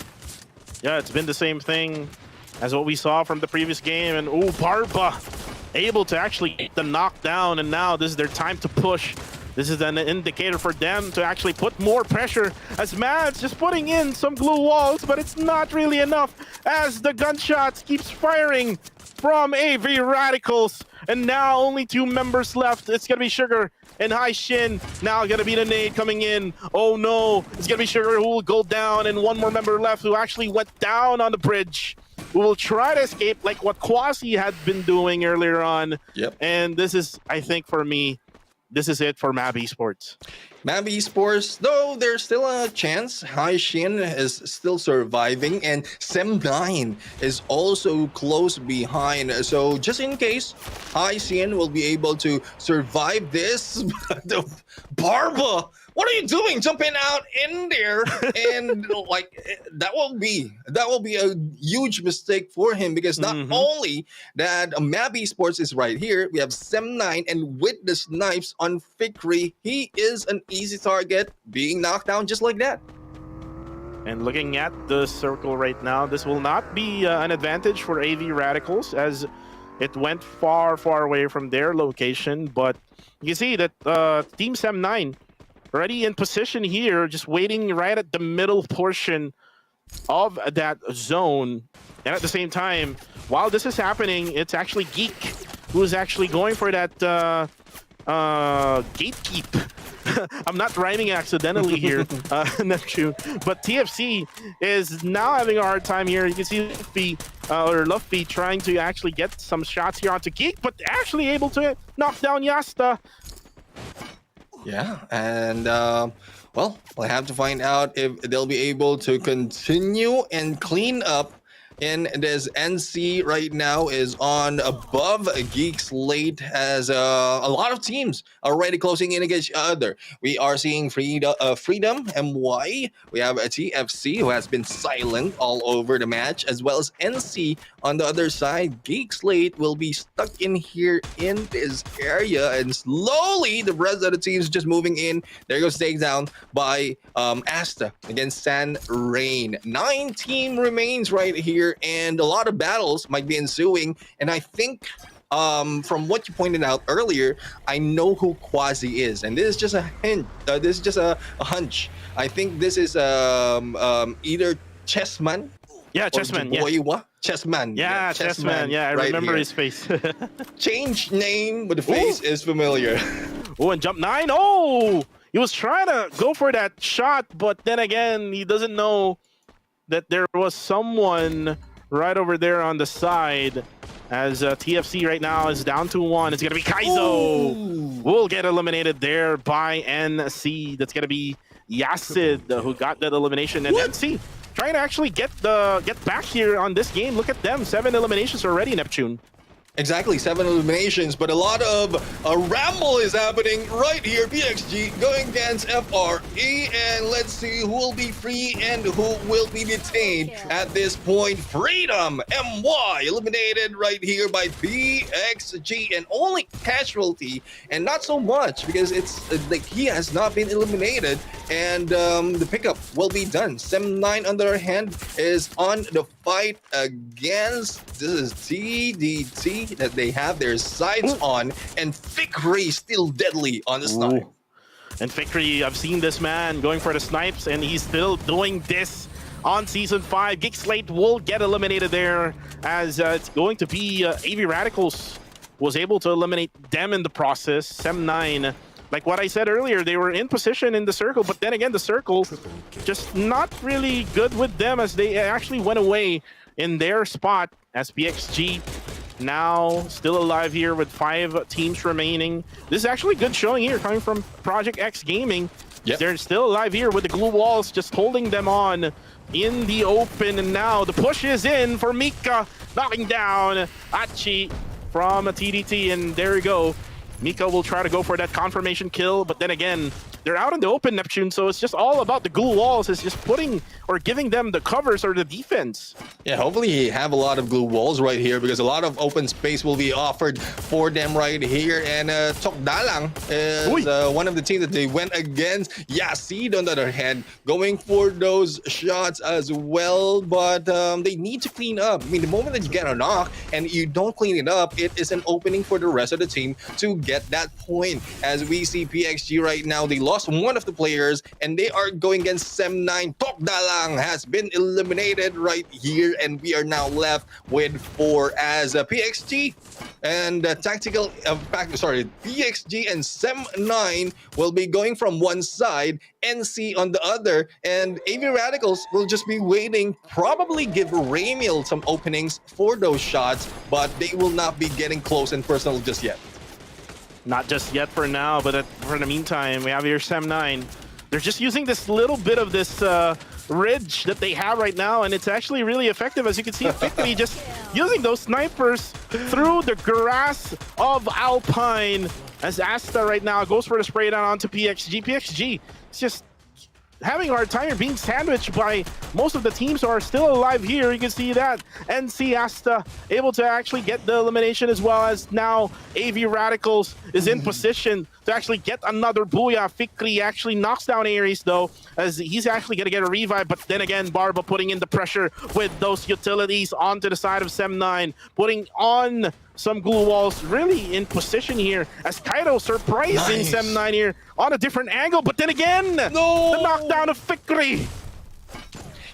Yeah, it's been the same thing as what we saw from the previous game. And Barba able to actually get the knockdown, and now this is their time to push. This is an indicator for them to actually put more pressure, as Mads just putting in some glue walls, but it's not really enough as the gunshots keeps firing from AV Radicals. And now only 2 members left. It's going to be Sugar and Hai Shin. Now going to be the nade coming in. Oh no, it's going to be Sugar who will go down, and 1 more member left who actually went down on the bridge, who will try to escape like what Kwasi had been doing earlier on. Yep. And this is, I think for me, this is it for MAB Esports. MAB Esports, though, there's still a chance. Hai Shin is still surviving, and Sem9 is also close behind. So just in case, Hai Shin will be able to survive this. Barba, what are you doing? Jumping out in there, and like that will be a huge mistake for him, because not only that MAB Esports is right here, we have Sem9, and with the snipes on Fikri, he is an easy target, being knocked down just like that. And looking at the circle right now, this will not be an advantage for AV Radicals, as it went far, far away from their location. But you can see that Team Sem9 already in position here, just waiting right at the middle portion of that zone. And at the same time, while this is happening, it's actually Geek who is actually going for that gatekeep. I'm not rhyming accidentally here, Neptune. But TFC is now having a hard time here. You can see Luffy trying to actually get some shots here onto Geek, but actually able to knock down Yasta. Yeah, and well, we'll have to find out if they'll be able to continue and clean up. In this NC right now is on above Geek Slate, as a lot of teams already closing in against each other. We are seeing Freedom MY. We have a TFC who has been silent all over the match, as well as NC on the other side. Geek Slate will be stuck in here in this area, and slowly the rest of the teams just moving in. There goes takedown by Asta against San Rain. 9 team remains right here. here, and a lot of battles might be ensuing. And I think, from what you pointed out earlier, I know who Quasi is, and this is just a hint. This is just a hunch. I think this is either Chessman. Yeah, Or Chessman. Yeah. Jaboywa? Chessman. Yeah, Chessman. Yeah, I right remember here. his face. Change name, but the face is familiar. Oh, and jump 9. Oh, he was trying to go for that shot, but then again, he doesn't know that there was someone right over there on the side. As TFC right now is down to 1. It's going to be Kaizo. Ooh. Will get eliminated there by NC. That's going to be Yasid who got that elimination. And NC trying to actually get back here on this game. Look at them. 7 eliminations already, Neptune. Exactly, 7 eliminations, but a lot of ramble is happening right here. PXG going against FRE, and let's see who will be free and who will be detained at this point. Freedom, MY, eliminated right here by PXG, and only casualty, and not so much, because it's like he has not been eliminated, and the pickup will be done. Sem9, on the other hand, is on the fight against, this is TDT, that they have their sights on, and Fikri still deadly on the snipe. And Fikri, I've seen this man going for the snipes, and he's still doing this on Season 5. Geek Slate will get eliminated there, as it's going to be AV Radicals was able to eliminate them in the process. Sem9, like what I said earlier, they were in position in the circle, but then again, the circle just not really good with them, as they actually went away in their spot, as PXG now still alive here with 5 teams remaining. This is actually good showing here coming from Project X Gaming. Yep. They're still alive here with the glue walls just holding them on in the open, and now the push is in for Mika, knocking down Achi from a TDT, and there you go. Mika will try to go for that confirmation kill, but then again, they're out in the open, Neptune, so it's just all about the glue walls. It's just putting or giving them the covers or the defense. Yeah, hopefully he have a lot of glue walls right here, because a lot of open space will be offered for them right here. And Tokdalang is one of the teams that they went against. Yasid, on the other hand, going for those shots as well, but they need to clean up. I mean, the moment that you get a knock and you don't clean it up, it is an opening for the rest of the team to get that point. As we see PXG right now, they lost one of the players, and they are going against Sem9. Tokdalang has been eliminated right here, and we are now left with 4 as PXG and PXG and Sem9 will be going from one side, NC on the other, and AV Radicals will just be waiting, probably give Ramiel some openings for those shots, but they will not be getting close and personal just yet. Not just yet for now, but for the meantime, we have here Sem9. They're just using this little bit of this ridge that they have right now, and it's actually really effective. As you can see, Fikri just using those snipers through the grass of Alpine, as Asta right now goes for the spray down onto PXG. PXG is just having a hard time being sandwiched by most of the teams who are still alive here. You can see that NC Asta able to actually get the elimination, as well as now AV Radicals is in position to actually get another booyah. Fikri actually knocks down Ares though, as he's actually going to get a revive, but then again, Barba putting in the pressure with those utilities onto the side of Sem9, putting on some glue walls, really in position here, as Kaido surprising Sem9 here on a different angle, but then again, the knockdown of Fikri.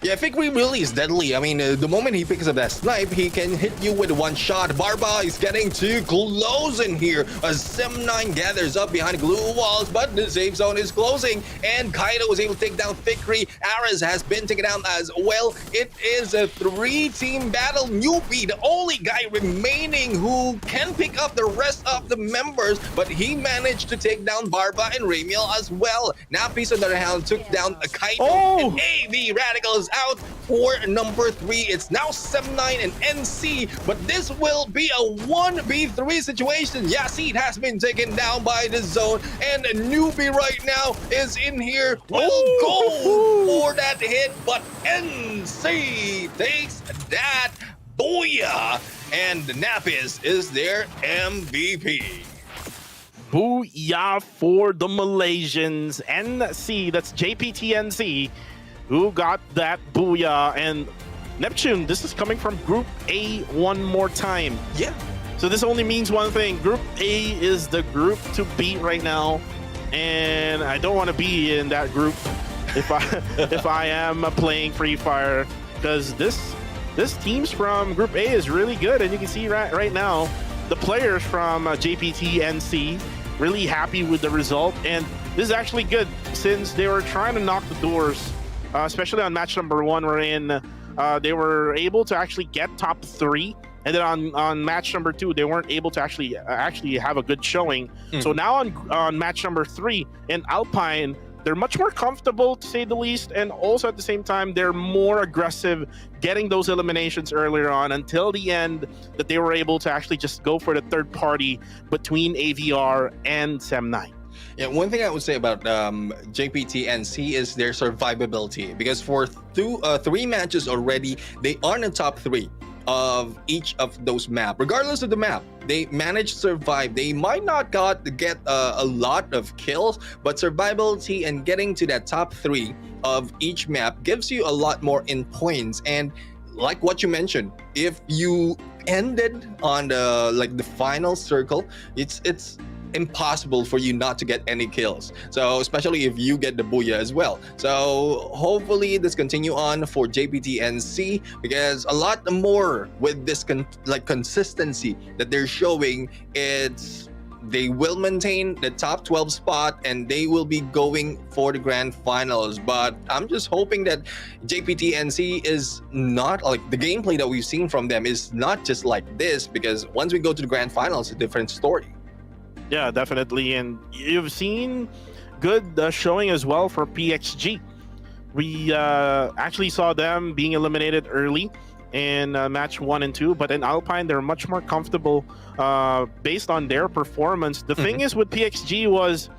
Yeah, Fikri really is deadly. I mean, the moment he picks up that snipe, he can hit you with one shot. Barba is getting too close in here as Sem9 gathers up behind glue walls, but the safe zone is closing, and Kaido was able to take down Fikri. Ares has been taken down as well. It is a 3-team battle. Newbie, the only guy remaining who can pick up the rest of the members, but he managed to take down Barba and Ramiel as well. Nappies, on the other hand, took down Kaido, and AV Radicals out for number 3. It's now Sem9 and NC, but this will be a 1v3 situation. Yasid has been taken down by the zone, and Newbie right now is in here. Will go for that hit, but NC takes that booyah, and Napis is their MVP. Booyah for the Malaysians. NC, that's JPTNC, who got that booyah. And Neptune, this is coming from Group A one more time. Yeah. So this only means one thing. Group A is the group to beat right now. And I don't want to be in that group if I am playing Free Fire, because this teams from Group A is really good, and you can see right now the players from JPT NC really happy with the result, and this is actually good since they were trying to knock the doors, especially on match number 1, wherein they were able to actually get top 3. And then on match number 2, they weren't able to actually have a good showing. So now on match number 3 in Alpine, they're much more comfortable, to say the least, and also at the same time, they're more aggressive, getting those eliminations earlier on until the end, that they were able to actually just go for the third party between AVR and Sem9. Yeah, one thing I would say about JPT NC is their survivability, because for 3 matches already, they are in the top 3 of each of those maps. Regardless of the map, they managed to survive. They might not get a lot of kills, but survivability and getting to that top 3 of each map gives you a lot more in points. And like what you mentioned, if you ended on the final circle, it's impossible for you not to get any kills, so especially if you get the booyah as well. So hopefully this continue on for JPTNC, because a lot more with this consistency that they're showing, they will maintain the top 12 spot and they will be going for the grand finals. But I'm just hoping that JPTNC is not like the gameplay that we've seen from them is not just like this, because once we go to the grand finals, it's a different story. Yeah, definitely. And you've seen good showing as well for PXG. We actually saw them being eliminated early in match 1 and 2, but in Alpine, they're much more comfortable based on their performance. The thing is with PXG was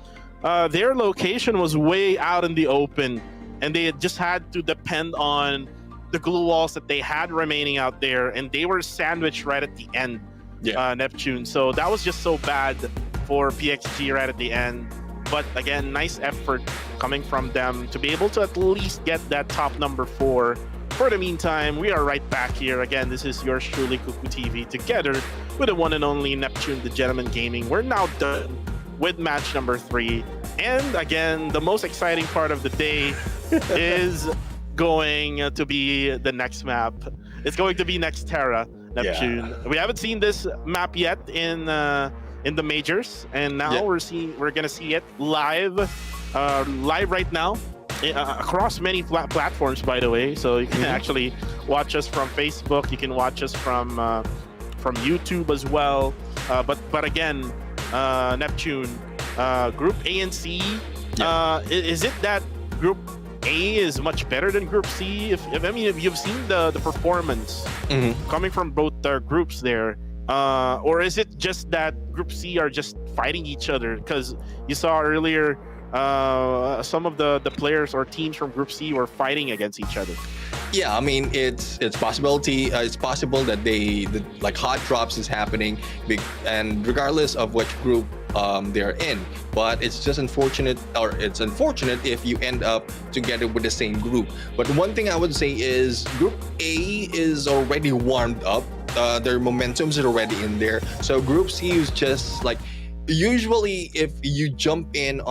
their location was way out in the open, and they just had to depend on the glue walls that they had remaining out there, and they were sandwiched right at the end, Neptune. So that was just so bad for PXG right at the end. But again, nice effort coming from them to be able to at least get that top number 4. For the meantime, we are right back here. Again, this is yours truly, Cuckoo TV, together with the one and only Neptune, the Gentleman Gaming. We're now done with match number 3. And again, the most exciting part of the day is going to be the next map. It's going to be Nextera, Neptune. Yeah. We haven't seen this map yet in the majors, and now we're gonna see it live right now across many platforms, by the way. So you can actually watch us from Facebook, you can watch us from YouTube as well. But again, Neptune, Group A and C, is it that Group A is much better than Group C? If you've seen the performance coming from both groups there, or is it just that Group C are just fighting each other? Because you saw earlier some of the players or teams from Group C were fighting against each other. Yeah, I mean, it's possibility. It's possible that like hot drops is happening, and regardless of which group they're in. But it's just unfortunate, or it's unfortunate if you end up together with the same group. But one thing I would say is Group A is already warmed up. Their momentum's already in there. So Group C is just like, usually if you jump in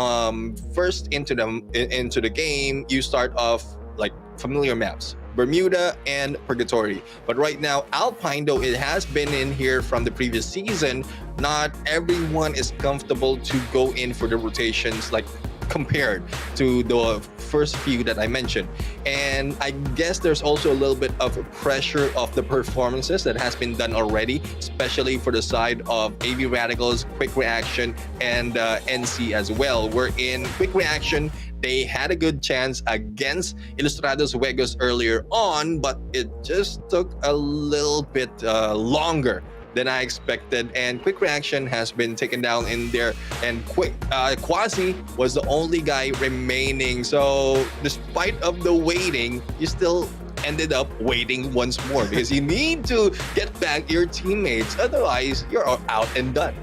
first into the game, you start off like familiar maps, Bermuda and Purgatory. But right now, Alpine, though it has been in here from the previous season, not everyone is comfortable to go in for the rotations like compared to the first few that I mentioned. And I guess there's also a little bit of pressure of the performances that has been done already, especially for the side of AV Radicals, Quick Reaction, and NC as well. Where in Quick Reaction, they had a good chance against Ilustrados Juegos earlier on, but it just took a little bit longer than I expected, and Quick Reaction has been taken down in there, and Quasi was the only guy remaining. So despite of the waiting, you still ended up waiting once more, because you need to get back your teammates, otherwise you're out and done.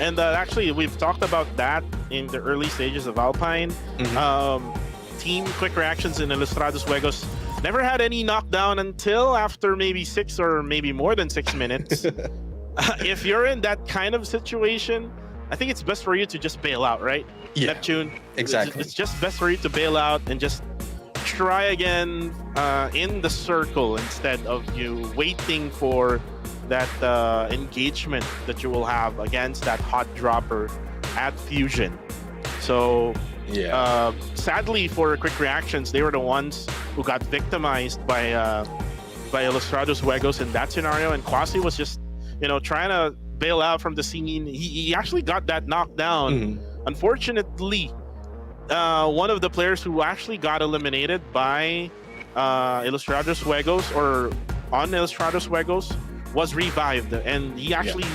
And actually, we've talked about that in the early stages of Alpine. Team Quick Reactions in Ilustrados Juegos never had any knockdown until after maybe 6 or maybe more than 6 minutes. If you're in that kind of situation, I think it's best for you to just bail out, right? Yeah, Neptune. exactly. It's just best for you to bail out and just try again in the circle instead of you waiting for that engagement that you will have against that hot dropper at Fusion. So Yeah. sadly for Quick Reactions, they were the ones who got victimized by Ilustrados Juegos in that scenario, and Kwasi was just trying to bail out from the scene. He actually got that knocked down. Unfortunately, one of the players who actually got eliminated by Ilustrados Juegos or on Ilustrados Juegos was revived, and he actually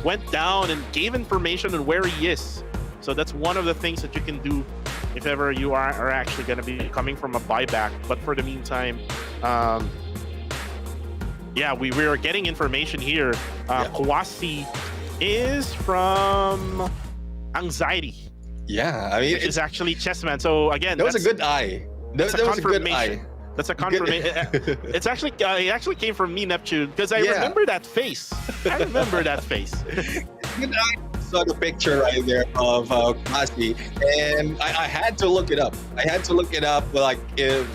went down and gave information on where he is. So that's one of the things that you can do if ever you are actually going to be coming from a buyback. But for the meantime, we are getting information here. Kwasi is from Anxiety. Yeah, I mean, Which is actually Chessman. So again, that was a good eye. That was a good eye. That's a confirmation. It's actually it actually came from me, Neptune, because I remember that face. I remember that face. Good eye. Saw the picture right there of Kwasi, and I had to look it up. Like if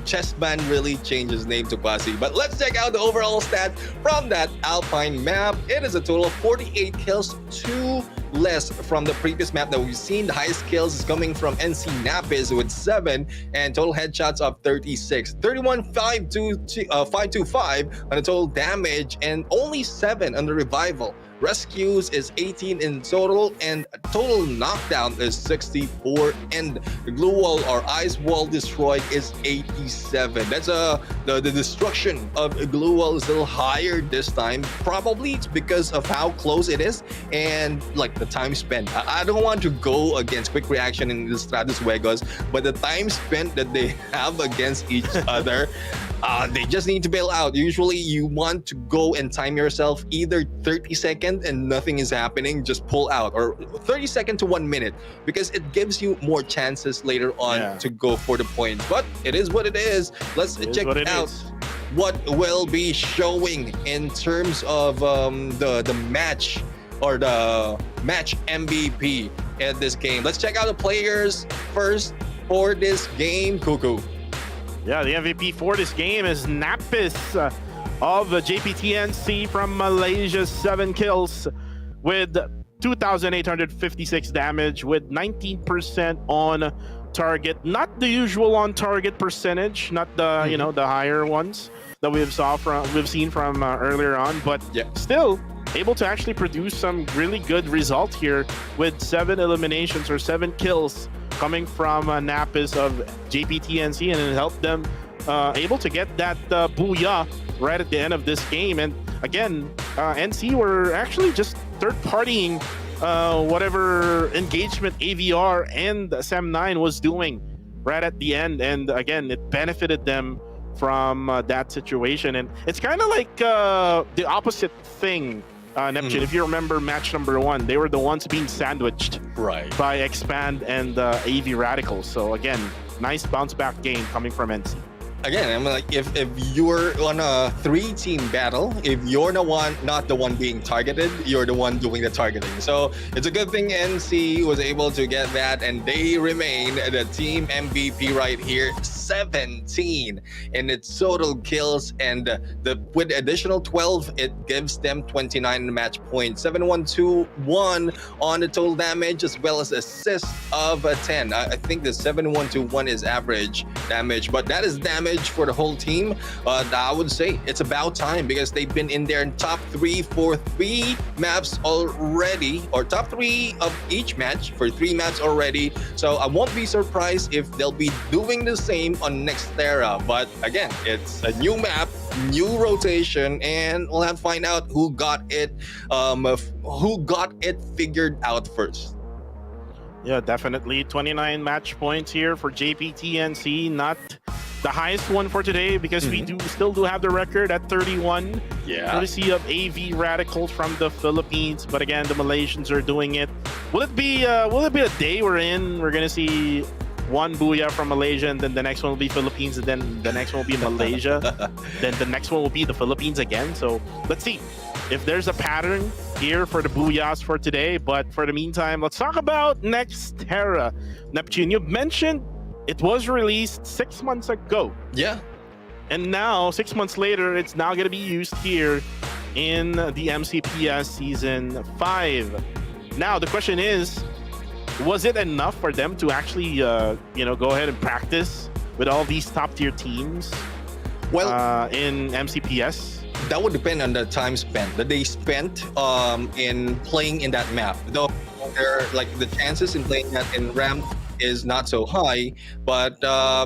Chessman really changed his name to Kwasi. But let's check out the overall stat from that Alpine map. It is a total of 48 kills, 2 less from the previous map that we've seen. The highest kills is coming from NC Napis with 7, and total headshots of 36. 525 on the total damage, and only 7 on the revival. Rescues is 18 in total, and total knockdown is 64, and the glue wall or ice wall destroyed is 87. That's the destruction of a glue wall is a little higher this time. Probably it's because of how close it is and like the time spent. I don't want to go against Quick Reaction in the Stratus Juegos, but the time spent that they have against each other, they just need to bail out. Usually you want to go and time yourself either 30 seconds and nothing is happening, just pull out, or 30 seconds to 1 minute, because it gives you more chances later on to go for the points. But it is what it is. Let's check out what will be showing in terms of the match or the match MVP in this game. Let's check out the players first for this game. Cuckoo. Yeah, the MVP for this game is Napis of JPTNC from Malaysia, 7 kills with 2,856 damage with 19% on target. Not the usual on target percentage, not the the higher ones that we've seen from earlier on, but still able to actually produce some really good result here with 7 eliminations or 7 kills coming from Napis of JPTNC, and it helped them able to get that booyah right at the end of this game. And again, NC were actually just third-partying whatever engagement AVR and Sam9 was doing right at the end, and again, it benefited them from that situation. And it's kind of like the opposite thing, Neptune. If you remember match number 1, they were the ones being sandwiched by Expand and AV Radicals. So again, nice bounce back game coming from NC. Again, I'm like, if you're on a 3-team battle, if you're not the one being targeted, you're the one doing the targeting. So it's a good thing NC was able to get that, and they remain the team MVP right here. 17 in its total kills, and with additional 12, it gives them 29 match points. 7121 on the total damage, as well as assist of 10. I think the 7121 is average damage, but that is damage for the whole team. I would say it's about time, because they've been in their top 3 for 3 maps already, or top 3 of each match for 3 maps already. So I won't be surprised if they'll be doing the same on next era. But again, it's a new map, new rotation, and we'll have to find out who got it figured out first. Yeah, definitely 29 match points here for JPTNC. Not the highest one for today, because we still do have the record at 31. Courtesy of AV Radicals from the Philippines, but again, the Malaysians are doing it. Will it be a day we're gonna see one Booyah from Malaysia, and then the next one will be Philippines, and then the next one will be Malaysia. Then the next one will be the Philippines again. So let's see if there's a pattern here for the Booyahs for today. But for the meantime, let's talk about Nextera. Neptune, you mentioned it was released 6 months ago. Yeah. And now, 6 months later, it's now going to be used here in the MCPS Season 5. Now, the question is, was it enough for them to actually, go ahead and practice with all these top-tier teams in MCPS? That would depend on the time spent that they spent in playing in that map. Though the chances in playing that in ramp is not so high. But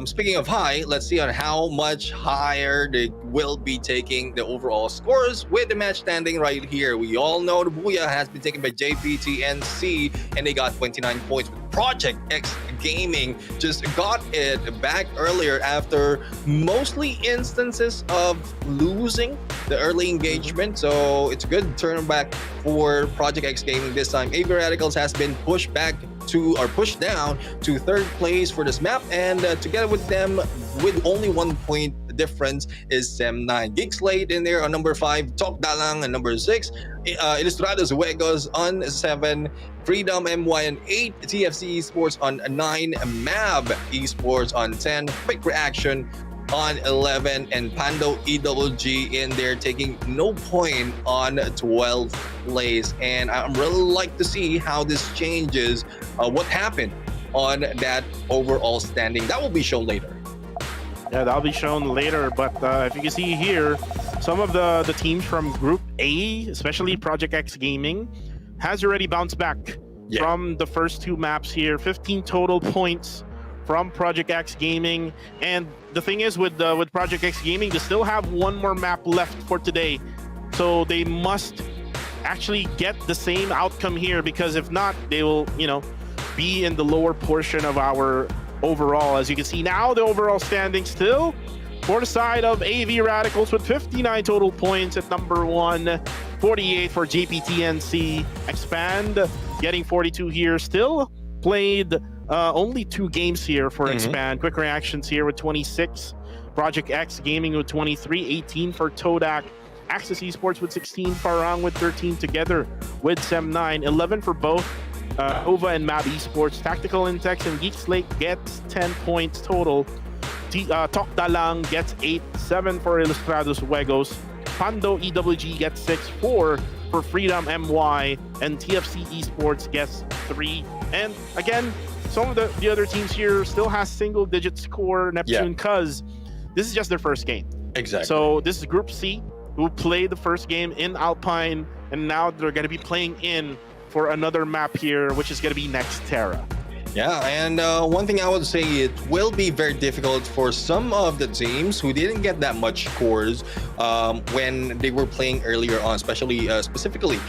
speaking of high, let's see on how much higher they will be taking the overall scores with the match standing right here. We all know the Booyah has been taken by JPTNC and they got 29 points. Project X Gaming just got it back earlier after mostly instances of losing the early engagement. So it's a good turn back for Project X Gaming this time. AV Radicals has been pushed down to third place for this map, and together with them with only 1 point difference is Sem9. Geek Slate in there on number 5, Tok Dalang on number 6, Ilustrados Huegos on 7, Freedom MY on 8, TFC Esports on 9, Mab Esports on 10, Quick Reaction on 11, and Pando EWG in there taking no point on 12th place. And I really like to see how this changes what happened on that overall standing. That will be shown later. Yeah, that'll be shown later. But if you can see here, some of the teams from Group A, especially Project X Gaming, has already bounced back from the first two maps here. 15 total points from Project X Gaming. And the thing is with Project X Gaming, they still have one more map left for today. So they must actually get the same outcome here, because if not, they will, be in the lower portion of our overall. As you can see now, the overall standing still for the side of AV Radicals with 59 total points at number 1, 48 for JPTNC. Expand getting 42 here. Still played only 2 games here for Expand. Quick Reactions here with 26. Project X Gaming with 23. 18 for Todak. Axis Esports with 16. Farang with 13 together with Sem9. 11 for both Ova and Mab Esports. Tactical Intex and Geek Slate gets 10 points total. Tok Dalang gets 8. 7 for Ilustrados Huegos. Pando EWG gets 6. 4 for Freedom MY. And TFC Esports gets 3. And again, some of the other teams here still has single-digit score, Neptune, because this is just their first game. Exactly. So this is Group C, who played the first game in Alpine, and now they're going to be playing in for another map here, which is going to be Nextera. Yeah, and one thing I would say, it will be very difficult for some of the teams who didn't get that much scores when they were playing earlier on, specifically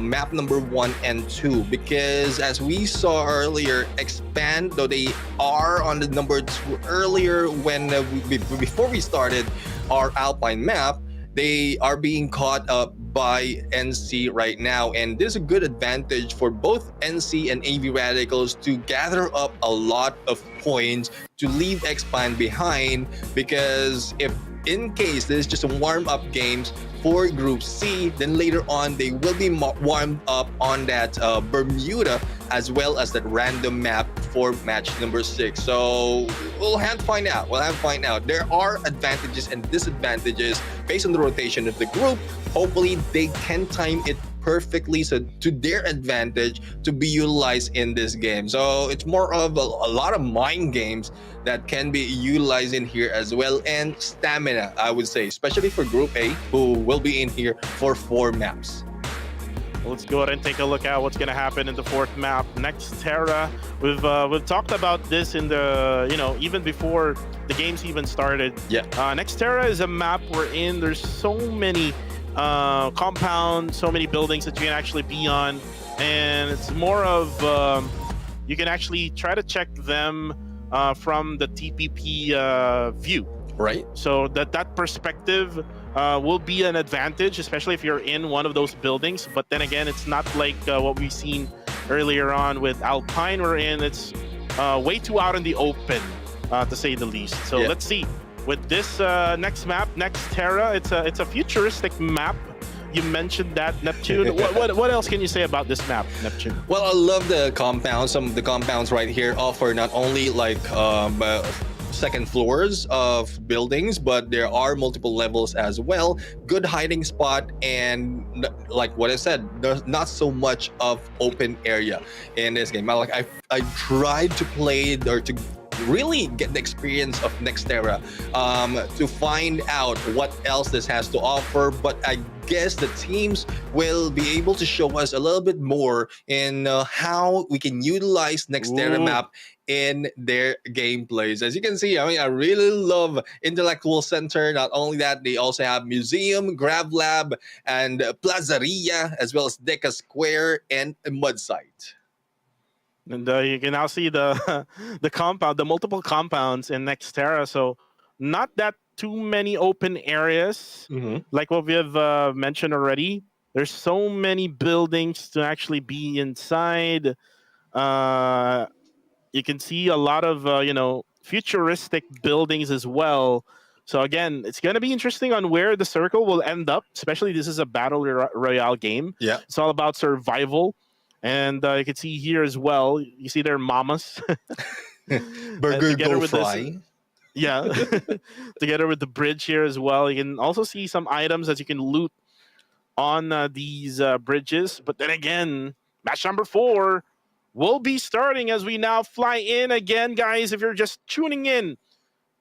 map number 1 and 2, because as we saw earlier, Expand, though they are on the number 2 earlier when before we started our Alpine map, they are being caught up by NC right now, and there's a good advantage for both NC and AV Radicals to gather up a lot of points to leave Expand behind, because if in case there's just a warm-up games for Group C, then later on they will be warmed up on that Bermuda as well as that random map for match number 6. So we'll have to find out. There are advantages and disadvantages based on the rotation of the group. Hopefully they can time it perfectly so to their advantage to be utilized in this game. So it's more of a lot of mind games that can be utilized in here, as well, and stamina, I would say, especially for Group A, who will be in here for 4 maps. Let's go ahead and take a look at what's going to happen in the 4th map. Nextera, we've talked about this in the, even before the games even started. Yeah. Nextera is a map wherein there's so many compounds, so many buildings that you can actually be on, and it's more of you can actually try to check them from the TPP view. Right. So that perspective will be an advantage, especially if you're in one of those buildings. But then again, it's not like what we've seen earlier on with Alpine, wherein it's way too out in the open, to say the least. So Yeah. let's see. With this next map, Next Terra, it's a futuristic map. You mentioned that, Neptune. What else can you say about this map, Neptune? Well, I love the compounds. Some of the compounds right here offer not only like second floors of buildings, but there are multiple levels as well. Good hiding spot, and like what I said, there's not so much of open area in this game. I tried to play or to really get the experience of Nextera to find out what else this has to offer, but I guess the teams will be able to show us a little bit more in how we can utilize Nextera Ooh. map in their gameplays. As you can see, I mean, I really love Intellectual Center. Not only that, they also have Museum, Grab Lab, and Plazaria, as well as Deca Square and Mud Site. And you can now see the the multiple compounds in Nextera. So not that too many open areas, like what we have mentioned already. There's so many buildings to actually be inside. You can see a lot of futuristic buildings as well. So again, it's going to be interesting on where the circle will end up. Especially this is a battle royale game. Yeah. It's all about survival. And you can see here as well, you see their mamas. Burger together go with fry. Yeah. Together with the bridge here as well. You can also see some items that you can loot on these bridges. But then again, match number 4 will be starting as we now fly in again, guys. If you're just tuning in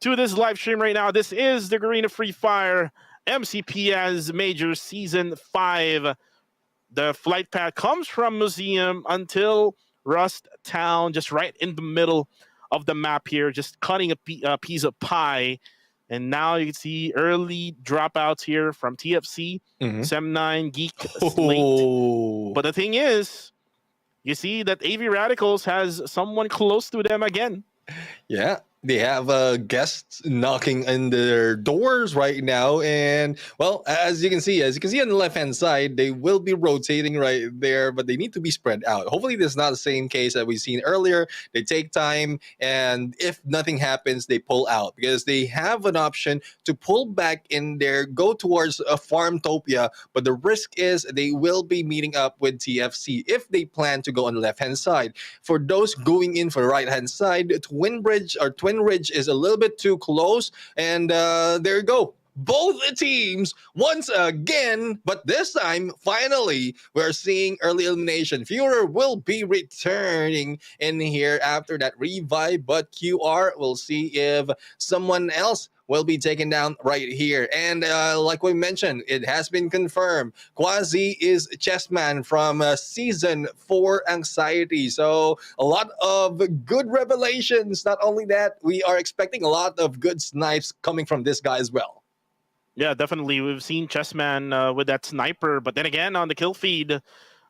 to this live stream right now, this is the Garena Free Fire MCPS Majors Season 5. The flight path comes from Museum until Rust Town, just right in the middle of the map here, just cutting a piece of pie. And now you can see early dropouts here from TFC, Sem9, Geek, Slate. But the thing is, you see that AV Radicals has someone close to them again. Yeah, they have guests knocking on their doors right now, and well, as you can see on the left-hand side, they will be rotating right there, but they need to be spread out. Hopefully, this is not the same case that we've seen earlier. They take time, and if nothing happens, they pull out because they have an option to pull back in there, go towards a Farmtopia, but the risk is they will be meeting up with TFC if they plan to go on the left-hand side. For those going in for the right-hand side, Twin Ridge is a little bit too close, and there you go. Both teams once again, but this time, finally, we're seeing early elimination. Führer will be returning in here after that revive, but QR will see if someone else will be taken down right here. And like we mentioned, it has been confirmed. Quasi is Chessman from Season 4 Anxiety. So a lot of good revelations. Not only that, we are expecting a lot of good snipes coming from this guy as well. Yeah, definitely. We've seen Chessman with that sniper, but then again, on the kill feed,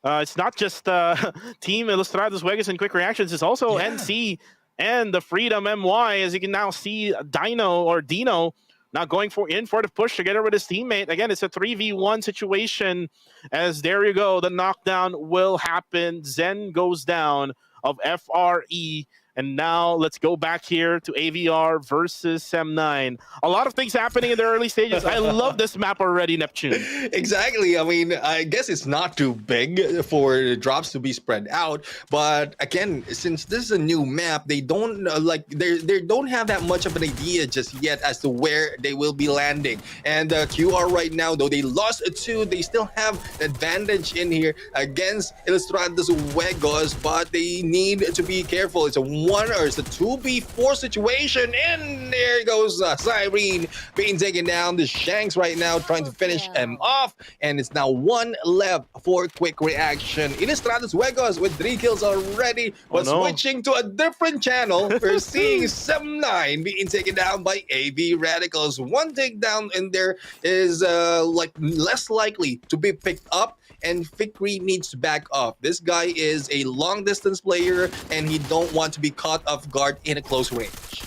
it's not just Team Ilustrados Vegas and Quick Reactions, it's also NC and the Freedom MY, as you can now see Dino now going in for the push together with his teammate. Again, it's a 3v1 situation, as there you go, the knockdown will happen. Zen goes down of FRE. And now let's go back here to AVR versus Sem9. A lot of things happening in the early stages. I love this map already, Neptune. Exactly. I mean, I guess it's not too big for the drops to be spread out. But again, since this is a new map, they don't they don't have that much of an idea just yet as to where they will be landing. And QR right now, though they lost 2, they still have the advantage in here against Ilustrados Vegas, but they need to be careful. It's a 1 or it's a 2v4 situation, and there goes Cyrene being taken down. The Shanks right now trying to finish him off, and it's now 1 left for Quick Reaction. Ilustrados Vegas with 3 kills already, but switching to a different channel, we're seeing Sem9 being taken down by AV Radicals. 1 takedown in there is less likely to be picked up, and Fikri needs to back off. This guy is a long distance player, and he don't want to be caught off guard in a close range.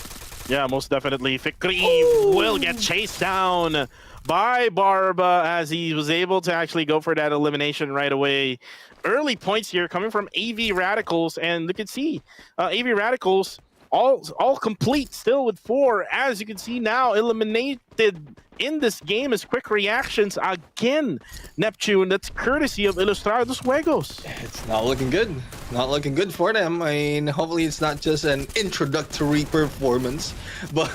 Yeah, most definitely. Fikri will get chased down by Barba as he was able to actually go for that elimination right away. Early points here coming from AV Radicals, and you can see AV Radicals all complete still with 4. As you can see now, eliminated in this game is Quick Reactions again. Neptune, that's courtesy of Ilustrados Juegos. It's not looking good. Not looking good for them. I mean, hopefully it's not just an introductory performance, but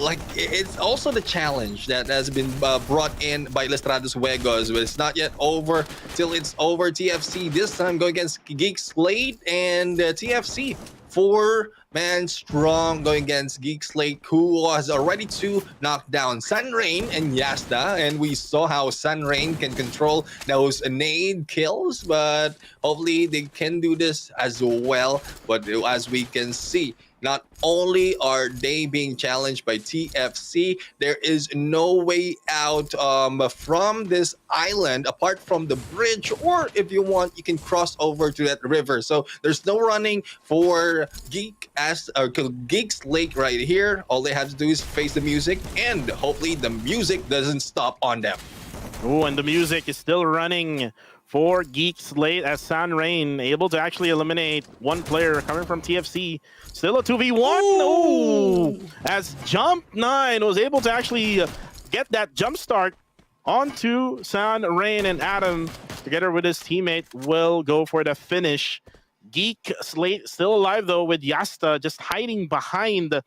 like it's also the challenge that has been brought in by Lestrados Juegos. But it's not yet over till it's over. TFC this time going against Geek Slate and TFC. 4-man strong going against Geek Slate, who was already to knock down Sunrain and Yasta, and we saw how Sunrain can control those nade kills, but hopefully they can do this as well. But as we can see, not only are they being challenged by TFC, there is no way out from this island apart from the bridge, or if you want, you can cross over to that river. So there's no running for Geek's Lake right here. All they have to do is face the music, and hopefully the music doesn't stop on them. Oh, and the music is still running for Geek Slate as Sunrain able to actually eliminate one player coming from TFC. Still a 2v1. Oh, as Jump 9 was able to actually get that jump start onto Sunrain, and Adam, together with his teammate, will go for the finish. Geek Slate still alive though, with Yasta just hiding behind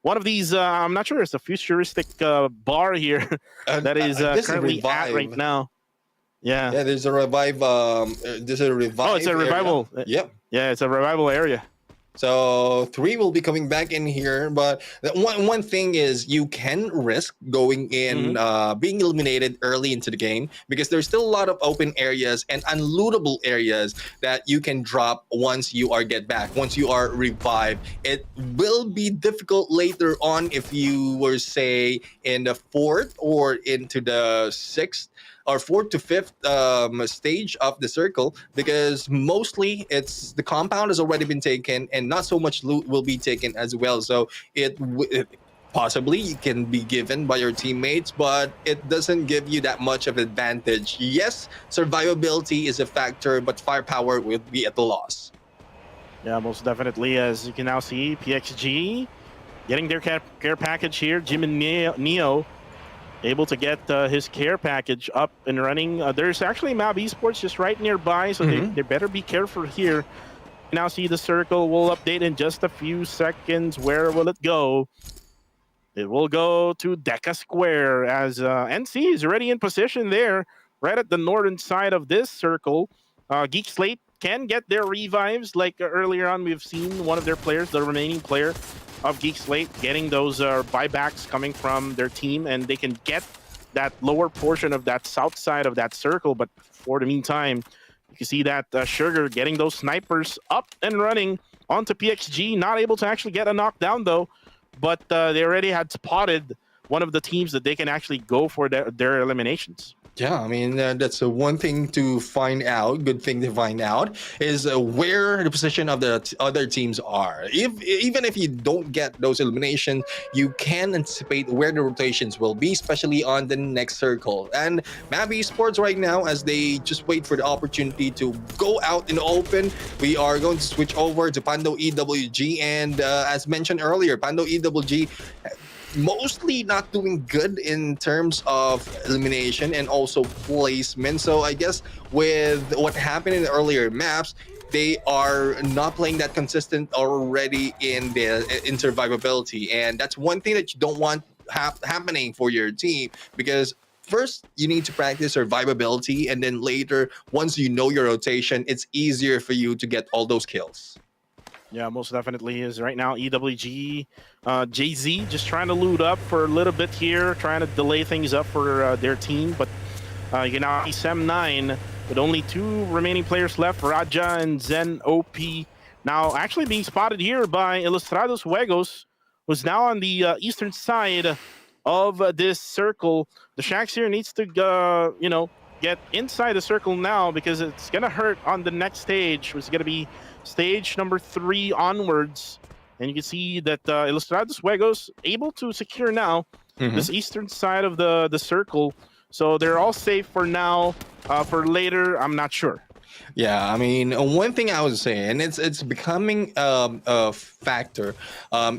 one of these, I'm not sure, it's a futuristic bar here that is currently at right now. Yeah. Yeah, there's a revive. There's a revive. Oh, it's a revival. Area. Yep. Yeah, it's a revival area. So 3 will be coming back in here, but one thing is you can risk going in, being eliminated early into the game, because there's still a lot of open areas and unlootable areas that you can drop once you get back, once you are revived. It will be difficult later on if you were, say, in the 4th or into the 6th or 4th to 5th stage of the circle, because mostly it's the compound has already been taken and not so much loot will be taken as well. So it possibly can be given by your teammates, but it doesn't give you that much of advantage. Yes, survivability is a factor, but firepower will be at a loss. Yeah, most definitely. As you can now see, PXG getting their care package here. Jim and Neo able to get his care package up and running. There's actually Mab Esports just right nearby, so they better be careful here. Now see the circle. We'll update in just a few seconds. Where will it go? It will go to Deca Square, as NC is already in position there, right at the northern side of this circle. Geek Slate can get their revives. Like earlier on, we've seen one of their players, the remaining player of Geek Slate, getting those buybacks coming from their team, and they can get that lower portion of that south side of that circle. But for the meantime, you can see that Sugar getting those snipers up and running onto PXG. Not able to actually get a knockdown though, but they already had spotted one of the teams that they can actually go for their eliminations. Yeah, I mean, that's one thing to find out. Good thing to find out is where the position of the other teams are. Even if you don't get those eliminations, you can anticipate where the rotations will be, especially on the next circle. And Mab Esports right now, as they just wait for the opportunity to go out in the open, we are going to switch over to Pando EWG. And as mentioned earlier, Pando EWG mostly not doing good in terms of elimination and also placement. So I guess with what happened in the earlier maps, they are not playing that consistent already in survivability, and that's one thing that you don't want happening for your team, because first you need to practice survivability, and then later, once you know your rotation, it's easier for you to get all those kills. Yeah, most definitely is. Right now, EWG, Jay-Z just trying to loot up for a little bit here, trying to delay things up for their team. But you can now see Sem9 with only 2 remaining players left, Raja and Zen OP. Now actually being spotted here by Ilustrados Juegos, who's now on the eastern side of this circle. The Shax here needs to, get inside the circle now, because it's going to hurt on the next stage, which is going to be stage number 3 onwards. And you can see that Ilustrados Juegos able to secure now this eastern side of the circle. So they're all safe for now. For later, I'm not sure. Yeah, I mean, one thing I would say, and it's becoming a factor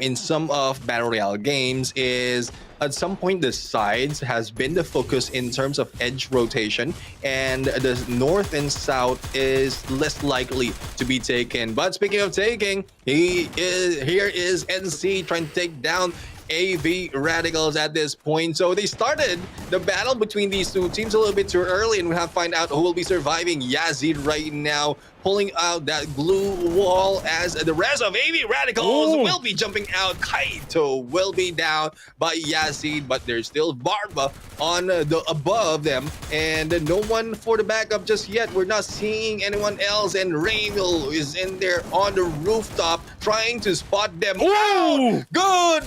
in some of Battle Royale games, is at some point the sides has been the focus in terms of edge rotation, and the north and south is less likely to be taken. But speaking of taking, here is NC trying to take down AV Radicals at this point. So they started the battle between these two teams a little bit too early, and we have to find out who will be surviving. Yazid right now pulling out that glue wall as the rest of AV Radicals will be jumping out. Kaito will be down by Yazid, but there's still Barba on the above them, and no one for the backup just yet. We're not seeing anyone else, and Raymil is in there on the rooftop trying to spot them out. Good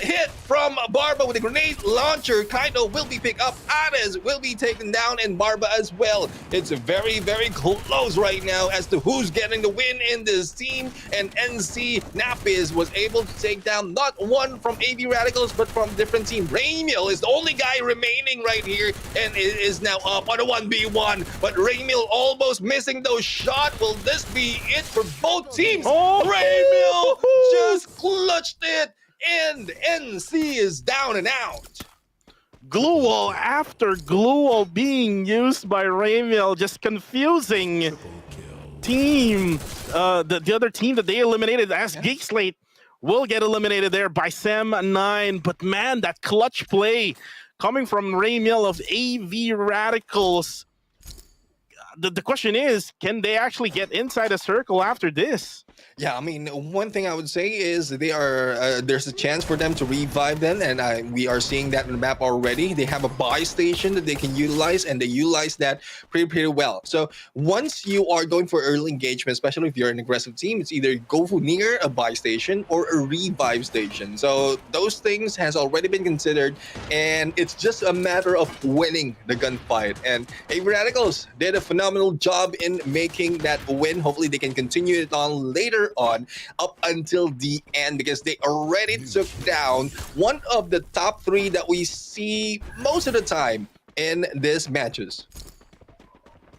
hit from Barba with a grenade launcher. Kaito will be picked up. Ades will be taken down, and Barba as well. It's very, very close right now as to who's getting the win in this team, and NC Napis was able to take down not one from AV Radicals but from different team. Raymil is the only guy remaining right here, and it is now up on a 1v1, but Raymil almost missing those shots. Will this be it for both teams? Raymil just clutched it, and NC is down and out. Glue wall after glue wall being used by Raymil, just confusing team. The other team that they eliminated as Geek Slate will get eliminated there by Sem9. But man, that clutch play coming from Raymil of AV Radicals. The question is, can they actually get inside a circle after this? Yeah, I mean, one thing I would say is they are there's a chance for them to revive them, and we are seeing that on the map already. They have a buy station that they can utilize, and they utilize that pretty well. So once you are going for early engagement, especially if you're an aggressive team, it's either go for near a buy station or a revive station. So those things has already been considered, and it's just a matter of winning the gunfight. And AV Radicals did a phenomenal job in making that win. Hopefully they can continue it on later on up until the end, because they already took down one of the top 3 that we see most of the time in these matches.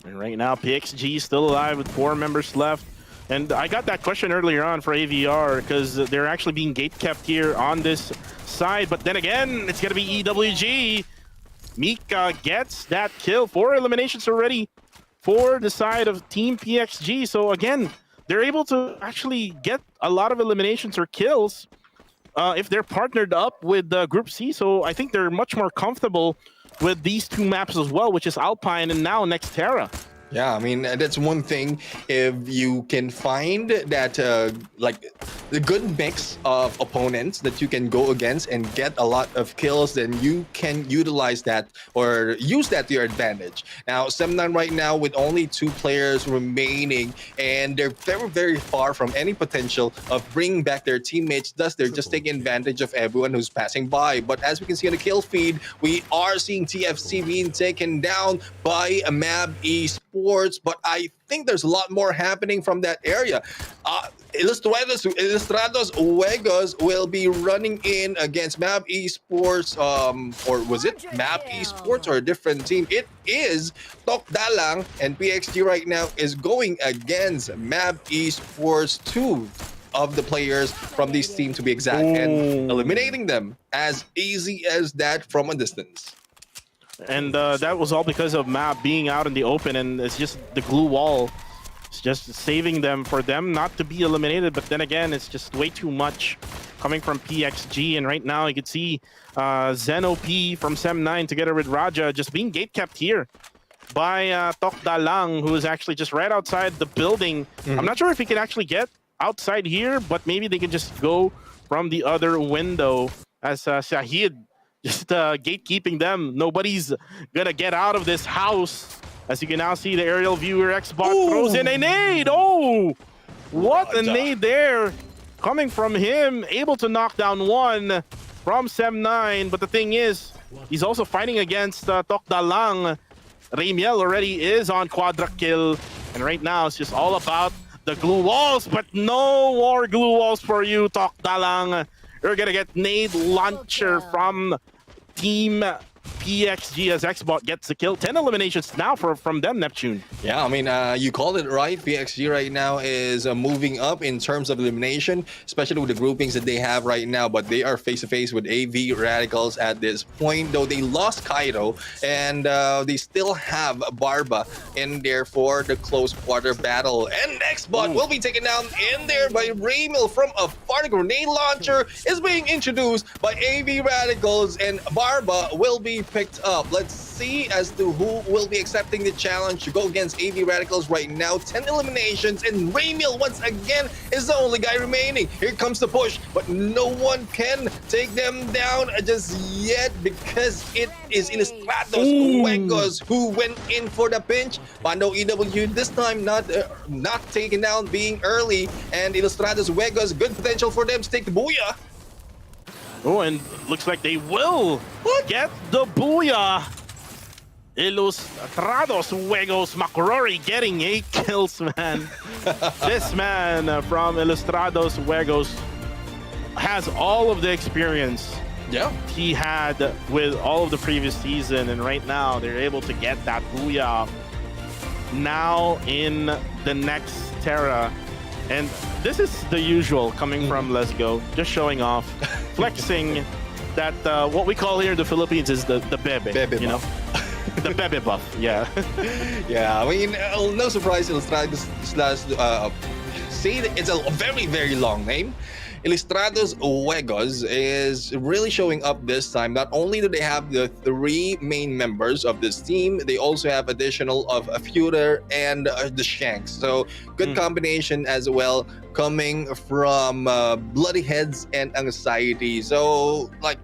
And right now, PXG still alive with 4 members left. And I got that question earlier on for AVR because they're actually being gate kept here on this side. But then again, it's going to be EWG. Mika gets that kill. 4 eliminations already for the side of Team PXG. So again, they're able to actually get a lot of eliminations or kills if they're partnered up with Group C. So I think they're much more comfortable with these 2 maps as well, which is Alpine and now Nextera. Yeah, I mean, that's one thing. If you can find that, like, the good mix of opponents that you can go against and get a lot of kills, then you can utilize that or use that to your advantage. Now, Sem9 right now with only 2 players remaining, and they're very, very far from any potential of bringing back their teammates. Thus, they're just taking advantage of everyone who's passing by. But as we can see on the kill feed, we are seeing TFC being taken down by MAB Esports. But I think there's a lot more happening from that area. Ilustrados Juegos will be running in against MAB Esports, or was it MAB Esports or a different team? It is Tok Dalang, and PXG right now is going against MAB Esports, 2 of the players from this team to be exact, and eliminating them as easy as that from a distance. And that was all because of Map being out in the open, and it's just the glue wall. It's just saving them for them not to be eliminated. But then again, it's just way too much coming from PXG. And right now, you can see Zeno P from Sem9 together with Raja just being gate kept here by Tok Dalang, who is actually just right outside the building. I'm not sure if he can actually get outside here, but maybe they can just go from the other window as Shahid just gatekeeping them. Nobody's gonna get out of this house. As you can now see, the aerial viewer Xbox throws in a nade. Oh, what a nade there coming from him. Able to knock down 1 from Sem9. But the thing is, he's also fighting against Tok Dalang. Raymil already is on quadra kill. And right now, it's just all about the glue walls, but no more glue walls for you, Tok Dalang. You're gonna get nade launcher from Team PXG as Xbot gets the kill. 10 eliminations now from them, Neptune. Yeah, I mean, you called it right. PXG right now is moving up in terms of elimination, especially with the groupings that they have right now. But they are face-to-face with AV Radicals at this point, though they lost Cairo, and they still have Barba in there for the close quarter battle. And Xbot will be taken down in there by Raymil from a far. Grenade launcher is being introduced by AV Radicals, and Barba will be picked up. Let's see as to who will be accepting the challenge to go against AV Radicals right now. 10 eliminations, and Raymil once again is the only guy remaining. Here comes the push, but no one can take them down just yet because it is Ilustrados Huecos who went in for the pinch. Pando EW this time not taken down, being early, and Ilustrados Huecos, good potential for them to take the booyah. Oh, and looks like they will get the booyah. Ilustrados Huecos McRory getting 8 kills, man. This man from Ilustrados Huecos has all of the experience he had with all of the previous season, and right now they're able to get that booyah now in the next Terra. And this is the usual coming from Let's Go, just showing off, flexing that what we call here in the Philippines is the bebe, you know? The bebe buff, yeah. Yeah, I mean, no surprise, Ilustrados say that it's a very, very long name. Ilustrados Huecos is really showing up this time. Not only do they have the 3 main members of this team, they also have additional of a Fuder and the Shanks. So good combination as well, coming from Bloody Heads and Anxiety. So like,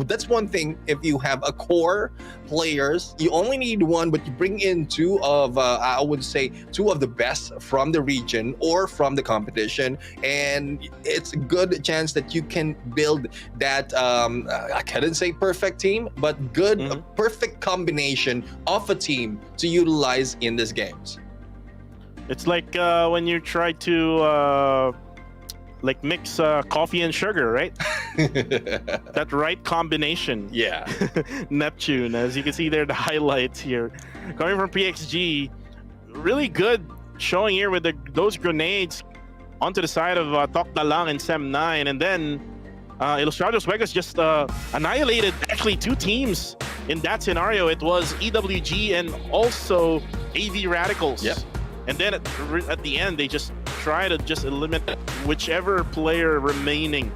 that's one thing. If you have a core players, you only need one, but you bring in 2 of I would say 2 of the best from the region or from the competition, and it's a good chance that you can build that I couldn't say perfect team, but good perfect combination of a team to utilize in these games. It's like when you try to like mix coffee and sugar, right? That right combination. Yeah. Neptune, as you can see there, the highlights here coming from PXG, really good showing here with those grenades onto the side of Tok Dalang and Sem9, and then Ilustrados Huecos just annihilated actually 2 teams in that scenario. It was EWG and also AV Radicals. Yep. And then at the end, they just try to just eliminate whichever player remaining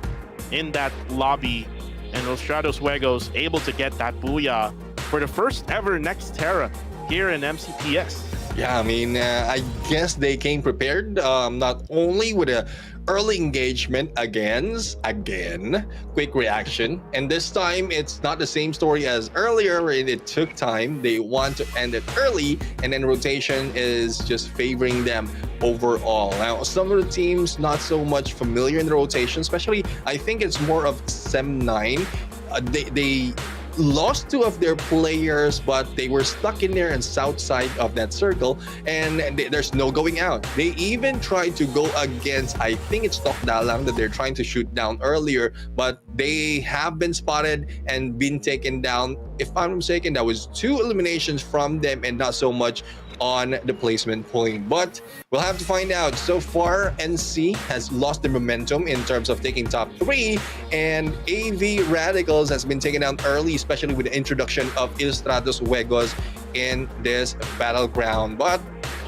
in that lobby. And Ilustrados Huecos able to get that booyah for the first ever Next Terra here in MCPS. Yeah, I mean, I guess they came prepared, not only with a early engagement again, quick reaction, and this time it's not the same story as earlier where it took time. They want to end it early, and then rotation is just favoring them overall. Now, some of the teams not so much familiar in the rotation, especially I think it's more of Sem9. They lost 2 of their players, but they were stuck in there and south side of that circle, and there's no going out. They even tried to go against, I think it's Tok Dalang that they're trying to shoot down earlier, but they have been spotted and been taken down. If I'm mistaken, that was 2 eliminations from them and not so much on the placement point, but we'll have to find out. So far, NC has lost the momentum in terms of taking top 3, and AV Radicals has been taken down early, especially with the introduction of Ilustrados Huecos in this battleground. But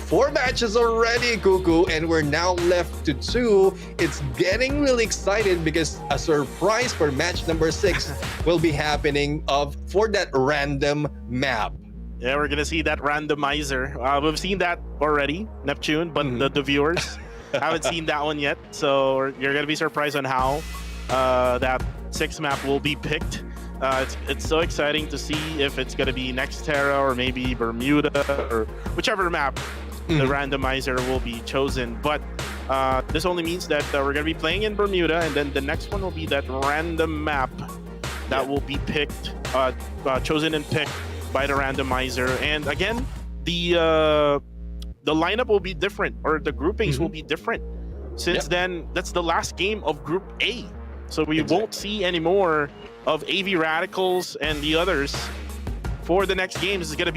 4 matches already, Cuckoo, and we're now left to 2. It's getting really excited because a surprise for match number 6 will be happening for that random map. Yeah, we're gonna see that randomizer. We've seen that already, Neptune, but the viewers haven't seen that one yet. So you're gonna be surprised on how that 6 map will be picked. It's so exciting to see if it's gonna be Next Terra or maybe Bermuda or whichever map the randomizer will be chosen. But this only means that we're gonna be playing in Bermuda, and then the next one will be that random map that will be picked, chosen and picked by the randomizer. And again, the the lineup will be different, or the groupings will be different. Since Yep. then, that's the last game of Group A, so we Exactly. won't see any more of AV Radicals and the others for the next games. It's gonna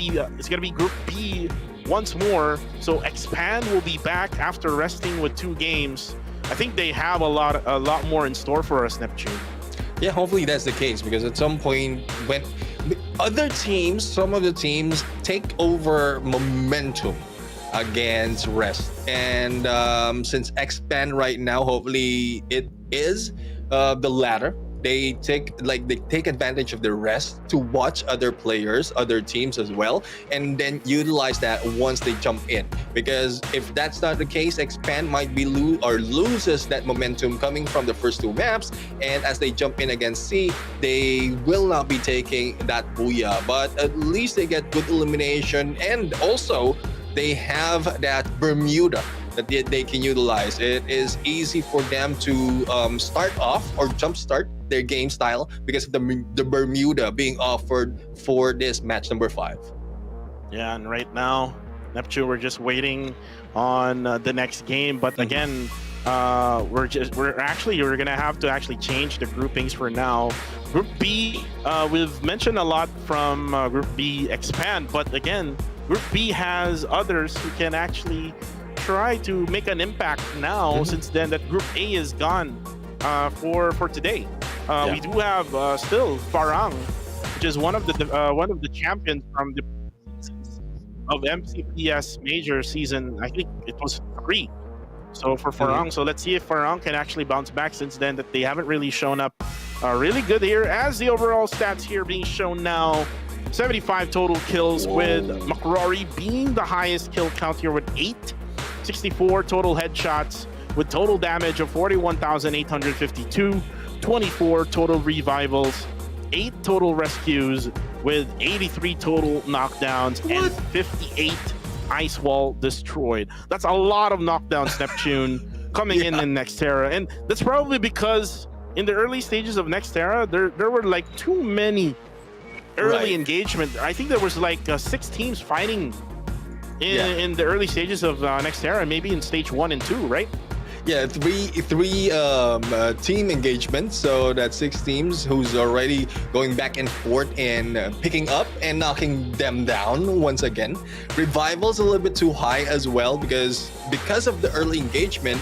be Group B once more. So Expand will be back after resting with 2 games. I think they have a lot more in store for us, Neptune. Yeah, hopefully that's the case, because at some point when other teams, some of the teams take over momentum against rest, and since Expand right now, hopefully it is the latter. They take advantage of the rest to watch other players, other teams as well, and then utilize that once they jump in. Because if that's not the case, Expand might be loses that momentum coming from the first 2 maps, and as they jump in against C, they will not be taking that booyah. But at least they get good elimination, and also they have that Bermuda that they can utilize. It is easy for them to start off or jumpstart their game style because of the Bermuda being offered for this match number 5. Yeah, and right now, Neptune, we're just waiting on the next game. But again, we're gonna have to actually change the groupings for now. Group B, we've mentioned a lot from Group B Expand, but again, Group B has others who can actually try to make an impact now, since then that Group A is gone for today. We do have still Farang, which is one of the champions from the of MCPS Major season. I think it was 3. So for Farang, so let's see if Farang can actually bounce back, since then that they haven't really shown up really good here. As the overall stats here being shown now, 75 total kills, with McRory being the highest kill count here with 8. 64 total headshots with total damage of 41,852, 24 total revivals, 8 total rescues with 83 total knockdowns, and 58 ice wall destroyed. That's a lot of knockdowns, Neptune, coming in Nextera. And that's probably because in the early stages of Nextera, there were like too many early engagement. I think there was like 6 teams fighting in the early stages of Nextera, maybe in stage 1 and 2, right? Yeah, three team engagements. So that's 6 teams who's already going back and forth and picking up and knocking them down once again. Revival's a little bit too high as well, because of the early engagement,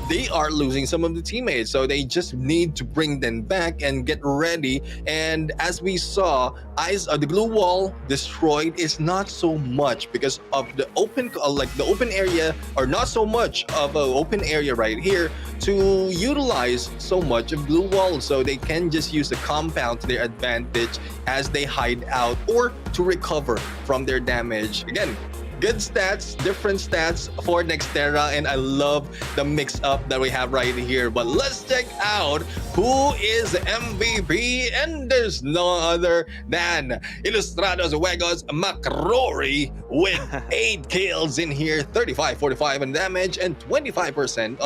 they are losing some of the teammates, so they just need to bring them back and get ready. And as we saw, the glue wall destroyed is not so much because of the open area, or not so much of an open area right here to utilize so much of glue wall, so they can just use the compound to their advantage as they hide out or to recover from their damage. Again, good stats, different stats for Nextera, and I love the mix-up that we have right here. But let's check out who is MVP, and there's no other than Ilustrados Juegos McRory with 8 kills in here, 35-45 in damage, and 25%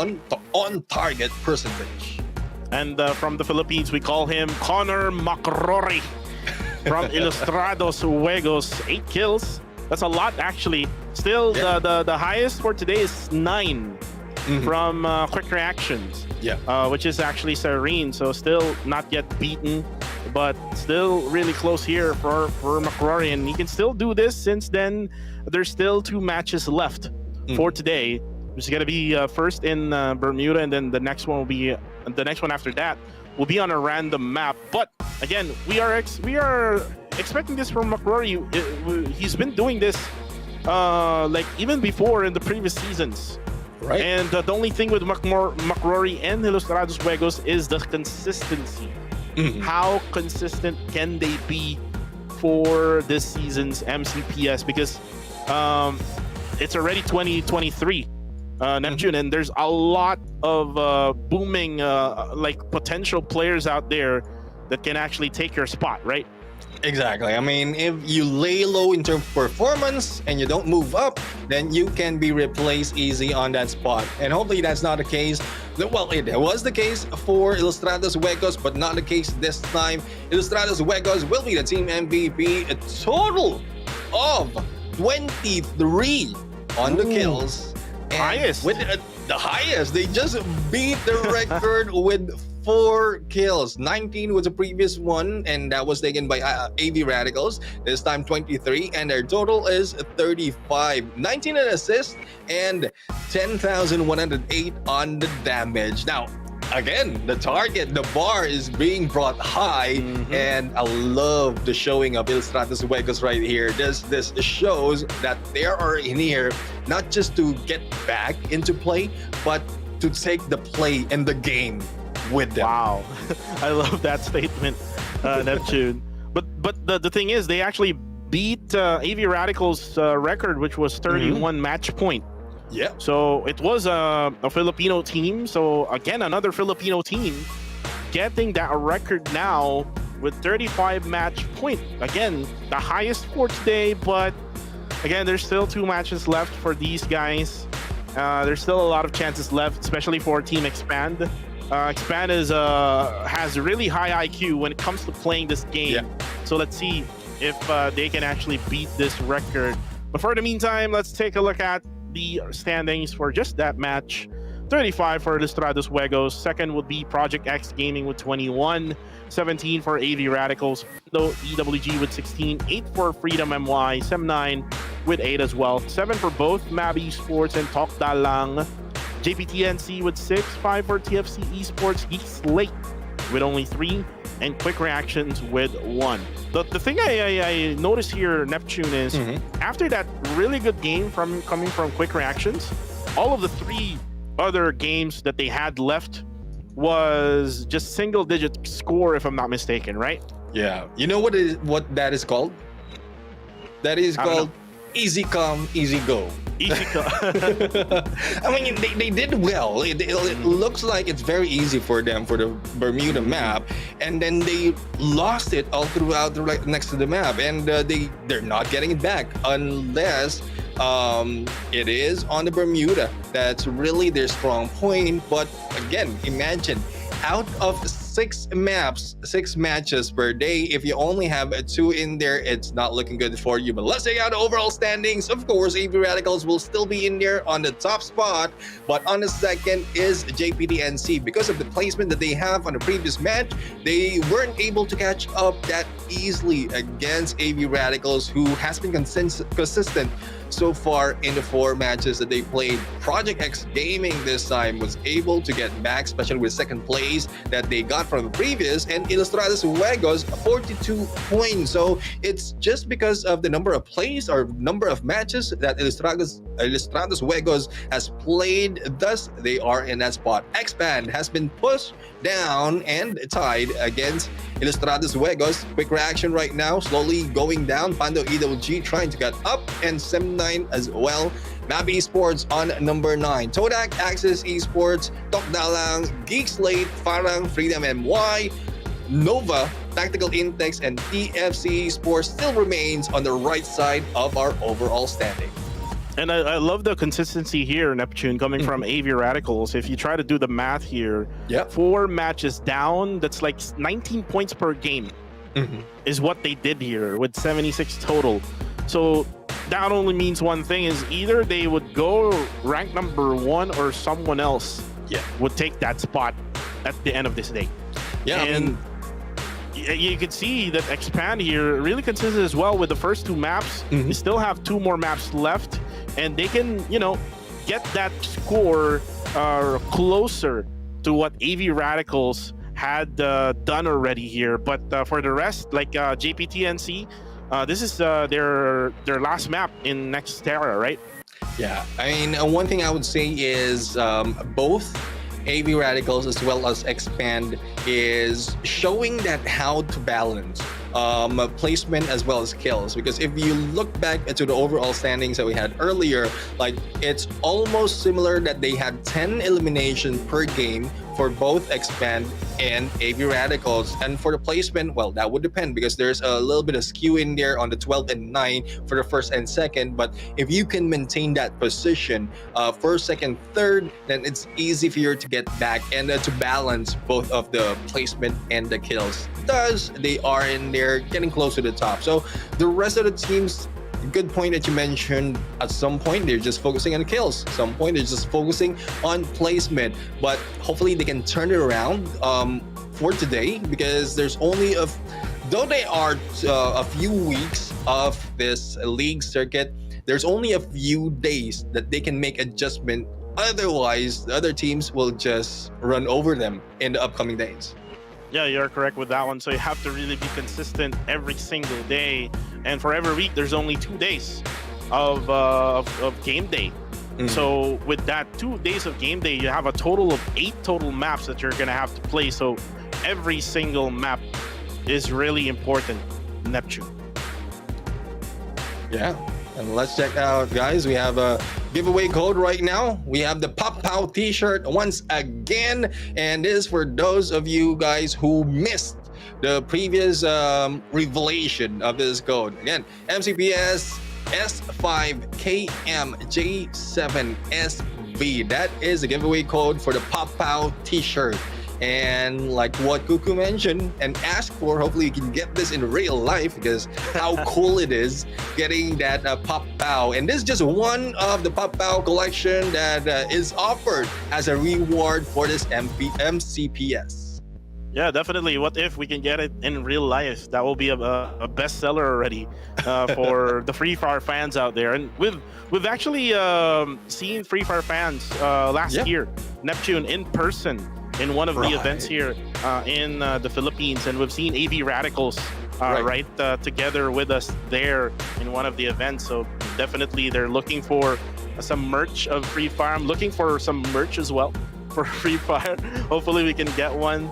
on target percentage. And from the Philippines, we call him Connor McRory from Ilustrados Juegos, 8 kills. That's a lot, actually. Still, the highest for today is 9 from Quick Reactions, which is actually Serene. So still not yet beaten, but still really close here for McRory. And he can still do this, since then there's still 2 matches left for today. Which is going to be first in Bermuda, and then the next one will be the next one after that will be on a random map. But again, we are expecting this from McRory. He's been doing this like even before in the previous seasons, right? And the only thing with McRory and Ilustrados Juegos is the consistency. How consistent can they be for this season's MCPS? Because it's already 2023, Neptune, and there's a lot of booming like potential players out there that can actually take your spot, right? Exactly. I mean, if you lay low in terms of performance and you don't move up, then you can be replaced easy on that spot. And hopefully that's not the case. Well, it was the case for Ilustrados Juegos, but not the case this time. Ilustrados Juegos will be the team MVP. A total of 23 on the Ooh. kills. And Highest. with the highest. They just beat the record with 4 kills. 19 was the previous one, and that was taken by AV Radicals. This time 23, and their total is 35. 19 an assist and 10,108 on the damage. Now, again, the target, the bar is being brought high, and I love the showing of Ilustrados Juegos right here. This shows that they are in here not just to get back into play, but to take the play and the game with them. Wow, I love that statement, Neptune. But the thing is, they actually beat AV Radicals' record, which was 31 match point. Yeah. So it was a Filipino team. So again, another Filipino team getting that record now with 35 match point. Again, the highest for today, but again, there's still 2 matches left for these guys. There's still a lot of chances left, especially for Team Expand. Expand has really high IQ when it comes to playing this game. Yeah. So let's see if they can actually beat this record. But for the meantime, let's take a look at the standings for just that match. 35 for Ilustrados Juegos. Second would be Project X Gaming with 21. 17 for AV Radicals. EWG with 16. 8 for Freedom MY. Sem9 with 8 as well. 7 for both Mabi Sports and Talk Dalang. JPTNC with 6. 5 for TFC Esports. Geek Slate with only 3. And Quick Reactions with 1. The thing I noticed here, Neptune, is after that really good game coming from Quick Reactions, all of the 3 other games that they had left was just single-digit score, if I'm not mistaken, right? Yeah. You know what that is called? That is called easy come, easy go. Easy I mean, they did well. It looks like it's very easy for them for the Bermuda map, and then they lost it all throughout next to the map, and they're not getting it back unless it is on the Bermuda. That's really their strong point. But again, imagine out of 6 matches per day, if you only have 2 in there, it's not looking good for you. But let's check out the overall standings. Of course, AV Radicals will still be in there on the top spot, but on the second is JPDNC. Because of the placement that they have on the previous match, they weren't able to catch up that easily against AV Radicals, who has been consistent so far in the 4 matches that they played. Project X Gaming this time was able to get back, especially with second place that they got from the previous, and Ilustrados Juegos 42 points. So it's just because of the number of plays or number of matches that Ilustrados Juegos has played, thus they are in that spot. Expand has been pushed down and tied against Ilustrados Juegos. Quick Reaction right now slowly going down. Pando EWG trying to get up, and Sem9 as well. Mabi Esports on number 9. Todak, Axis Esports, Tokdalang, Geek Slate, Farang, Freedom MY, Nova, Tactical Intex, and TFC Esports still remains on the right side of our overall standing. And I love the consistency here, Neptune, coming from AV Radicals. If you try to do the math here, 4 matches down, that's like 19 points per game is what they did here with 76 total. So that only means one thing, is either they would go rank number 1 or someone else would take that spot at the end of this day. Yeah, and you can see that Expand here really consistent as well with the first 2 maps. They still have 2 more maps left, and they can, get that score closer to what AV Radicals had done already here. But for the rest, like JPTNC, this is their last map in Nextera, right? Yeah, I mean, one thing I would say is both AV Radicals as well as Expand is showing that how to balance placement as well as kills. Because if you look back to the overall standings that we had earlier, like it's almost similar that they had 10 elimination per game for both Expand and AV Radicals. And for the placement, well, that would depend because there's a little bit of skew in there on the 12 and 9 for the first and second. But if you can maintain that position, first, second, third, then it's easy for you to get back and to balance both of the placement and the kills. Thus, they are in there getting close to the top. So the rest of the teams good point that you mentioned. At some point, they're just focusing on kills. Some point, they're just focusing on placement. But hopefully, they can turn it around for today, because there's only though they are a few weeks of this league circuit, there's only a few days that they can make adjustment. Otherwise, the other teams will just run over them in the upcoming days. Yeah, you're correct with that one. So you have to really be consistent every single day, and for every week, there's only 2 days of game day. So with that 2 days of game day, you have a total of 8 total maps that you're gonna have to play. So every single map is really important. Neptune. Yeah. And let's check out, guys. We have a giveaway code right now. We have the Pop-Pow t-shirt once again. And this is for those of you guys who missed the previous revelation of this code. Again, MCPS S5KMJ7SV. That is the giveaway code for the Pop-Pow t-shirt. And like what Cuckoo mentioned and asked for, hopefully you can get this in real life, because how cool it is getting that Pop-Pow. And this is just one of the Pop-Pow collection that is offered as a reward for this MCPS. Yeah, definitely. What if we can get it in real life? That will be a bestseller already for the Free Fire fans out there. And we've actually seen Free Fire fans last year, Neptune, in person in one of the events here in the Philippines, and we've seen AV Radicals together with us there in one of the events. So definitely they're looking for some merch of Free Fire. I'm looking for some merch as well for Free Fire. Hopefully we can get one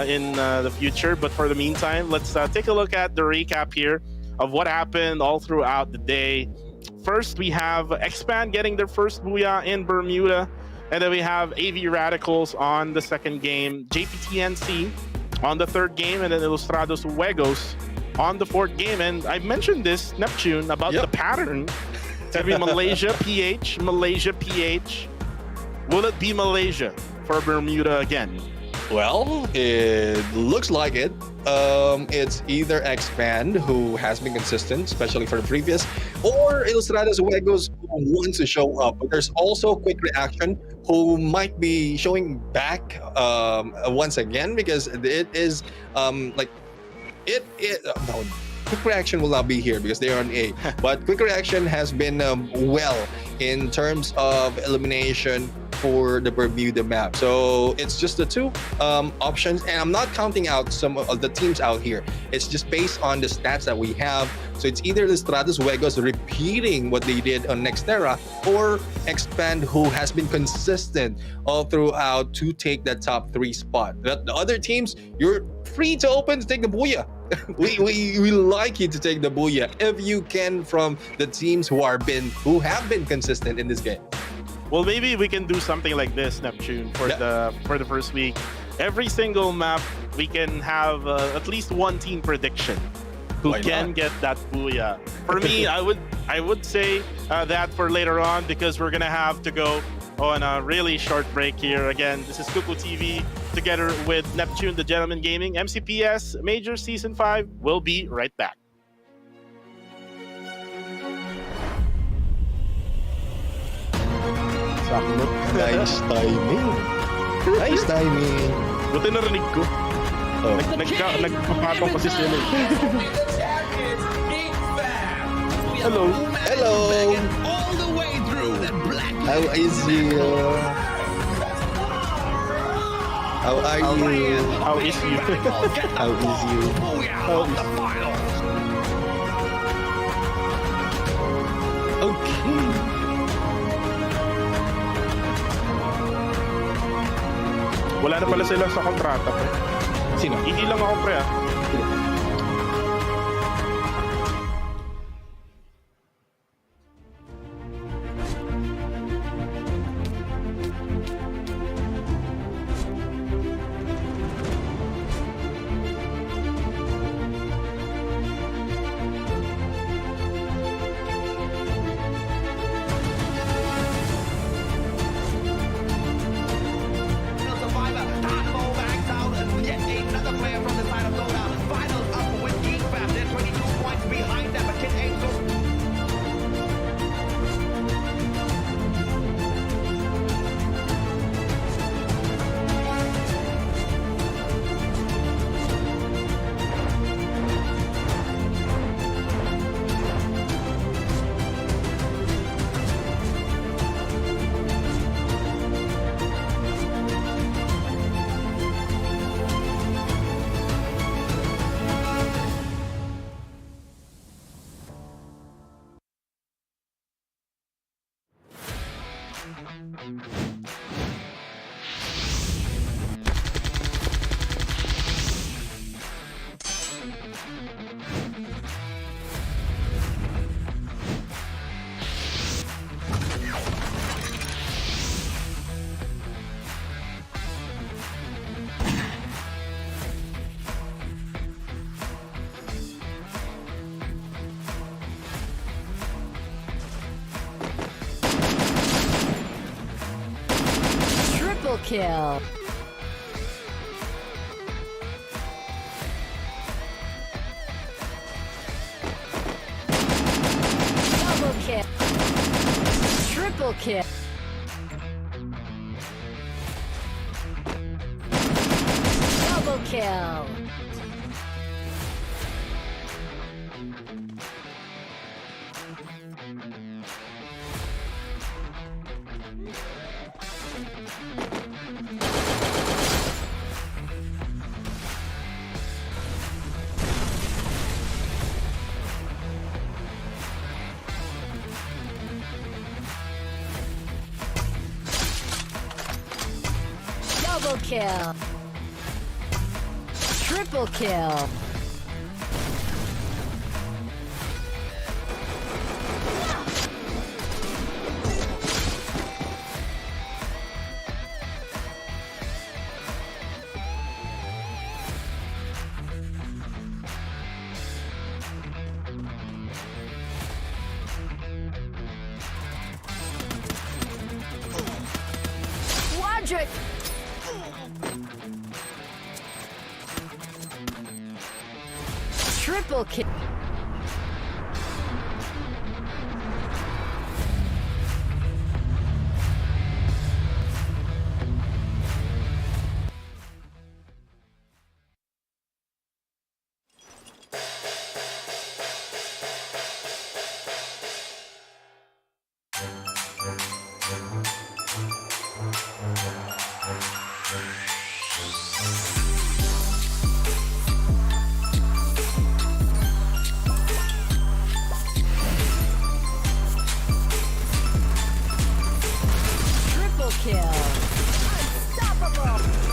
in the future. But for the meantime, let's take a look at the recap here of what happened all throughout the day. First, we have Expand getting their first booyah in Bermuda. And then we have AV Radicals on the second game, JPTNC on the third game, and then Ilustrados Juegos on the fourth game. And I mentioned this, Neptune, about the pattern. It's going to be Malaysia, PH, Malaysia, PH. Will it be Malaysia for Bermuda again? Well, it looks like it. It's either Expand, who has been consistent, especially for the previous, or Ilustrados Juegos, who wants to show up. But there's also Quick Reaction, who might be showing back once again, because it is no, Quick Reaction will not be here because they are on A. But Quick Reaction has been well in terms of elimination for the Bermuda map. So it's just the two options, and I'm not counting out some of the teams out here. It's just based on the stats that we have. So it's either the Stratus Juegos repeating what they did on Nextera, or Expand, who has been consistent all throughout to take that top 3 spot. The other teams, you're free to open to take the booyah. we like you to take the booyah if you can, from the teams who have been consistent in this game. Well, maybe we can do something like this, Neptune, for the first week. Every single map, we can have at least one team prediction who can get that booyah. For me, I would say that for later on, because we're gonna have to go on a really short break here. Again, this is Cuckoo TV together with Neptune, the Gentleman Gaming. MCPS Majors Season 5. We'll be right back. Nice timing. Nice timing. Buti narinig ko. Nagpapatong kasi sila. Hello. Hello. All the way through that black. How is you? How are you? How is you? How is you? Okay. Wala na pala sila sa kontrata, pre. Sino? Ihilang ako, pre, ah. Survivor, that ball bags out, and yet another player from the side of Dota. Final Triple kill. Double kill. Triple kill. Double kill. Double kill. Triple kill. Quadric. Triple kill. Triple kill. Unstoppable.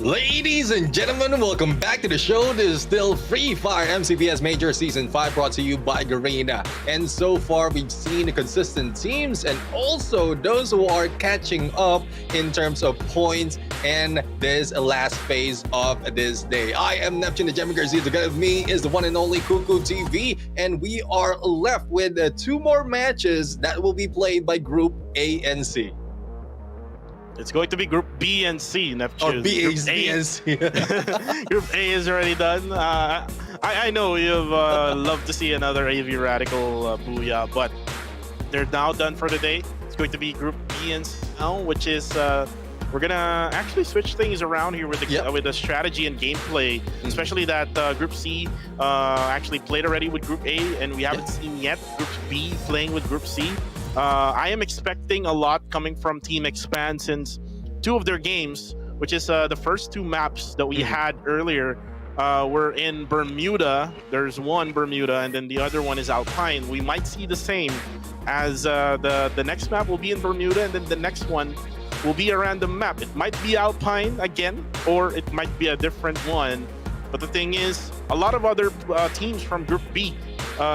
Ladies and gentlemen, welcome back to the show. This is still Free Fire MCPS Majors Season 5 brought to you by Garena. And so far, we've seen the consistent teams and also those who are catching up in terms of points and this last phase of this day. I am Neptune, the Gemma Garcia. Together with me is the one and only Cuckoo TV. And we are left with two more matches that will be played by Group A and C. It's going to be Group B and C, Neptune. Or B, Group A, and C. Group A is already done. I know you've loved to see another AV Radical Booyah, but they're now done for the day. It's going to be Group B and C now, which is we're gonna actually switch things around here with the strategy and gameplay, especially that Group C actually played already with Group A, and we haven't seen yet Group B playing with Group C. I am expecting a lot coming from Team Expand since two of their games, which is the first two maps that we had earlier, were in Bermuda. There's one Bermuda, and then the other one is Alpine. We might see the same as the next map will be in Bermuda, and then the next one will be a random map. It might be Alpine again, or it might be a different one. But the thing is, a lot of other teams from Group B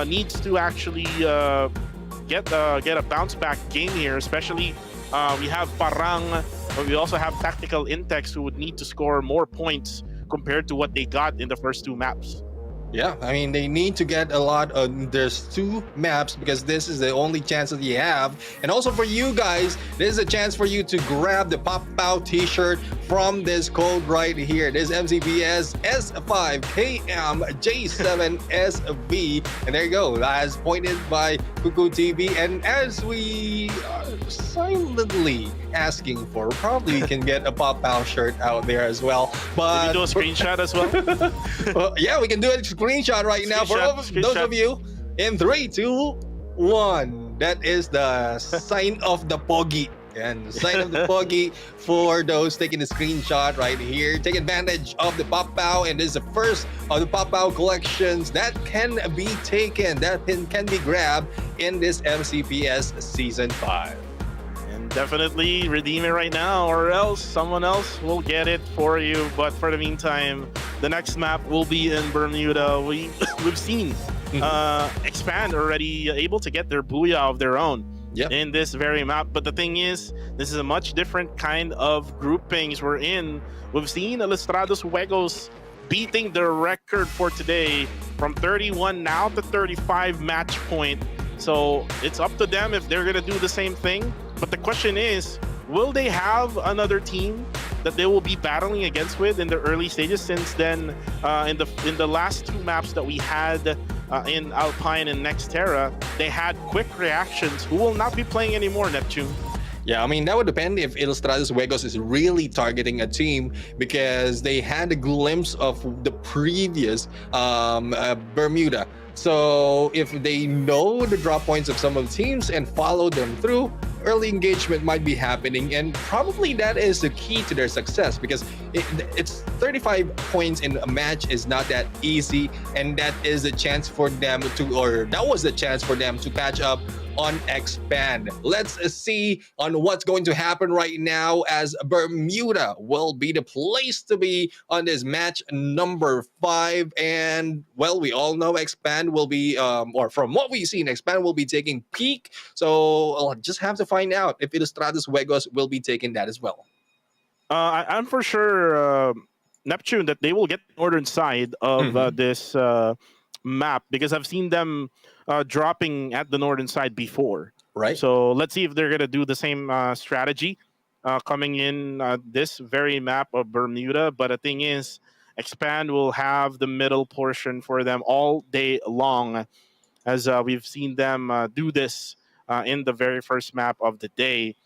needs to actually get a bounce back game here, especially we have Parang, but we also have Tactical Intex who would need to score more points compared to what they got in the first two maps. Yeah, I mean, they need to get a lot of, there's two maps because this is the only chance that you have. And also for you guys, this is a chance for you to grab the Pop-Pow t-shirt from this code right here. This MCPS S5KM J7SV. And there you go, as pointed by Cuckoo TV. And as we are silently asking for, probably we can get a Pop-Pow shirt out there as well. But Can we do a screenshot as well? well, yeah, we can do a screenshot right now for those of you in 3, 2, 1. That is the sign of the Pogi. And the sign of the Pogi for those taking the screenshot right here. Take advantage of the Pop-Pow, and this is the first of the Pop-Pow collections that can be taken, that can be grabbed in this MCPS Season 5. Definitely redeem it right now, or else someone else will get it for you. But for the meantime, the next map will be in Bermuda. We've seen Expand already able to get their Booyah of their own in this very map. But the thing is, this is a much different kind of groupings we're in. We've seen Ilustrados Juegos beating their record for today from 31 now to 35 match point. So it's up to them if they're gonna do the same thing. But the question is, will they have another team that they will be battling against with in the early stages? Since then, in the last two maps that we had in Alpine and Nexterra, they had quick reactions who will not be playing anymore, Neptune. Yeah, I mean, that would depend if Ilustrados Juegos is really targeting a team, because they had a glimpse of the previous Bermuda. So if they know the drop points of some of the teams and follow them through, early engagement might be happening, and probably that is the key to their success, because it's 35 points in a match is not that easy, and that is a chance for them to, or that was the chance for them to catch up on Expand. Let's see on what's going to happen right now, as Bermuda will be the place to be on this match number 5. And well, we all know Expand will be, or from what we've seen, Expand will be taking peak. So I'll just have to find out if Ilustrados Juegos will be taking that as well. I'm for sure, Neptune, that they will get the northern side of this map, because I've seen them dropping at the northern side before. Right. So let's see if they're going to do the same strategy coming in this very map of Bermuda. But the thing is, Expand will have the middle portion for them all day long, as we've seen them do this in the very first map of the day.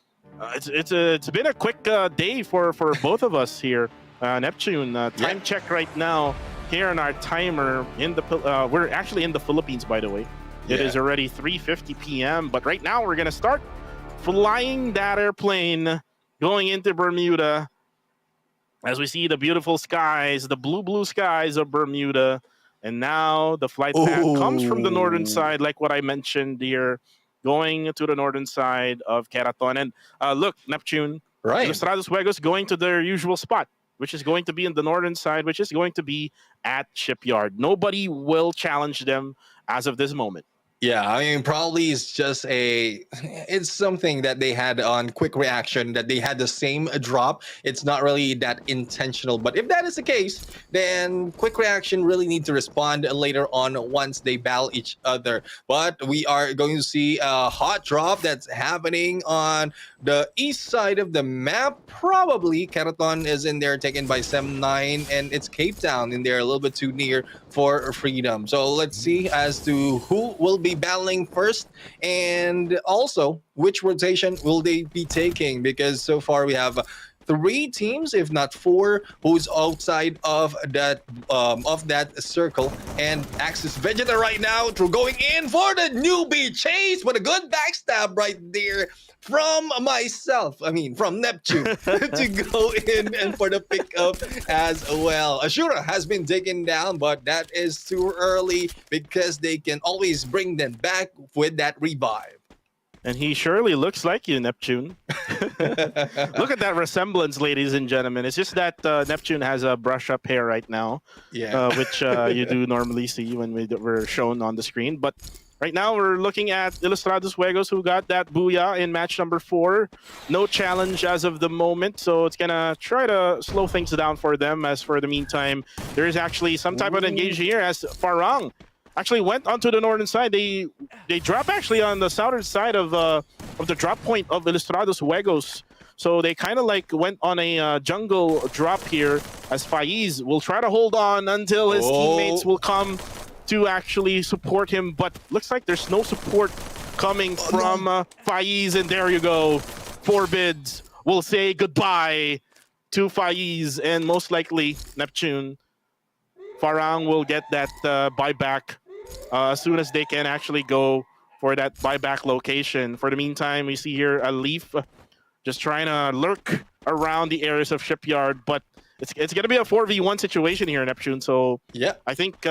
It's been a quick day for both of us here. Neptune, time check right now here on our timer. We're actually in the Philippines, by the way. It is already 3:50 p.m. But right now we're gonna start flying that airplane going into Bermuda, as we see the beautiful skies, the blue skies of Bermuda. And now the flight path comes from the northern side, like what I mentioned here, going to the northern side of Keraton. And look, Neptune, right, Ilustrados Juegos going to their usual spot, which is going to be in the northern side, which is going to be at Shipyard. Nobody will challenge them as of this moment. Yeah, I mean, probably it's something that they had on quick reaction, that they had the same drop. It's not really that intentional. But if that is the case, then quick reaction really need to respond later on once they battle each other. But we are going to see a hot drop that's happening on the east side of the map. Probably Keraton is in there taken by Sem9, and it's Cape Town in there a little bit too near for freedom. So let's see as to who will be battling first, and also which rotation will they be taking, because so far we have 3 teams, if not 4, who's outside of that circle. And Axis Vegeta right now through going in for the newbie chase, but a good backstab right there from myself. I mean, from Neptune to go in and for the pickup as well. Ashura has been taken down, but that is too early because they can always bring them back with that revive. And he surely looks like you, Neptune. Look at that resemblance, ladies and gentlemen. It's just that Neptune has a brush-up hair right now, which you do normally see when we're shown on the screen. But right now, we're looking at Ilustrados Juegos, who got that booyah in match number 4. No challenge as of the moment, so it's going to try to slow things down for them. As for the meantime, there is actually some type of engage here as Farang actually went onto the northern side. They drop actually on the southern side of the drop point of Ilustrados Juegos. So they kind of like went on a jungle drop here, as Faiz will try to hold on until his teammates will come to actually support him. But looks like there's no support coming from Faiz, and there you go. Forbids will say goodbye to Faiz, and most likely Neptune. Farang will get that buyback as soon as they can actually go for that buyback location. For the meantime, we see here a Leaf just trying to lurk around the areas of Shipyard, but it's going to be a 4v1 situation here, Neptune. So yeah, I think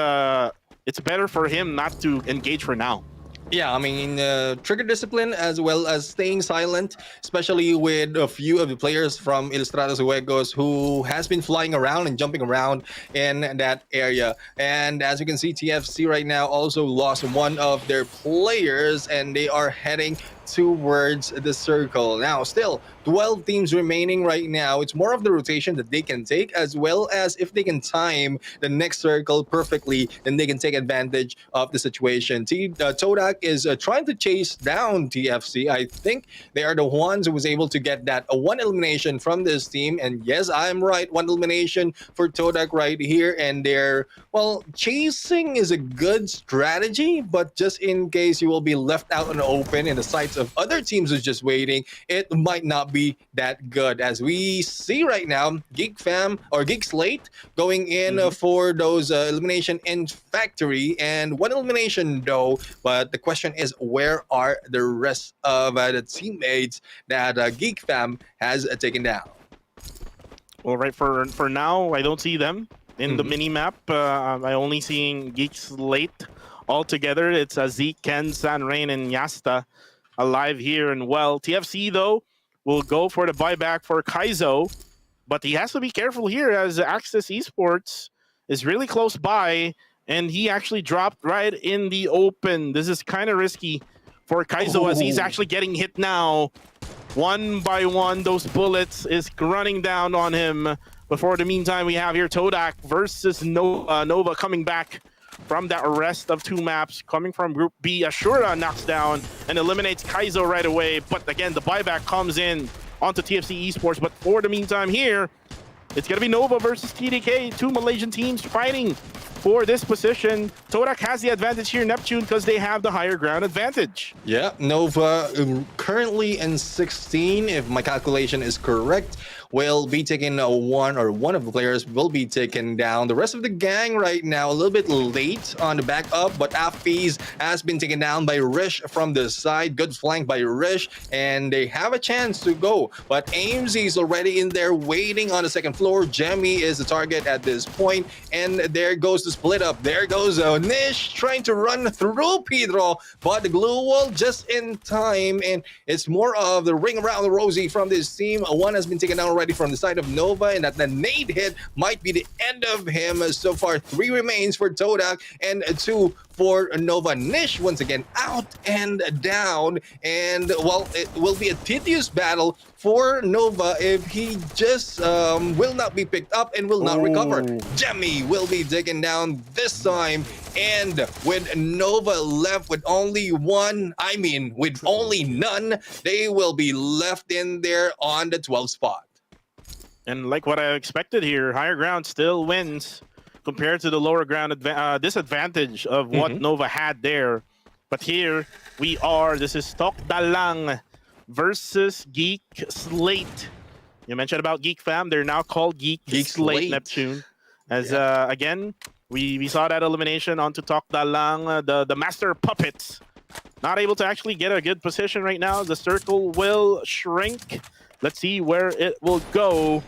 it's better for him not to engage for now. Yeah, I mean, trigger discipline as well as staying silent, especially with a few of the players from Ilustrados Juegos who has been flying around and jumping around in that area. And as you can see, TFC right now also lost one of their players, and they are heading towards the circle. Now, still 12 teams remaining right now. It's more of the rotation that they can take, as well as if they can time the next circle perfectly, then they can take advantage of the situation. Todak is trying to chase down TFC. I think they are the ones who was able to get that one elimination from this team. And yes, I'm right, one elimination for Todak right here. And they're, well, chasing is a good strategy, but just in case you will be left out in the open in the sights of other teams who's just waiting, it might not be that good. As we see right now, Geek Fam or Geek Slate going in for those elimination in factory, and one elimination though. But the question is, where are the rest of the teammates that Geek Fam has taken down? Well, right, for now, I don't see them in the mini map. I only seeing Geek Slate all together. It's Zeke, Ken, Sanrain, and Yasta alive here and well. TFC though will go for the buyback for Kaizo, but he has to be careful here as Axis Esports is really close by, and he actually dropped right in the open. This is kind of risky for Kaizo as he's actually getting hit now. One by one, those bullets is running down on him. But for the meantime, we have here Todak versus Nova coming back from that arrest of 2 maps, coming from Group B. Ashura knocks down and eliminates Kaizo right away. But again, the buyback comes in onto TFC Esports. But for the meantime here, it's going to be Nova versus TDK, 2 Malaysian teams fighting for this position. Todak has the advantage here, Neptune, because they have the higher ground advantage. Yeah, Nova currently in 16, if my calculation is correct, will be taking one of the players will be taken down. The rest of the gang right now a little bit late on the backup, but Afiz has been taken down by Rish from the side. Good flank by Rish, and they have a chance to go. But AMZ is already in there waiting on the second floor. Jemmy is the target at this point, and there goes the split up. There goes Nish trying to run through Pedro, but the glue wall just in time, and it's more of the ring around the rosy from this team. One has been taken down right already from the side of Nova, and that the nade hit might be the end of him. So far, 3 remains for Todak and 2 for Nova. Nish once again out and down, and well, it will be a tedious battle for Nova if he just will not be picked up and will not recover. Jemmy will be taken down this time, and with Nova left with only with only none, they will be left in there on the 12th spot. And like what I expected here, higher ground still wins compared to the lower ground disadvantage of what Nova had there. But here we are. This is Tokdalang versus Geek Slate. You mentioned about Geek Fam. They're now called Geek Slate Neptune. As again, we saw that elimination onto Tokdalang, the master puppets. Not able to actually get a good position right now. The circle will shrink. Let's see where it will go.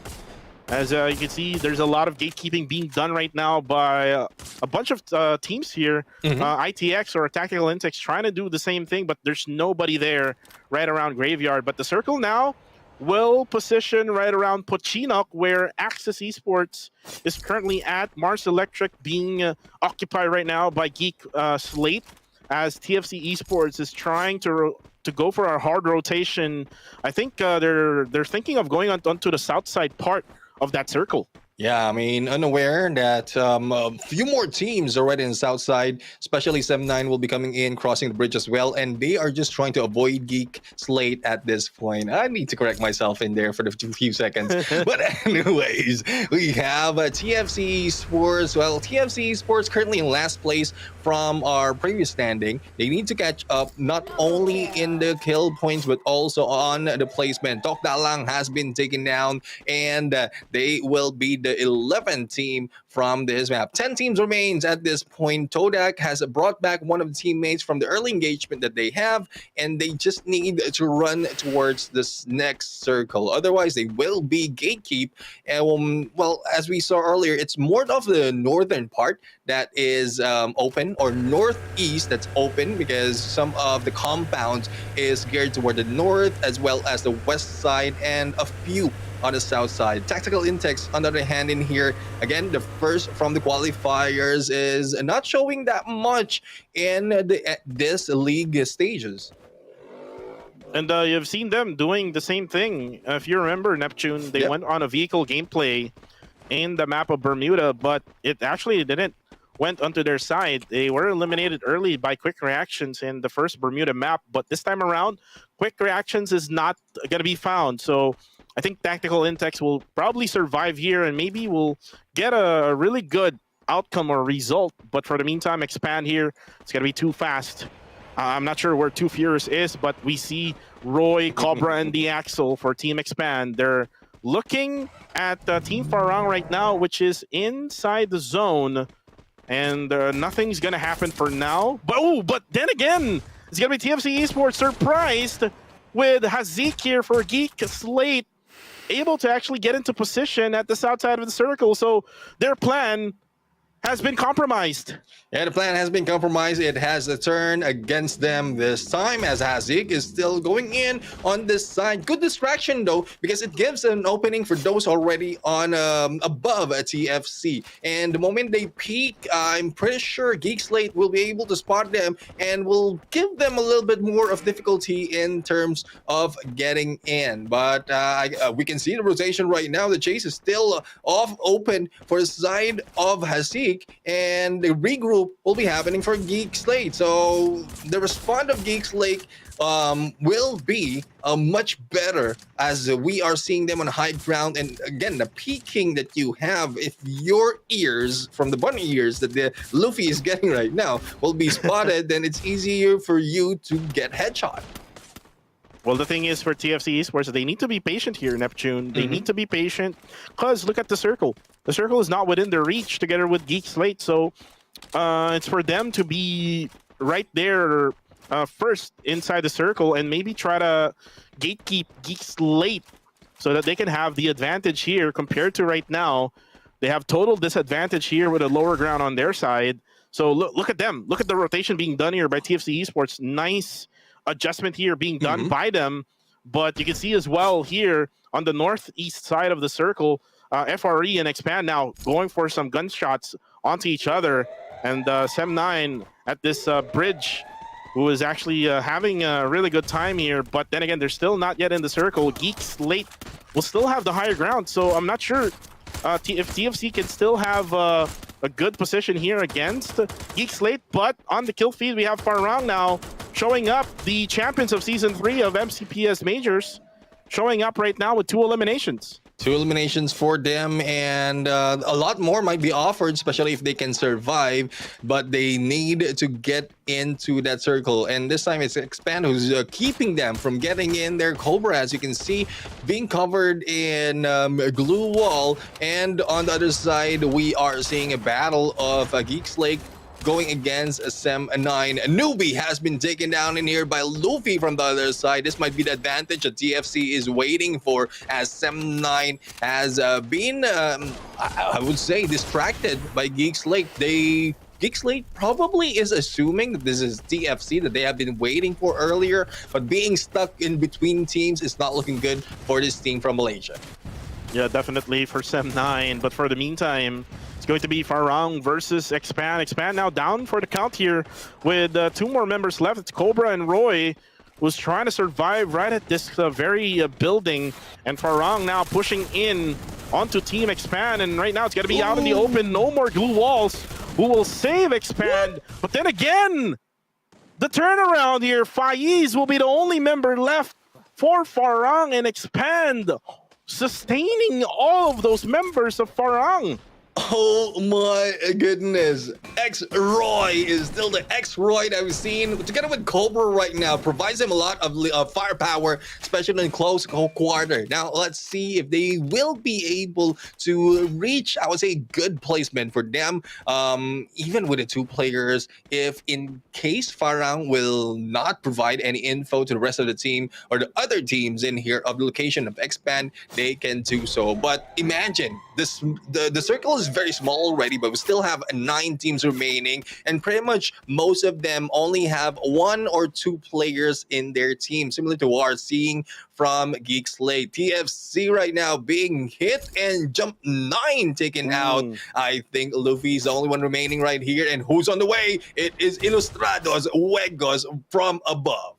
As you can see, there's a lot of gatekeeping being done right now by a bunch of teams here. ITX or Tactical Intex trying to do the same thing, but there's nobody there right around Graveyard. But the circle now will position right around Pochinok, where Axis Esports is currently at. Mars Electric being occupied right now by Geek Slate, as TFC Esports is trying to go for a hard rotation. I think they're thinking of going onto the south side part of that circle. Yeah, I mean, unaware that a few more teams already in the south side, especially 7-9 will be coming in, crossing the bridge as well, and they are just trying to avoid Geek Slate at this point. I need to correct myself in there for the few seconds. But anyways, we have TFC Sports. Well, TFC Sports currently in last place from our previous standing. They need to catch up not only in the kill points, but also on the placement. Tokdalang has been taken down, and they will be the 11th team from this map. 10 teams remains at this point. Todak has brought back one of the teammates from the early engagement that they have, and they just need to run towards this next circle. Otherwise, they will be gatekeep. And well, as we saw earlier, it's more of the northern part that is open, or northeast that's open, because some of the compounds is geared toward the north as well as the west side, and a few on the south side. Tactical Intex, on the other hand, in here, again, the first from the qualifiers is not showing that much in this league stages. And you've seen them doing the same thing. If you remember, Neptune, they went on a vehicle gameplay in the map of Bermuda, but it actually didn't went onto their side. They were eliminated early by Quick Reactions in the first Bermuda map, but this time around, Quick Reactions is not going to be found. So I think Tactical Intex will probably survive here, and maybe will get a really good outcome or result. But for the meantime, Expand here, it's going to be too fast. I'm not sure where Too Furious is, but we see Roy, Cobra, and the Axel for Team Expand. They're looking at Team Farang right now, which is inside the zone. And nothing's going to happen for now. But then again, it's going to be TFC Esports surprised with Hazik here for Geek Slate, able to actually get into position at the south side of the circle. So their plan has been compromised. Yeah, the plan has been compromised. It has a turn against them this time, as Hazik is still going in on this side. Good distraction, though, because it gives an opening for those already on above a TFC. And the moment they peek, I'm pretty sure Geek Slate will be able to spot them and will give them a little bit more of difficulty in terms of getting in. But we can see the rotation right now. The chase is still off open for the side of Hazik, and the regroup will be happening for Geek Slate. So the response of Geek Slate will be much better, as we are seeing them on high ground. And again, the peaking that you have, if your ears from the bunny ears that the Luffy is getting right now will be spotted, then it's easier for you to get headshot. Well, the thing is, for TFC Esports, they need to be patient here, Neptune. They need to be patient, because look at the circle. The circle is not within their reach together with Geek Slate, so it's for them to be right there first inside the circle, and maybe try to gatekeep Geek Slate so that they can have the advantage here compared to right now. They have total disadvantage here with a lower ground on their side. So look at them. Look at the rotation being done here by TFC Esports. Nice adjustment here being done by them. But you can see as well here on the northeast side of the circle, FRE and Expand now going for some gunshots onto each other. And Sem9 at this bridge, who is actually having a really good time here. But then again, they're still not yet in the circle. Geek Slate will still have the higher ground. So I'm not sure if TFC can still have a good position here against Geek Slate. But on the kill feed, we have Farang now showing up, the champions of Season 3 of MCPS Majors, showing up right now with 2 eliminations. 2 eliminations for them, and a lot more might be offered, especially if they can survive, but they need to get into that circle. And this time it's Expand who's keeping them from getting in there. Cobra, as you can see, being covered in glue wall, and on the other side we are seeing a battle of Geeks Lake going against Sem9. Newbie has been taken down in here by Luffy from the other side. This might be the advantage that TFC is waiting for, as Sem9 has been, I would say, distracted by Geek Slate. Geek Slate probably is assuming that this is TFC that they have been waiting for earlier, but being stuck in between teams is not looking good for this team from Malaysia. Yeah, definitely for Sem9, but for the meantime, it's going to be Farang versus Expand. Expand now down for the count here with 2 more members left. It's Cobra and Roy, who's trying to survive right at this very building. And Farang now pushing in onto Team Expand. And right now it's going to be out in the open. No more glue walls. Who will save Expand? But then again, the turnaround here. Faiz will be the only member left for Farang and Expand, sustaining all of those members of Farang. Oh my goodness. X-Roy is still the X-Roy that we've seen. Together with Cobra right now, provides him a lot of firepower, especially in close quarter. Now, let's see if they will be able to reach, I would say, good placement for them. Even with the 2 players, if in case Farang will not provide any info to the rest of the team or the other teams in here of the location of Expand, they can do so. But imagine, the circle is very small already, but we still have 9 teams remaining, and pretty much most of them only have 1 or 2 players in their team, similar to what we're seeing from Geek Slate. TFC right now being hit and Jump 9 taken out. I think Luffy's the only one remaining right here, and who's on the way? It is Ilustrados Huegos from above.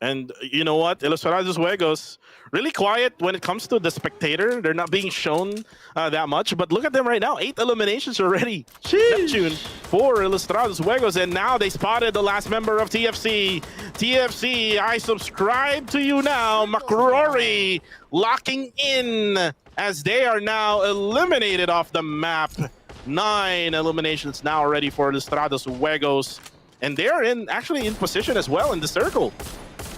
And you know what? Ilustrados Juegos, really quiet when it comes to the spectator. They're not being shown that much. But look at them right now. 8 eliminations already. Neptune for Ilustrados Juegos. And now they spotted the last member of TFC. TFC, I subscribe to you now. McRory locking in as they are now eliminated off the map. 9 eliminations now already for Ilustrados Juegos. And they're actually in position as well in the circle.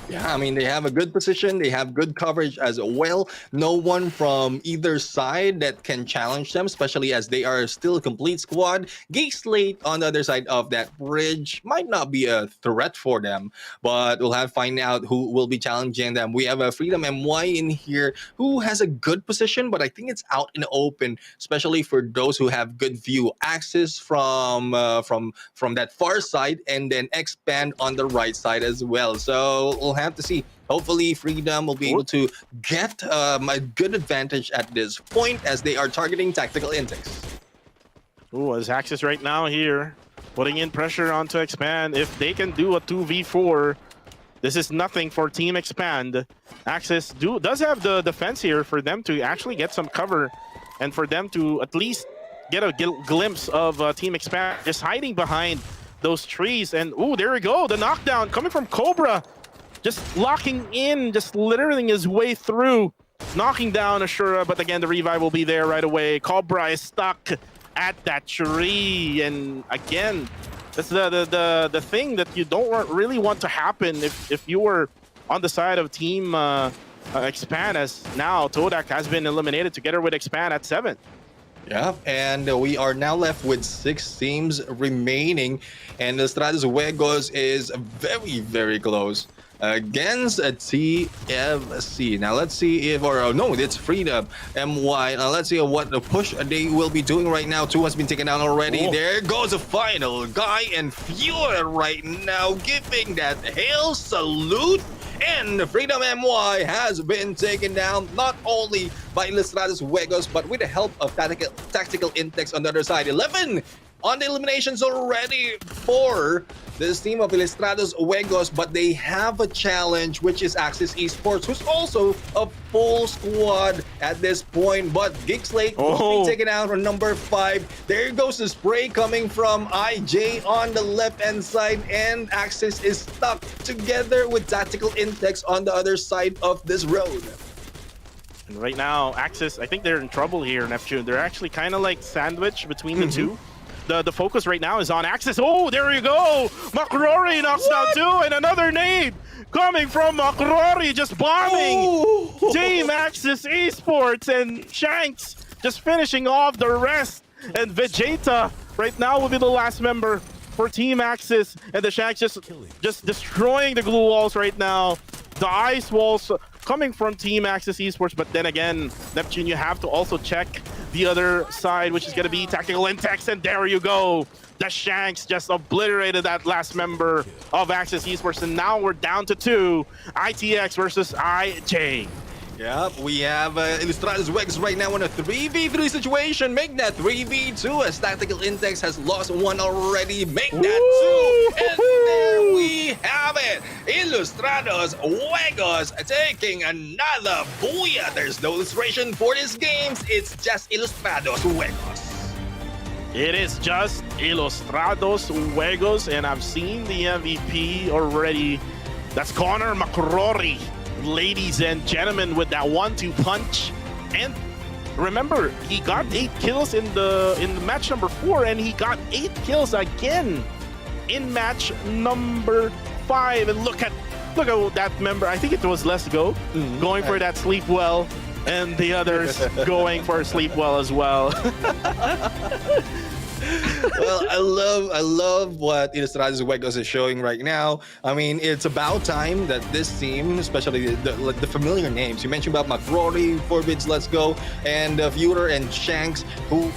Yeah, I mean, they have a good position. They have good coverage as well. No one from either side that can challenge them, especially as they are still a complete squad. Geek Slate on the other side of that bridge might not be a threat for them, but we'll have to find out who will be challenging them. We have a Freedom MY in here who has a good position, but I think it's out in the open, especially for those who have good view access from that far side, and then Expand on the right side as well. So we'll have to see. Hopefully Freedom will be able to get a good advantage at this point as they are targeting tactical intakes. Ooh, as Axis right now here, putting in pressure onto Expand. If they can do a 2v4, this is nothing for Team Expand. Axis does have the defense here for them to actually get some cover and for them to at least get a glimpse of Team Expand just hiding behind those trees. And ooh, there we go. The knockdown coming from Cobra. Just locking in, just littering his way through, knocking down Ashura, but again, the revive will be there right away. Cobra is stuck at that tree, and again, that's the thing that you don't really want to happen if you were on the side of Team Expand, as now Todak has been eliminated together with Expand at 7. Yeah, and we are now left with 6 teams remaining, and the Stratos Juegos is very, very close against a TFC. Now let's see if, or no, it's Freedom MY. Now let's see what the push they will be doing right now. 2 has been taken down already. Oh. There goes the final guy, and Fuel right now giving that hail salute. And Freedom MY has been taken down not only by Ilustrados Juegos, but with the help of tactical intakes on the other side. 11 on the eliminations already for this team of Ilustrados Juegos, but they have a challenge, which is Axis Esports, who's also a full squad at this point. But Geekslate will be taken out on number 5. There goes the spray coming from IJ on the left-hand side, and Axis is stuck together with tactical intakes on the other side of this road. And right now, Axis, I think they're in trouble here, Neptune. They're actually kind of like sandwiched between the two. The focus right now is on Axis. Oh, there you go! McRory knocks down 2, and another nade coming from McRory, just bombing Team Axis Esports, and Shanks just finishing off the rest. And Vegeta right now will be the last member for Team Axis, and the Shanks just destroying the glue walls right now. The ice walls coming from Team Axis Esports, but then again, Neptune, you have to also check the other side, which is going to be tactical intakes, and there you go. The Shanks just obliterated that last member of Axis Esports, and now we're down to 2. ITX versus IJ. Yep, we have Ilustrados Juegos right now in a 3v3 situation. Make that 3v2 as Tactical Index has lost 1 already. Make that 2. And there we have it. Ilustrados Juegos taking another booyah. There's no illustration for these games. It's just Ilustrados Juegos. It is just Ilustrados Juegos, and I've seen the MVP already. That's Connor McRory. Ladies and gentlemen, with that 1-2 punch. And remember, he got 8 kills in the match number 4, and he got 8 kills again in match number 5. And look at that member. I think it was Let's Go going for that sleep well, and the others going for sleep well as well. Well, I love what Ilustrados Juegos is showing right now. I mean, it's about time that this team, especially the familiar names, you mentioned about McRory, Forbids, Let's Go, and Viewer and Shanks, who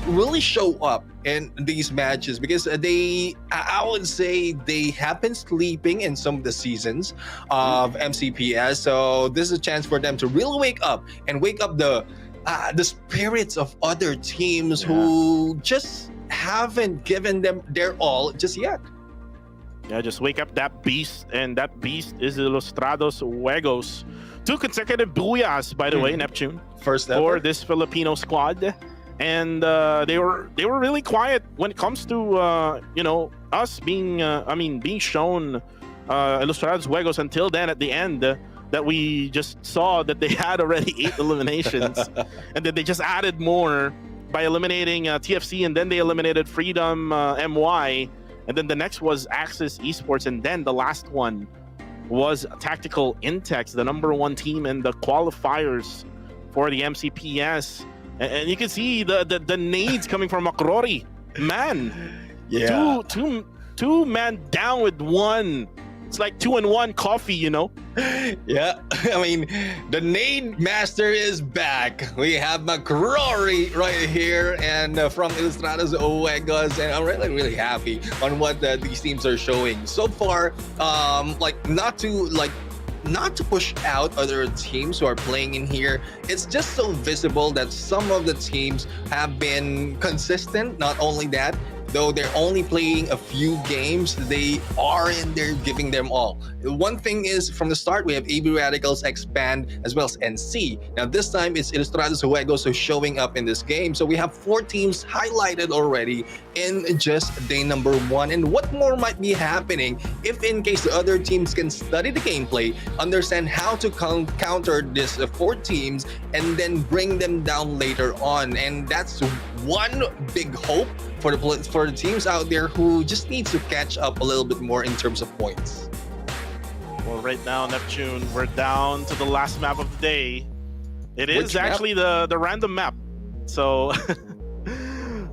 really show up in these matches, because I would say they have been sleeping in some of the seasons of MCPS. So this is a chance for them to really wake up the spirits of other teams who just haven't given them their all just yet. Yeah, just wake up that beast, and that beast is Ilustrados Juegos. 2 consecutive booyahs, by the way, Neptune, First ever for this Filipino squad. And they were really quiet when it comes to us being shown Ilustrados Juegos until then at the end. That we just saw that they had already 8 eliminations, and then they just added more by eliminating TFC, and then they eliminated Freedom MY, and then the next was Axis Esports, and then the last one was Tactical Intex, the number 1 team in the qualifiers for the MCPS. And you can see the nades coming from McRory. Man, two man down with 1. It's like 2-in-1 coffee, Yeah, I mean, the nade master is back. We have McRory right here, and from Ilustrados Juegos, and I'm really happy on what these teams are showing so far. Not to push out other teams who are playing in here. It's just so visible that some of the teams have been consistent. Not only that, though they're only playing a few games, they are in there giving them all. One thing is, from the start, we have AB Radicals, Expand, as well as NC. Now this time it's Ilustrados Juegos who's showing up in this game. So we have 4 teams highlighted already in just day number 1. And what more might be happening if in case the other teams can study the gameplay, understand how to counter this 4 teams, and then bring them down later on. And that's one big hope for the teams out there who just need to catch up a little bit more in terms of points. Well, right now, Neptune, we're down to the last map of the day. It is Which actually the random map. So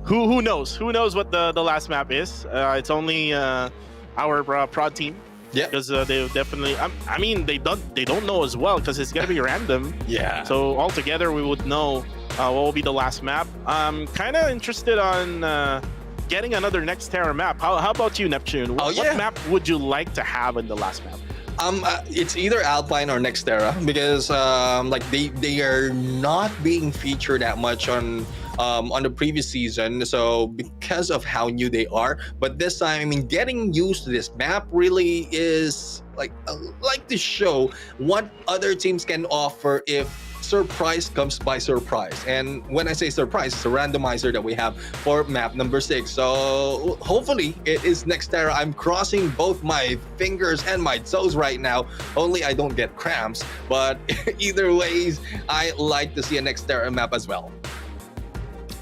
who knows? Who knows what the last map is? It's only our prod team. Yeah, because they definitely. I mean, they don't know as well, because it's gonna be random. Yeah. So altogether, we would know what will be the last map. I'm kind of interested on getting another Next Terra map. How about you, Neptune? What map would you like to have in the last map? It's either Alpine or Nextera because like they are not being featured that much on the previous season. So because of how new they are, but this time, I mean, getting used to this map really is like to show what other teams can offer if surprise comes by surprise. And when I say surprise, it's a randomizer that we have for map number 6. So hopefully it is Nextera. I'm crossing both my fingers and my toes right now. Only I don't get cramps. But either ways, I like to see a Nextera map as well.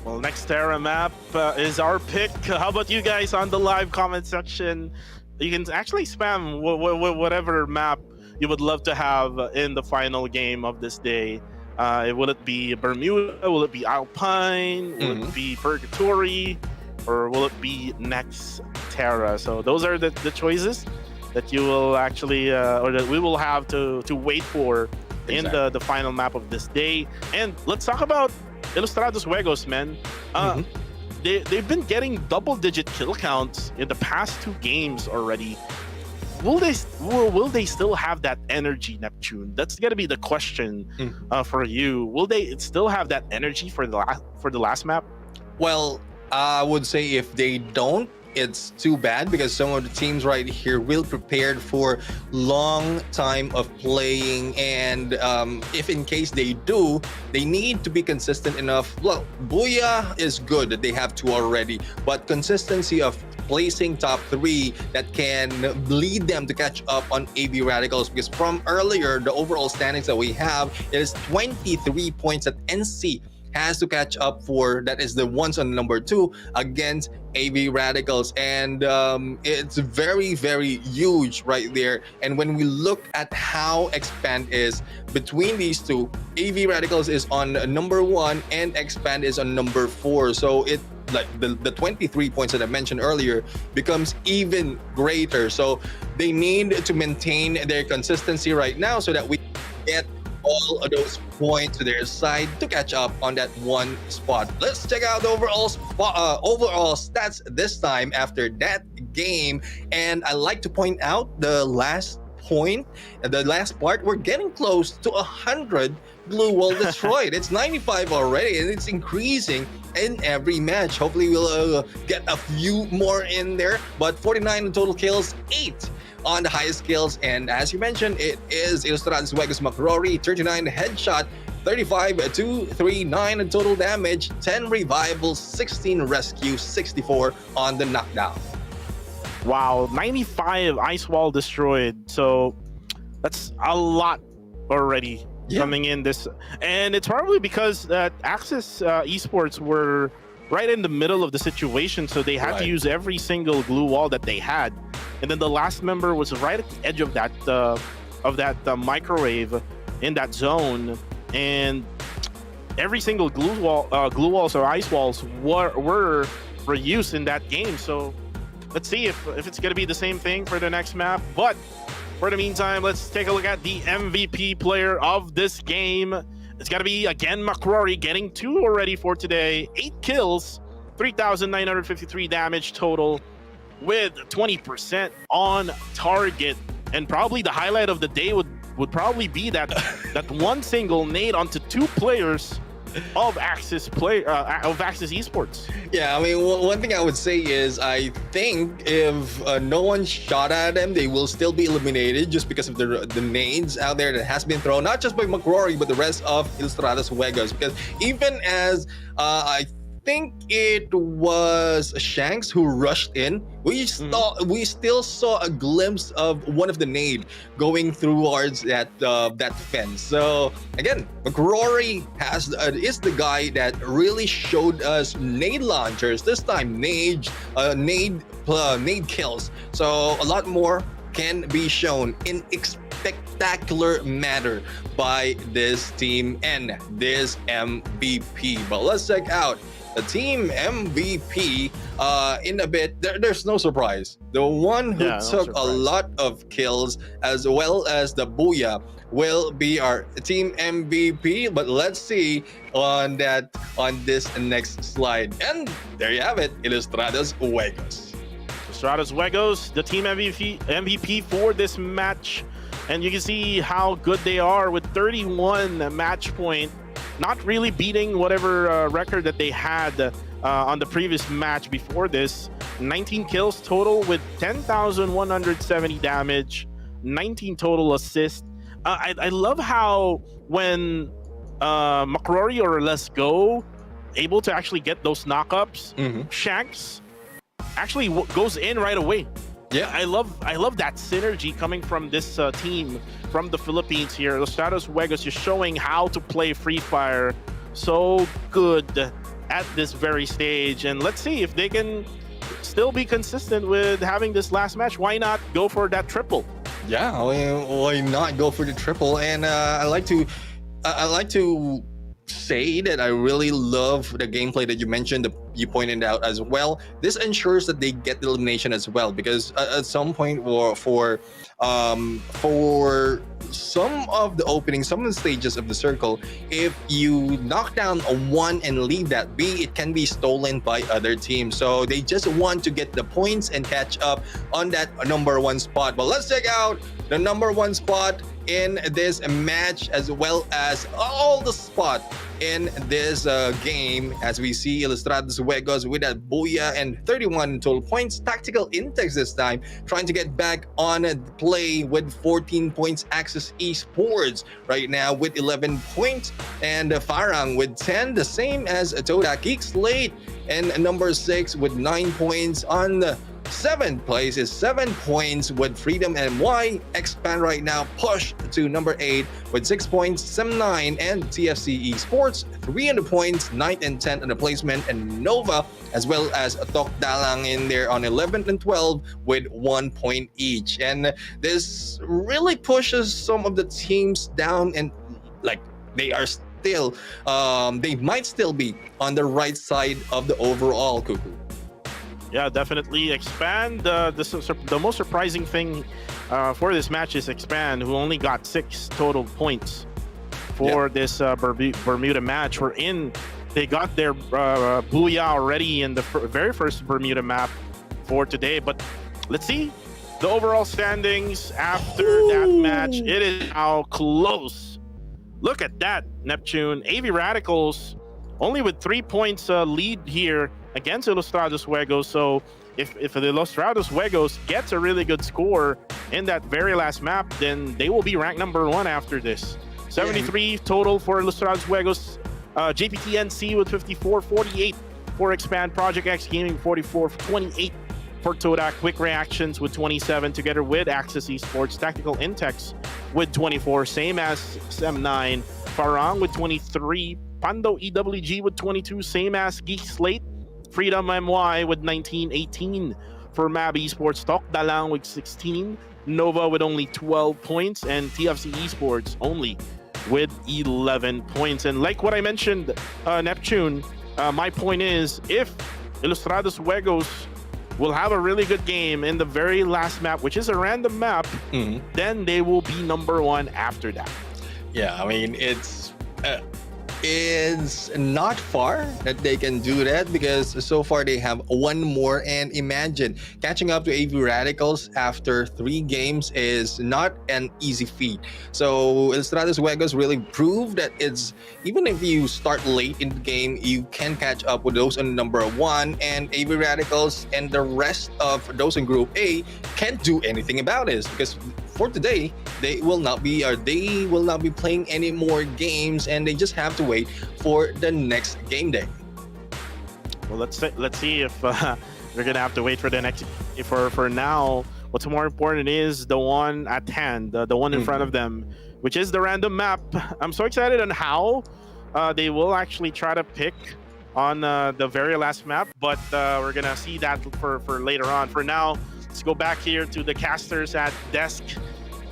Well, Nextera map is our pick. How about you guys on the live comment section? You can actually spam whatever map you would love to have in the final game of this day. Will it be Bermuda? Will it be Alpine? Will it be Purgatory? Or will it be Nextera? So those are the choices that you will actually, or that we will have to wait for in the final map of this day. And let's talk about Ilustrados Juegos, man. They've been getting double-digit kill counts in the past 2 games already. Will they still have that energy, Neptune? That's gonna be the question for you. Will they still have that energy for the last map? Well, I would say if they don't, it's too bad because some of the teams right here will prepared for long time of playing, and if in case they do, they need to be consistent enough. Well, Booyah is good that they have 2 already, but consistency of placing top 3 that can lead them to catch up on AB Radicals, because from earlier the overall standings that we have is 23 points that NC has to catch up for. That is the ones on number 2 against AB Radicals, and it's very, very huge right there. And when we look at how Expand is between these 2, AB Radicals is on number 1 and Expand is on number 4. So it like the 23 points that I mentioned earlier becomes even greater. So they need to maintain their consistency right now so that we get all of those points to their side to catch up on that 1 spot. Let's check out the overall stats this time after that game. And I like to point out the last part, we're getting close to 100 blue wall destroyed. It's 95 already, and it's increasing in every match. Hopefully we'll get a few more in there, but 49 in total kills, 8 on the highest kills. And as you mentioned, it is Ilustrados Juegos McRory, 39 headshot, 35 239 in total damage, 10 revivals, 16 rescue, 64 on the knockdown. Wow, 95 ice wall destroyed. So that's a lot already coming in this. And it's probably because that Axis Esports were right in the middle of the situation. So they had to use every single glue wall that they had. And then the last member was right at the edge of that microwave in that zone. And every single glue walls or ice walls were for use in that game. So let's see if it's going to be the same thing for the next map. But for the meantime, let's take a look at the MVP player of this game. It's got to be, again, McRory, getting 2 already for today. 8 kills, 3,953 damage total with 20% on target. And probably the highlight of the day would probably be that one single nade onto 2 players of Axis Esports. Yeah, I mean, one thing I would say is I think if no one shot at them, they will still be eliminated just because of the nades out there that has been thrown, not just by McRory, but the rest of Ilustrados Juegos. Because even as I think it was Shanks who rushed in, we still saw a glimpse of one of the nade going towards that fence. So again, McRory is the guy that really showed us nade launchers. This time nade kills. So a lot more can be shown in spectacular manner by this team and this MVP. But let's check out the team MVP in a bit. There's no surprise. The one who took a lot of kills as well as the Booyah will be our team MVP. But let's see on this next slide. And there you have it, Ilustrados Juegos. Ilustrados Juegos, the team MVP for this match. And you can see how good they are with 31 match point, not really beating whatever record that they had on the previous match before this. 19 kills total with 10,170 damage, 19 total assists. I love how when McCrory or Let's Go able to actually get those knockups, Shanks actually goes in right away. Yeah. I love that synergy coming from this team from the Philippines here. Los Stratos Juegos just showing how to play Free Fire so good at this very stage. And let's see if they can still be consistent with having this last match. Why not go for that triple? Yeah, why not go for the triple? And I like to say that I really love the gameplay that you mentioned, you pointed out as well. This ensures that they get the elimination as well, because at some point for some of the openings, some of the stages of the circle, if you knock down a one and leave that be, it can be stolen by other teams. So they just want to get the points and catch up on that number one spot. But let's check out the number one spot in this match, as well as all the spot in this game, as we see Ilustrados Juegos with that booyah and 31 total points. Tactical Intex this time trying to get back on play with 14 points. Axis Esports right now with 11 points, and Farang with 10, the same as Toda. Geek Slate and number 6 with 9 points. On the 7th place is 7 points with Freedom MY. Expand right now pushed to number 8 with 6 points. Sem9 and TFC Esports 300 points, 9th and 10th on the placement, and Nova as well as Tok Dalang in there on 11th and 12th with 1 point each. And this really pushes some of the teams down, and like they are still they might still be on the right side of the overall, Cuckoo. Yeah, definitely. Expand. The most surprising thing for this match is Expand, who only got 6 total points for this Bermuda match. They got their booyah already in the very first Bermuda map for today. But let's see the overall standings after that match. It is now close. Look at that, Neptune. AV Radicals only with 3 points lead here against Ilustrados Juegos. So if the Ilustrados Juegos gets a really good score in that very last map, then they will be ranked number 1 after this. 73 total for Ilustrados Juegos. JPTNC with 54, 48 for Expand. Project X Gaming 44, 28 for Todak. Quick Reactions with 27 together with Axis Esports. Tactical Intex with 24, same as Sem9. Farang with 23. Pando EWG with 22, same as Geek Slate. Freedom MY with 19, 18 for Mab Esports. Tok Dalang with 16. Nova with only 12 points. And TFC Esports only with 11 points. And like what I mentioned, Neptune, my point is, if Ilustrados Juegos will have a really good game in the very last map, which is a random map, then they will be number 1 after that. Yeah, I mean, it's not far that they can do that, because so far they have 1 more, and imagine catching up to AV Radicals after 3 games is not an easy feat. So Ilustrados Juegos really proved that it's, even if you start late in the game, you can catch up with those in number 1, and AV Radicals and the rest of those in Group A can't do anything about this, because for today they will not be playing any more games, and they just have to wait for the next game day. Well, let's see if they're gonna have to wait for the next. For now, what's more important is the one at hand, the one in front of them, which is the random map. I'm so excited on how they will actually try to pick on the very last map, but we're gonna see that for later on. For now, let's go back here to the casters at desk.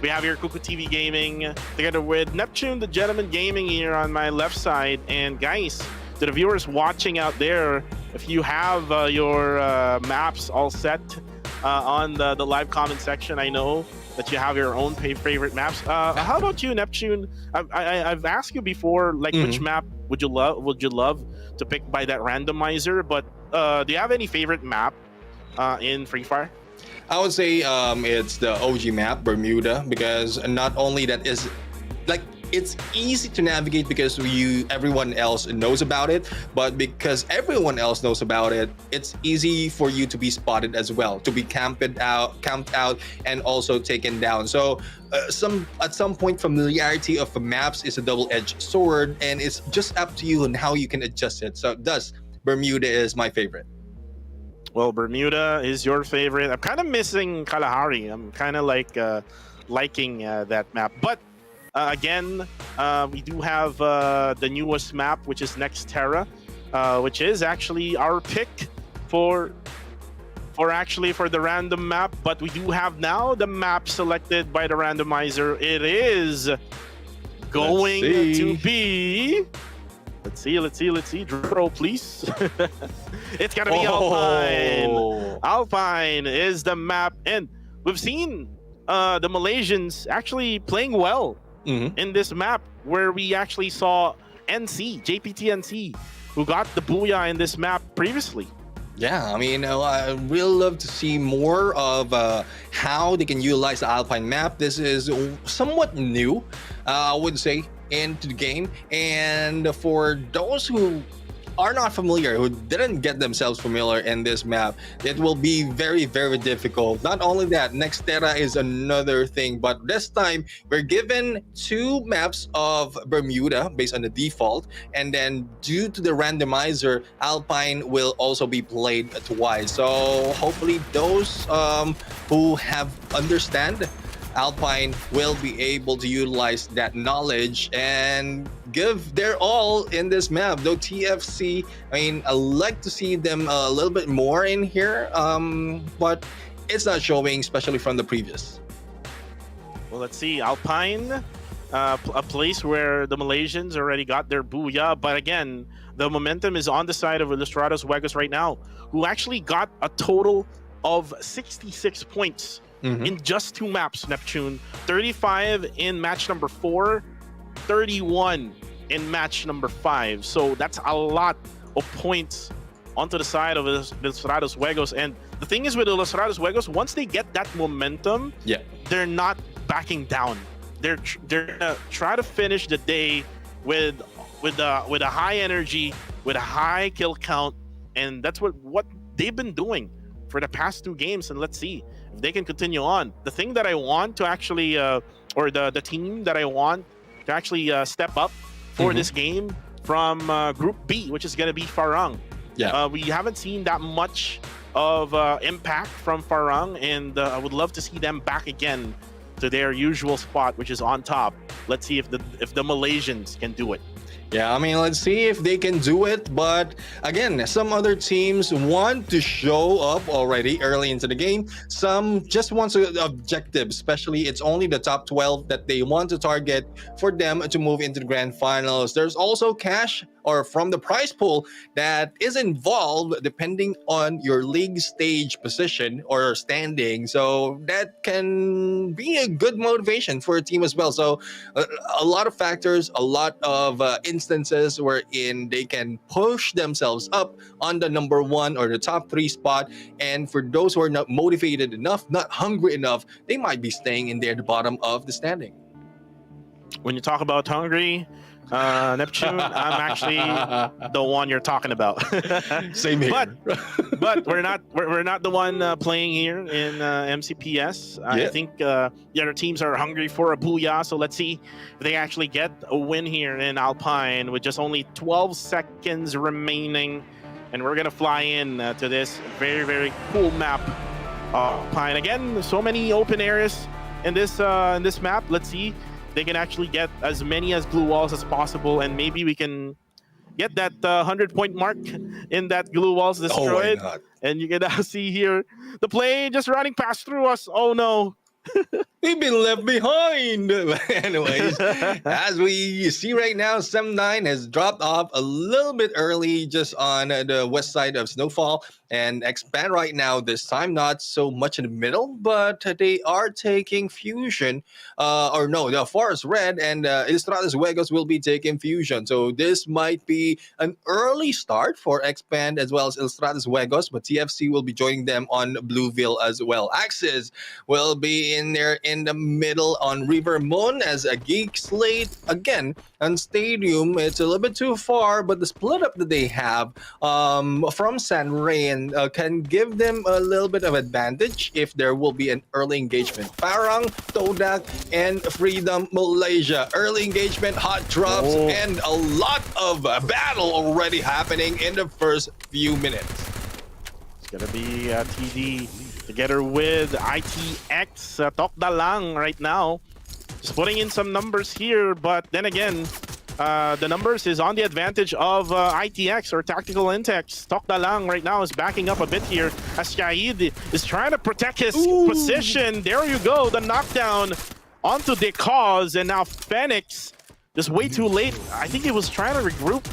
We have here Cuckoo TV Gaming together with Neptune, the Gentleman Gaming here on my left side. And guys, to the viewers watching out there, if you have your maps all set on the live comment section, I know that you have your own favorite maps. How about you, Neptune? I've asked you before, like, which map would you love to pick by that randomizer? But do you have any favorite map in Free Fire? I would say it's the OG map, Bermuda, because not only that is like it's easy to navigate because everyone else knows about it, but because everyone else knows about it, it's easy for you to be spotted as well, to be camped out, and also taken down. So at some point, familiarity of the maps is a double-edged sword, and it's just up to you and how you can adjust it. So thus, Bermuda is my favorite. Well, Bermuda is your favorite. I'm kind of missing Kalahari. I'm kind of like liking that map. But again, we do have the newest map, which is Next Terra, which is actually our pick for the random map. But we do have now the map selected by the randomizer. It is going to be. Let's see. Drum roll, please. It's gonna be Alpine. Alpine is the map, and we've seen the Malaysians actually playing well in this map, where we actually saw JPT-NC, who got the booyah in this map previously. Yeah, I mean, I really love to see more of how they can utilize the Alpine map. This is somewhat new, I would say, into the game. And for those who are not familiar, who didn't get themselves familiar in this map, it will be very, very difficult. Not only that, Next Terra is another thing, but this time we're given 2 maps of Bermuda based on the default, and then due to the randomizer, Alpine will also be played twice. So hopefully those who have understand Alpine will be able to utilize that knowledge and give their all in this map. Though TFC, I mean, I like to see them a little bit more in here, but it's not showing, especially from the previous. Well, let's see. Alpine, a place where the Malaysians already got their booyah. But again, the momentum is on the side of Ilustrados Juegos right now, who actually got a total of 66 points in just 2 maps, Neptune. 35 in match number 4, 31 in match number 5. So that's a lot of points onto the side of Ilustrados Juegos. And the thing is with Ilustrados Juegos, once they get that momentum, they're not backing down. They're gonna try to finish the day with a high energy, with a high kill count, and that's what they've been doing for the past 2 games. And let's see if they can continue on. The thing that I want to actually, or the team that I want to actually step up for this game from Group B, which is going to be Farang. Yeah. We haven't seen that much of impact from Farang, and I would love to see them back again to their usual spot, which is on top. Let's see if the Malaysians can do it. Yeah, I mean, let's see if they can do it. But again, some other teams want to show up already early into the game. Some just want to objective, especially it's only the top 12 that they want to target for them to move into the grand finals. There's also cash or from the prize pool that is involved depending on your league stage position or standing. So that can be a good motivation for a team as well. So a lot of factors, a lot of instances wherein they can push themselves up on the number 1 or the top 3 spot. And for those who are not motivated enough, not hungry enough, they might be staying in there at the bottom of the standing. When you talk about hungry, Neptune, I'm actually the one you're talking about. Same here. But we're not the one playing here in MCPS. I think the other teams are hungry for a booyah. So let's see if they actually get a win here in Alpine with just only 12 seconds remaining, and we're gonna fly in to this very, very cool map. Alpine again. So many open areas in this map. Let's see. They can actually get as many as glue walls as possible, and maybe we can get that 100-point mark in that glue walls destroyed. Oh my God. And you can now see here the plane just running past through us. Oh no. We've been left behind. Anyways, as we see right now, Sem9 has dropped off a little bit early just on the west side of Snowfall and Expand right now. This time, not so much in the middle, but they are taking Fusion. Or no, the Forest Red and Ilustrados Juegos will be taking Fusion. So this might be an early start for Expand as well as Ilustrados Juegos, but TFC will be joining them on Blueville as well. Axis will be in there in the middle on River Moon as a Geek Slate again on Stadium. It's a little bit too far, but the split up that they have from San Rain can give them a little bit of advantage if there will be an early engagement. Parang, Todak, and Freedom Malaysia. Early engagement, hot drops, and a lot of battle already happening in the first few minutes. It's gonna be TD together with ITX Tokdalang right now. Just putting in some numbers here, but then again, the numbers is on the advantage of ITX or Tactical Intex. Tokdalang right now is backing up a bit here as Shahid is trying to protect his position. There you go, the knockdown onto the cause, and now Phoenix just way too late. I think he was trying to regroup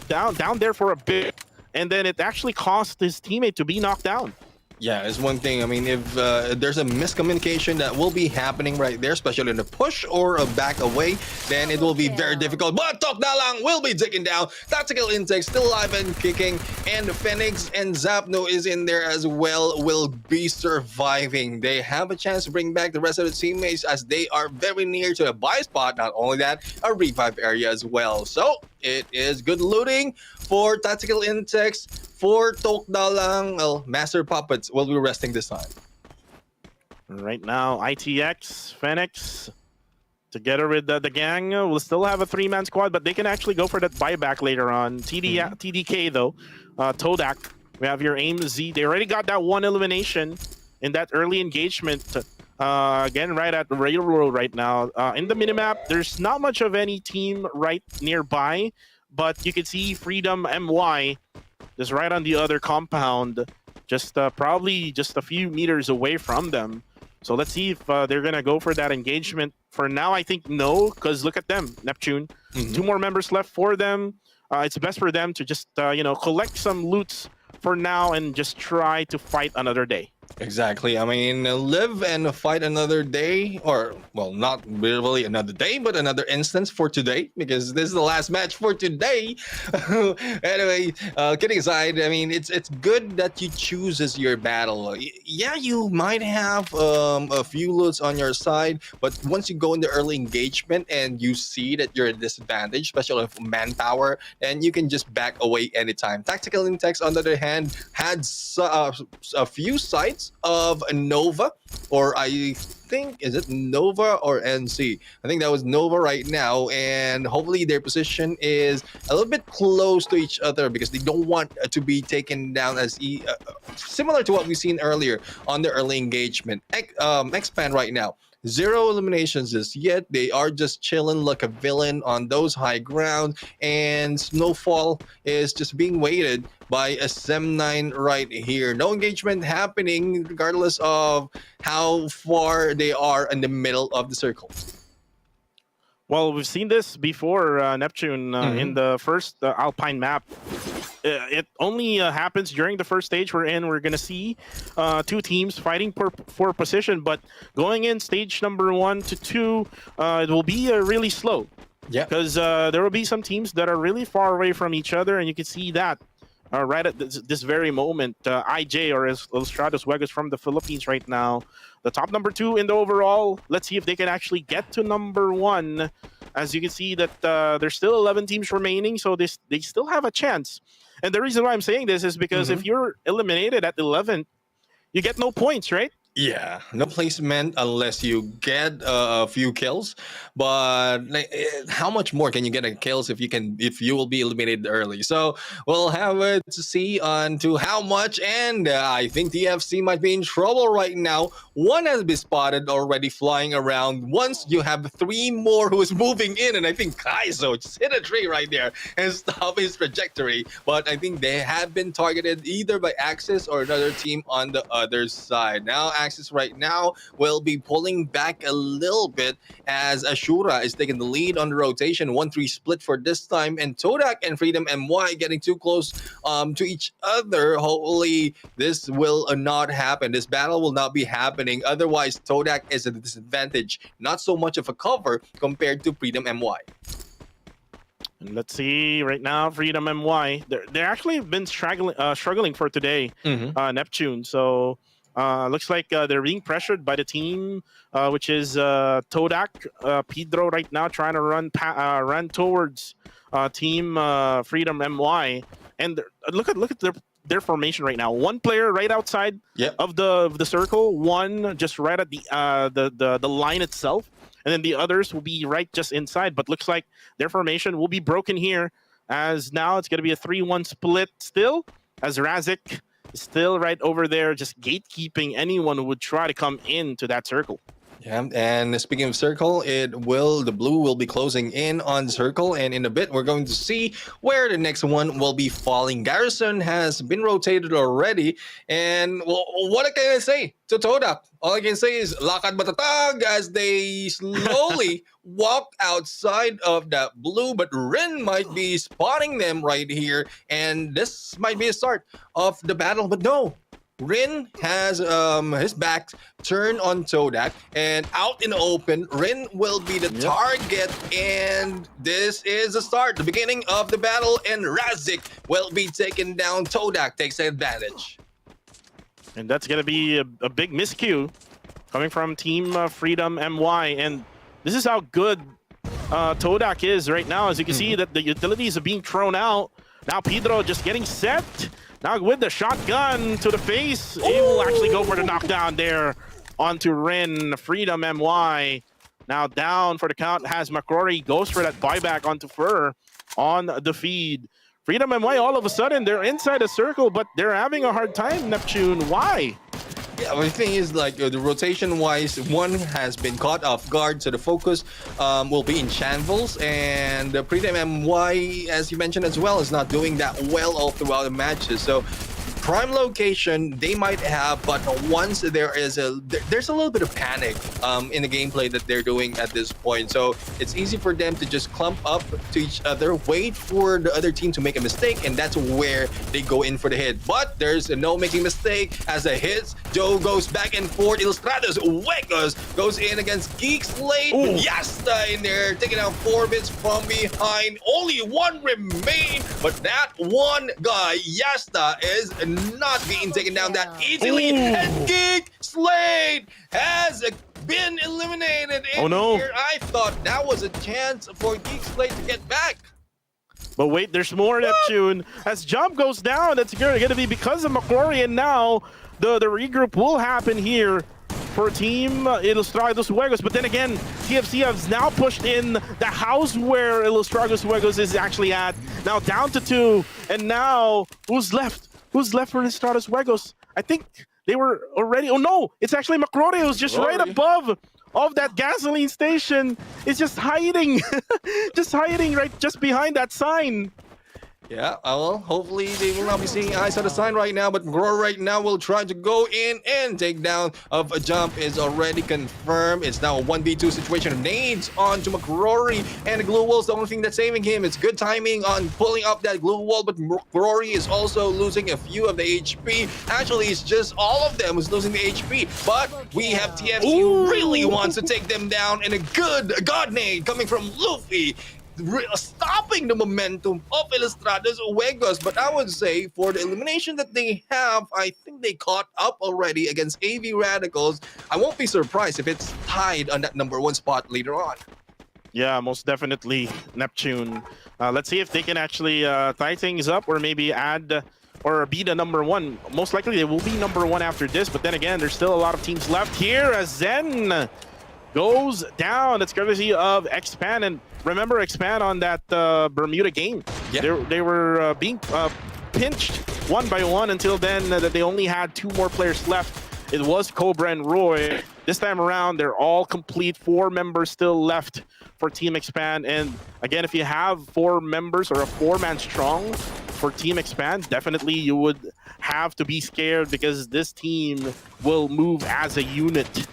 down there for a bit, and then it actually cost his teammate to be knocked down. Yeah, it's one thing. I mean, if there's a miscommunication that will be happening right there, especially in a push or a back away, then it will be very difficult. But Tokdalang will be taken down. Tactical Intake still alive and kicking. And Phoenix and Zapno is in there as well, will be surviving. They have a chance to bring back the rest of the teammates as they are very near to a buy spot. Not only that, a revive area as well. So it is good looting for Tactical Intex. For Tokdalang, well, Master Puppets will be resting this time. Right now, ITX, Phoenix, together with the gang, will still have a three-man squad, but they can actually go for that buyback later on. TDK, though, Todak, we have your AIM-Z. They already got that one elimination in that early engagement. Again, right at the railroad right now. In the minimap, there's not much of any team right nearby, but you can see Freedom MY just right on the other compound, just probably just a few meters away from them. So let's see if they're gonna go for that engagement. For now, I think no, because look at them, Neptune. Two more members left for them. It's best for them to just collect some loots for now and just try to fight another day. Exactly. I mean, live and fight another day, or, well, not really another day, but another instance for today, because this is the last match for today. Anyway, kidding aside, I mean, it's good that you choose as your battle. Yeah, you might have a few loots on your side, but once you go in the early engagement and you see that you're at a disadvantage, especially with manpower, then you can just back away anytime. Tactical Intex, on the other hand, had a few sites of Nova, or I think, is it Nova or NC? I think that was Nova right now, and hopefully their position is a little bit close to each other because they don't want to be taken down as similar to what we've seen earlier on the early engagement. Expand right now. 0 eliminations as yet. They are just chilling like a villain on those high ground, and Snowfall is just being waited by a Sem9 right here. No engagement happening regardless of how far they are in the middle of the circle. Well, we've seen this before, Neptune, in the first Alpine map. It only happens during the first stage we're in. We're going to see two teams fighting for position, but going in stage number 1 to 2, it will be really slow. Yeah. Because there will be some teams that are really far away from each other, and you can see that right at this very moment. IJ, or Ilustrados Juegos from the Philippines right now, the top number 2 in the overall. Let's see if they can actually get to number 1. As you can see that there's still 11 teams remaining, so they still have a chance. And the reason why I'm saying this is because if you're eliminated at 11, you get no points, right? Yeah, no placement unless you get a few kills. But like, how much more can you get in kills if you will be eliminated early? So we'll have it to see on to how much. And I think TFC might be in trouble right now. One has been spotted already flying around. Once you have 3 more who is moving in, and I think Kaizo just hit a tree right there and stop his trajectory. But I think they have been targeted either by Axis or another team on the other side. Now axis right now will be pulling back a little bit as Ashura is taking the lead on the rotation. 1-3 split for this time, and Todak and Freedom MY getting too close to each other. Hopefully, this will not happen. This battle will not be happening. Otherwise, Todak is at a disadvantage. Not so much of a cover compared to Freedom MY. And let's see right now, Freedom MY. They're actually been struggling for today, Neptune. So looks like they're being pressured by the team, which is Todak, Pedro right now trying to run towards team Freedom MY. And look at their formation right now. One player right outside of the circle, one just right at the line itself. And then the others will be right just inside. But looks like their formation will be broken here, as now it's going to be a 3-1 split still, as Razik is still right over there just gatekeeping anyone who would try to come into that circle. Yeah, and speaking of circle, the blue will be closing in on circle, and in a bit we're going to see where the next one will be falling. Garrison has been rotated already, and what can I say to Todak? All I can say is lakad matatag as they slowly walk outside of that blue, but Rin might be spotting them right here, and this might be a start of the battle, but no. Rin has his back turned on Todak, and out in the open, Rin will be the target, and this is the start, the beginning of the battle, and Razik will be taking down. Todak takes advantage. And that's going to be a big miscue coming from Team Freedom MY, and this is how good Todak is right now. As you can see that the utilities are being thrown out. Now Pedro just getting set. Now with the shotgun to the face, he will actually go for the knockdown there onto Rin. Freedom MY now down for the count. Has McCrory, goes for that buyback onto Fur on the feed. Freedom MY all of a sudden, they're inside a circle, but they're having a hard time, Neptune. Why? Yeah, the thing is, like, the rotation-wise, one has been caught off guard, so the focus will be in shambles, and the Freedom MY, as you mentioned as well, is not doing that well all throughout the matches. So prime location they might have, but once there's a little bit of panic in the gameplay that they're doing at this point, so it's easy for them to just clump up to each other, wait for the other team to make a mistake, and that's where they go in for the hit. But there's no making mistake as a hit. Joe goes back and forth. Ilustrados Huecos goes in against Geek Slate. Yasta in there taking out 4 bits from behind. Only one remain, but that one guy, Yasta, is not being taken down that easily. And Geek Slate has been eliminated in here. I thought that was a chance for Geek Slate to get back. But wait, there's more, Neptune. As jump goes down, that's going to be because of McCrory, and now the regroup will happen here for Team Ilustrados Juegos. But then again, TFC has now pushed in the house where Ilustrados Juegos is actually at. Now down to 2, and now who's left? Who's left for Ilustrados Juegos? I think they were already... Oh no, it's actually McCrory who's just right above of that gasoline station. Is just hiding, just hiding just behind that sign. Yeah, well, hopefully they will not be seeing eyes on the sign right now, but McCrory right now will try to go in, and takedown of a jump is already confirmed. It's now a 1v2 situation. Nades onto McCrory, and the glue wall is the only thing that's saving him. It's good timing on pulling up that glue wall, but McCrory is also losing a few of the HP. Actually, it's just all of them who's losing the HP, but we have TFC who really wants to take them down, and a good God nade coming from Luffy, stopping the momentum of Ilustrados Juegos. But I would say for the elimination that they have, I think they caught up already against AV Radicals. I won't be surprised if it's tied on that #1 spot later on. Yeah, most definitely, Neptune. Let's see if they can actually tie things up, or maybe add or be the #1. Most likely they will be #1 after this, but then again, there's still a lot of teams left here as Zen goes down. It's courtesy of Expand, and remember Expand on that Bermuda game. Yeah. They were being pinched one by one until then that they only had 2 more players left. It was Cobra and Roy. This time around, they're all complete. 4 members still left for Team Expand. And again, if you have 4 members or a 4-man strong for Team Expand, definitely you would have to be scared because this team will move as a unit.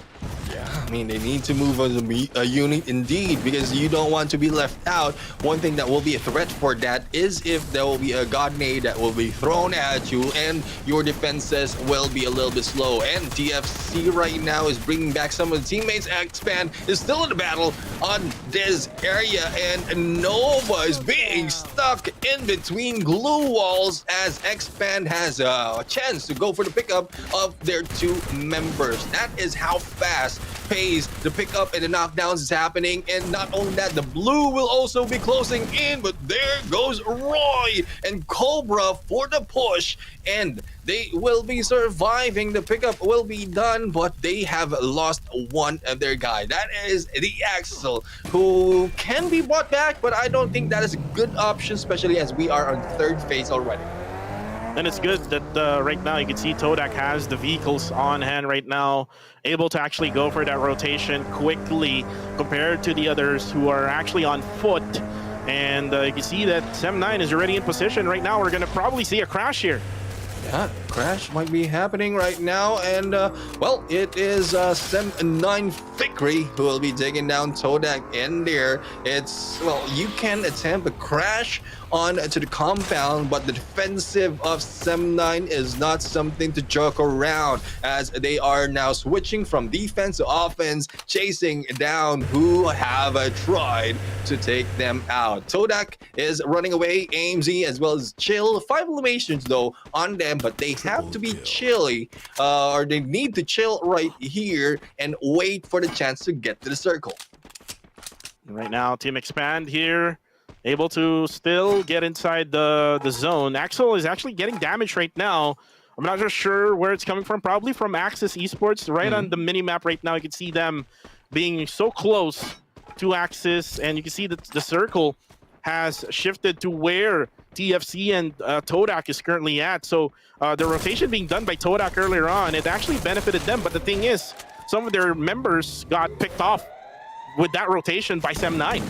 Yeah, I mean, they need to move as a unit indeed, because you don't want to be left out. One thing that will be a threat for that is if there will be a god nade that will be thrown at you and your defenses will be a little bit slow. And TFC right now is bringing back some of the teammates. Expand is still in the battle on this area, and Nova is being stuck in between glue walls as Expand has a chance to go for the pickup of their 2 members. That is how fast pace the pickup and the knockdowns is happening. And not only that, the blue will also be closing in, but there goes Roy and Cobra for the push, and they will be surviving. The pickup will be done, but they have lost one of their guy. That is the Axel, who can be brought back, but I don't think that is a good option, especially as we are on 3rd phase already. And it's good that right now you can see Todak has the vehicles on hand right now, able to actually go for that rotation quickly compared to the others who are actually on foot. And you can see that Sem9 is already in position right now. We're going to probably see a crash here. Yeah, crash might be happening right now, and well, it is Sem9 Fikri who will be taking down Todak in there. It's, well, you can attempt a crash on to the compound, but the defensive of Sem9 is not something to joke around, as they are now switching from defense to offense, chasing down who have tried to take them out. Todak is running away, AMZ as well as Chill. 5 eliminations though on them, but they have to be chilly, or they need to chill right here and wait for the chance to get to the circle. Right now, Team Expand here, able to still get inside the zone. Axel is actually getting damaged right now. I'm not just sure where it's coming from. Probably from Axis Esports. Right on the mini-map right now, you can see them being so close to Axis, and you can see that the circle has shifted to where TFC and Todak is currently at. So the rotation being done by Todak earlier on, it actually benefited them. But the thing is, some of their members got picked off with that rotation by Sem9.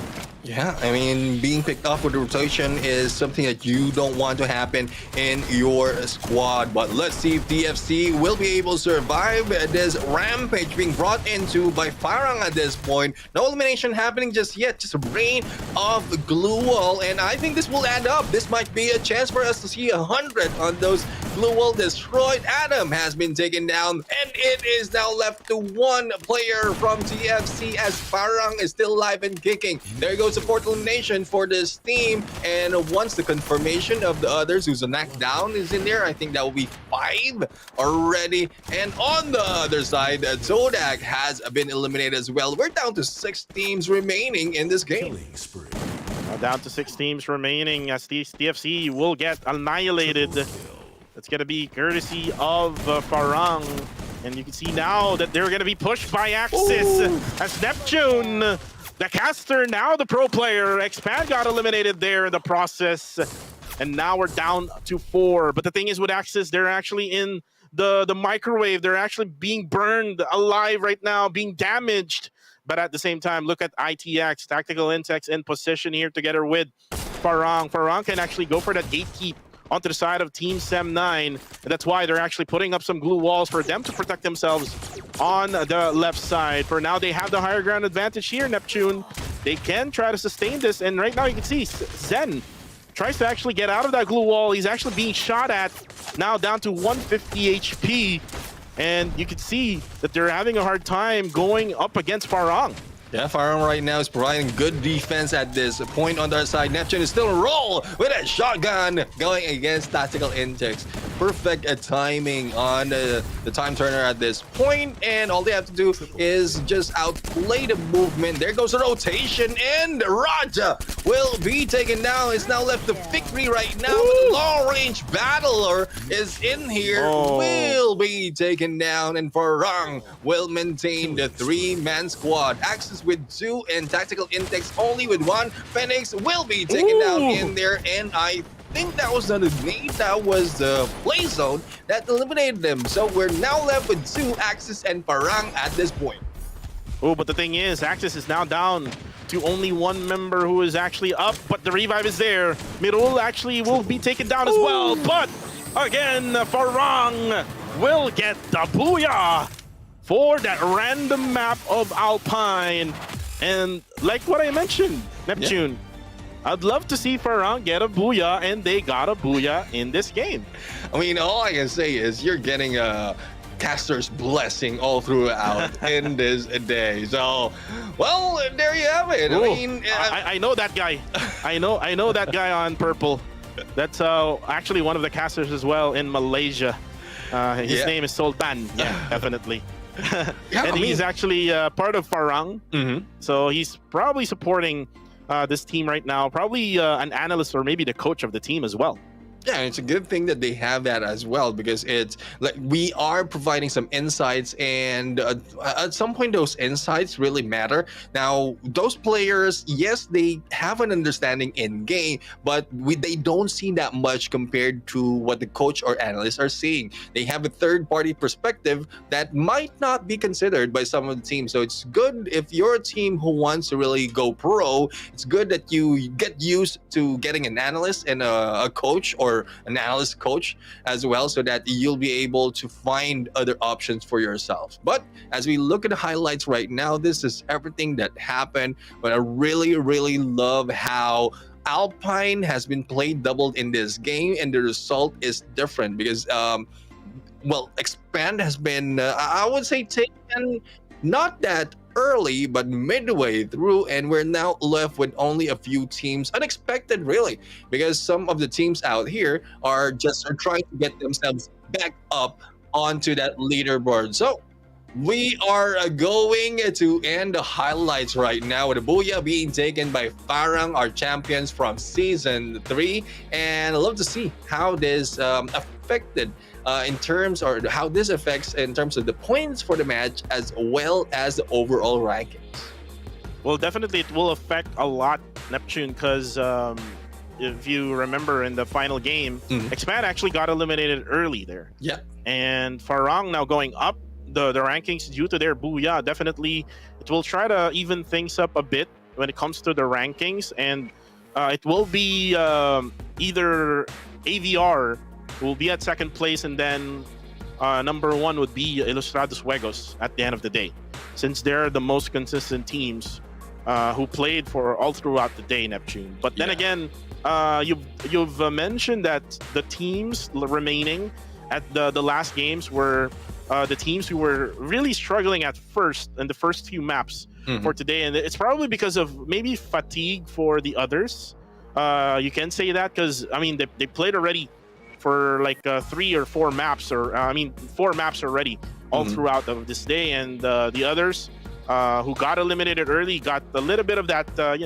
Yeah, I mean, being picked off with the rotation is something that you don't want to happen in your squad. But let's see if TFC will be able to survive this rampage being brought into by Farang at this point. No elimination happening just yet, just a rain of glue wall, and I think this will add up. This might be a chance for us to see 100 on those glue wall destroyed. Adam has been taken down, and it is now left to 1 player from TFC as Farang is still alive and kicking. There goes support elimination for this team, and once the confirmation of the others who's a knockdown is in there, I think that will be 5 already. And on the other side, Todak has been eliminated as well. We're down to 6 teams remaining in this game. Down to 6 teams remaining as the TFC will get annihilated. That's going to be courtesy of Farang. And you can see now that they're going to be pushed by Axis as Neptune, the caster, now the pro player. Expand got eliminated there in the process. And now we're down to 4. But the thing is with Axis, they're actually in the microwave. They're actually being burned alive right now, being damaged. But at the same time, look at ITX, Tactical Insects in position here together with Farang. Farang can actually go for that gatekeep onto the side of Team Sem9. And that's why they're actually putting up some glue walls for them to protect themselves on the left side. For now, they have the higher ground advantage here, Neptune. They can try to sustain this. And right now, you can see Zen tries to actually get out of that glue wall. He's actually being shot at, now down to 150 HP. And you can see that they're having a hard time going up against Farang. Yeah, Farang right now is providing good defense at this point. On the other side, Neptune is still roll with a shotgun going against Tactical Insects. Perfect timing on the time turner at this point, and all they have to do is just outplay the movement. There goes the rotation, and Raja will be taken down. It's now left to Fikri right now, but the long-range battler is in here, will be taken down, and Farang will maintain the 3-man squad. Axis with 2 and Tactical Insects only with 1. Phoenix will be taken down in there, and I think that was not a nade, that was the play zone that eliminated them. So we're now left with 2, Axis and Farang at this point. Oh, but the thing is, Axis is now down to only 1 member who is actually up, but the revive is there. Mirul actually will be taken down as well, but Again, Farang will get the booyah for that random map of Alpine. And like what I mentioned, Neptune, I'd love to see Farang get a booyah, and they got a booyah in this game. I mean, all I can say is you're getting a caster's blessing all throughout in this day. So, well, there you have it. Ooh, I mean, I know that guy. I know that guy on purple. That's actually one of the casters as well in Malaysia. His name is Sultan. Yeah, definitely. And he's actually part of Farang. So he's probably supporting this team right now. Probably an analyst or maybe the coach of the team as well. yeah, it's a good thing that they have that as well, because it's like we are providing some insights, and at some point those insights really matter. Now, those players, yes, they have an understanding in game, but they don't see that much compared to what the coach or analysts are seeing. They have a third-party perspective that might not be considered by some of the teams. So it's good if you're a team who wants to really go pro. It's good that you get used to getting an analyst and a coach or an analyst coach as well, so that you'll be able to find other options for yourself. But as we look at the highlights right now, this is everything that happened. But I really, really love how Alpine has been played doubled in this game, and the result is different because, Expand has been, I would say, taken not that early, but midway through, and we're now left with only a few teams. Unexpected, really, because some of the teams out here are trying to get themselves back up onto that leaderboard. So we are going to end the highlights right now with a booyah being taken by Farang, our champions from season 3, and I love to see how this affected in terms, or how this affects in terms of the points for the match as well as the overall rankings. Well, definitely it will affect a lot, Neptune, because if you remember in the final game, Expand actually got eliminated early there. Yeah. And Farang now going up the rankings due to their booyah. Definitely it will try to even things up a bit when it comes to the rankings, and it will be either AVR will be at second place, and then number 1 would be Ilustrados Juegos at the end of the day, since they're the most consistent teams who played for all throughout the day, Neptune. But then again, you've mentioned that the teams remaining at the last games were the teams who were really struggling at first in the first few maps for today, and it's probably because of maybe fatigue for the others. You can say that because I mean they played already for like 3 or 4 maps, or 4 maps already all throughout of this day, and the others who got eliminated early got a little bit of that a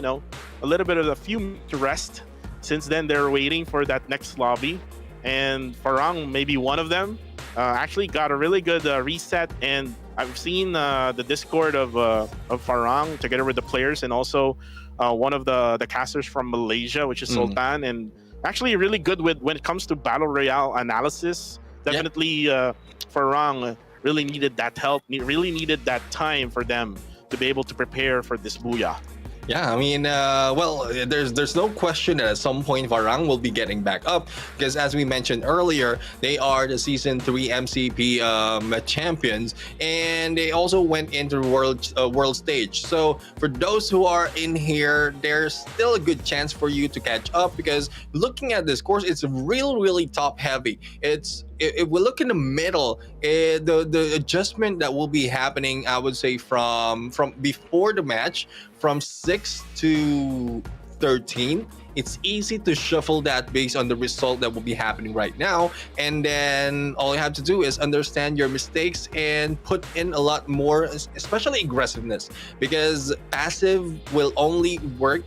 little bit of a few minutes to rest. Since then they're waiting for that next lobby, and Farang, maybe one of them, actually got a really good reset. And I've seen the Discord of Farang together with the players, and also one of the casters from Malaysia, which is Sultan, and actually really good with when it comes to Battle Royale analysis. Definitely Farang really needed that help, really needed that time for them to be able to prepare for this booyah. Yeah, I mean, there's no question that at some point Farang will be getting back up, because as we mentioned earlier, they are the season 3 MCP champions, and they also went into world stage. So for those who are in here, there's still a good chance for you to catch up, because looking at this course, it's really top heavy. If we look in the middle, the adjustment that will be happening, I would say from before the match, from 6 to 13, it's easy to shuffle that based on the result that will be happening right now. And then all you have to do is understand your mistakes and put in a lot more, especially aggressiveness, because passive will only work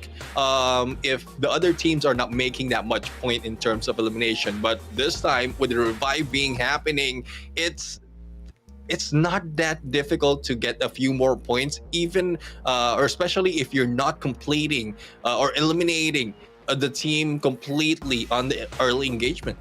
if the other teams are not making that much point in terms of elimination. But this time, with the revive being happening, it's not that difficult to get a few more points, even or especially if you're not completing or eliminating the team completely on the early engagement.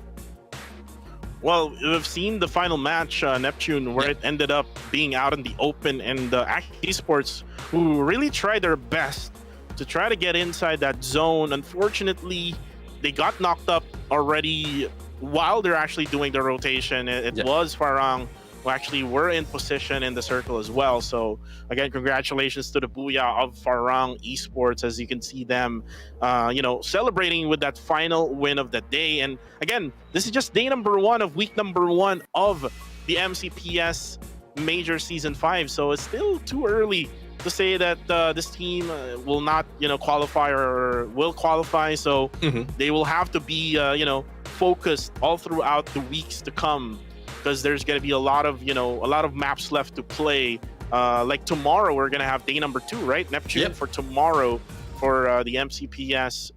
Well, we've seen the final match, Neptune, where it ended up being out in the open, and the esports, who really tried their best to try to get inside that zone. Unfortunately, they got knocked up already while they're actually doing the rotation, it Yeah. was Farang who actually were in position in the circle as well. So again, congratulations to the Booyah of Farang Esports, as you can see them, celebrating with that final win of the day. And again, this is just day number 1 of week number 1 of the MCPS Major Season 5. So it's still too early to say that this team will not, qualify or will qualify. So they will have to be, focused all throughout the weeks to come, because there's going to be a lot of maps left to play. Like tomorrow, we're going to have day number 2, right? Neptune Yep. for tomorrow for the MCPS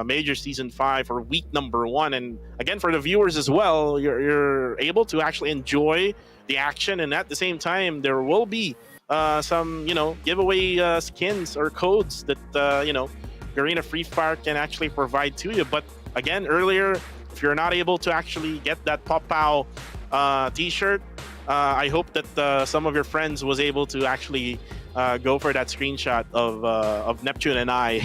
Major Season 5 for week number 1. And again, for the viewers as well, you're able to actually enjoy the action, and at the same time, there will be some giveaway skins or codes that Garena Free Fire can actually provide to you. But again, earlier, if you're not able to actually get that Pop-Pow t-shirt, I hope that some of your friends was able to actually go for that screenshot of Neptune and I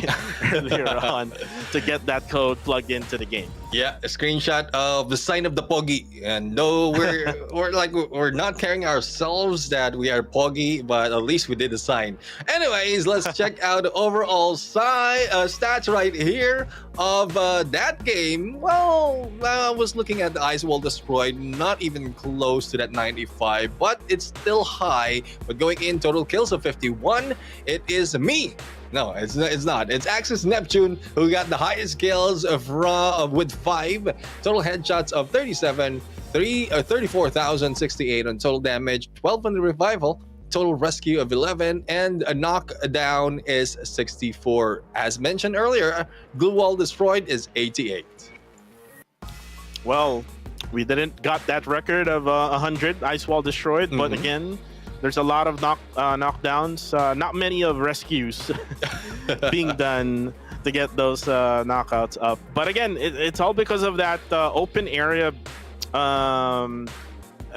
earlier on to get that code plugged into the game. Yeah, a screenshot of the sign of the Poggy. And no, we're not carrying ourselves that we are Poggy, but at least we did the sign. Anyways, let's check out the overall stats right here of that game. Well, I was looking at the Ice Wall Destroyed, not even close to that 95, but it's still high. But going in, total kills of 51, it is me. No, it's not. It's Axis Neptune who got the highest kills with 5 total headshots of 37, 34,068 on total damage, 12 on the revival, total rescue of 11, and a knockdown is 64. As mentioned earlier, Glue Wall Destroyed is 88. Well, we didn't got that record of 100 Ice Wall Destroyed, but again, there's a lot of knockdowns, not many of rescues being done to get those knockouts up. But again, it's all because of that open area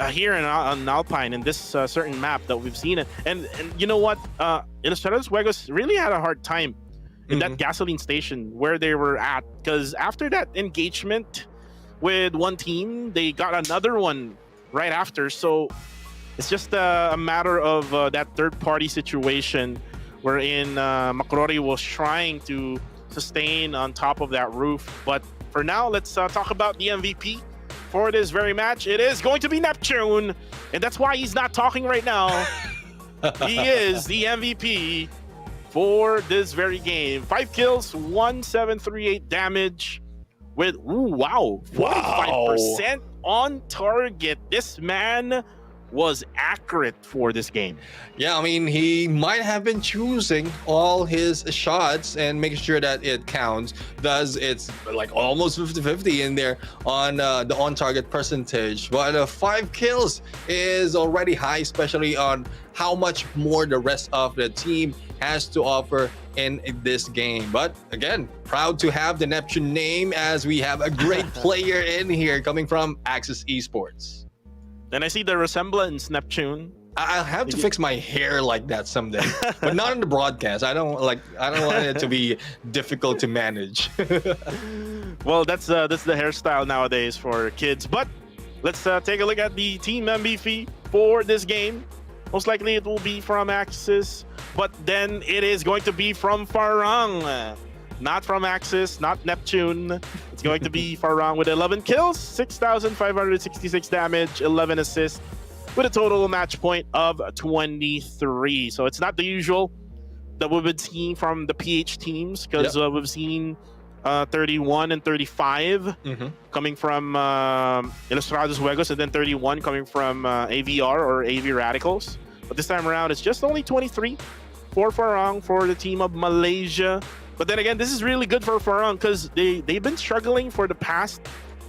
here in Alpine, in this certain map that we've seen it. And you know what? Ilustrados Juegos really had a hard time in that gasoline station where they were at, because after that engagement with one team, they got another one right after. So it's just a matter of that third-party situation wherein Makrori was trying to sustain on top of that roof. But for now, let's talk about the MVP for this very match. It is going to be Neptune, and that's why he's not talking right now. He is the MVP for this very game. 5 kills, 1738 damage with, 45% on target. This man was accurate for this game. Yeah, I mean, he might have been choosing all his shots and making sure that it counts. Thus, it's like almost 50-50 in there on the on-target percentage. But 5 kills is already high, especially on how much more the rest of the team has to offer in this game. But again, proud to have the Neptune name, as we have a great player in here coming from Axis Esports. And I see the resemblance, Neptune. I'll have to fix my hair like that someday, but not on the broadcast. I don't want it to be difficult to manage. Well, that's the hairstyle nowadays for kids. But let's take a look at the team MVP for this game. Most likely it will be from Axis, but then it is going to be from Farang. Not from Axis, not Neptune. It's going to be Farang with 11 kills, 6,566 damage, 11 assists, with a total match point of 23. So it's not the usual that we've been seeing from the PH teams, because we've seen 31 and 35 coming from Ilustrados Juegos, and then 31 coming from AVR or AV Radicals. But this time around, it's just only 23 for Farang for the team of Malaysia. But then again, this is really good for Farang, because they've been struggling for the past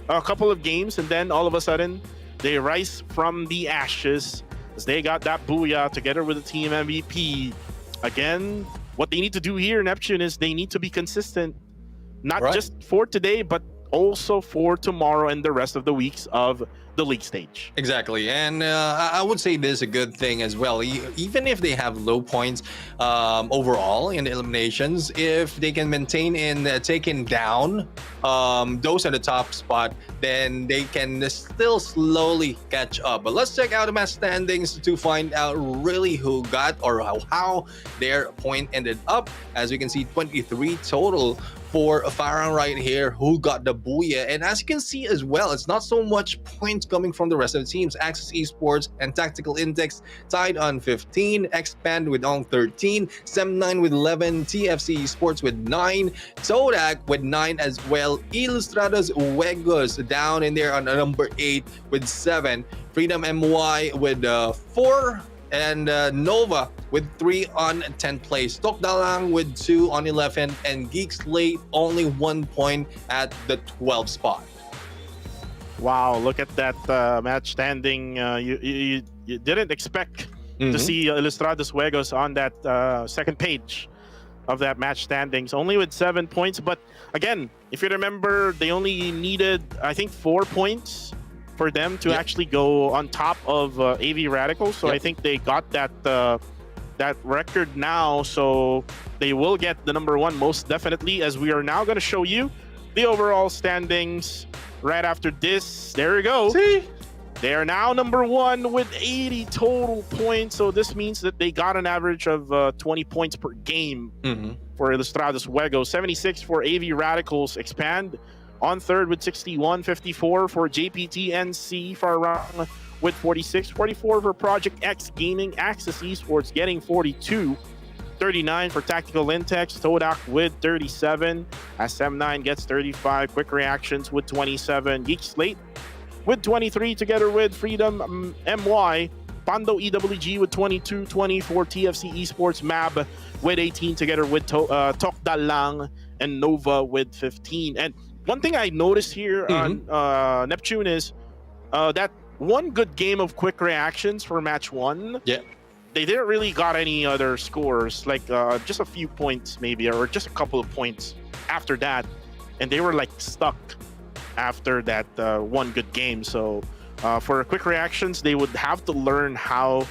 couple of games, and then all of a sudden they rise from the ashes as they got that booyah together with the team MVP. Again, what they need to do here, Neptune, is they need to be consistent, not just for today, but also for tomorrow and the rest of the weeks of the league stage. Exactly, and I would say this is a good thing as well. Even if they have low points overall in the eliminations, if they can maintain in taking down those at the top spot, then they can still slowly catch up. But let's check out the match standings to find out really who got or how their point ended up. As we can see, 23 total for Farang right here, who got the booyah. And as you can see as well, it's not so much points coming from the rest of the teams. Axis Esports and Tactical Index tied on 15, Expand with on 13, Sem9 with 11, TFC Esports with 9, Sodak with 9 as well, Ilustrados Uegos down in there on number 8 with 7, Freedom MY with 4, and Nova with 3 on 10th place. Tokdalang with 2 on 11th, and Geek Slate only 1 point at the 12th spot. Wow, look at that match standing. You didn't expect to see Ilustrados Juegos on that second page of that match standings, only with 7 points. But again, if you remember, they only needed, I think, 4 points for them to actually go on top of AV Radicals. So I think they got that record now. So they will get the number 1 most definitely, as we are now going to show you the overall standings right after this. There you go. See? They are now number 1 with 80 total points. So this means that they got an average of 20 points per game for Ilustrados Juegos, 76 for AV Radicals. Expand on third with 61, 54 for JPTNC, Farang with 46, 44 for Project X Gaming, Axis Esports getting 42, 39 for Tactical Intex, Todak with 37, SM9 gets 35, Quick Reactions with 27, Geek Slate with 23 together with Freedom MY, Pando EWG with 22, 24 TFC Esports Mab with 18 together with Tokdalang and Nova with 15. And one thing I noticed here on Neptune is that one good game of Quick Reactions for match 1. Yeah. They didn't really got any other scores, like just a few points maybe, or just a couple of points after that. And they were like stuck after that one good game. So for Quick Reactions, they would have to learn how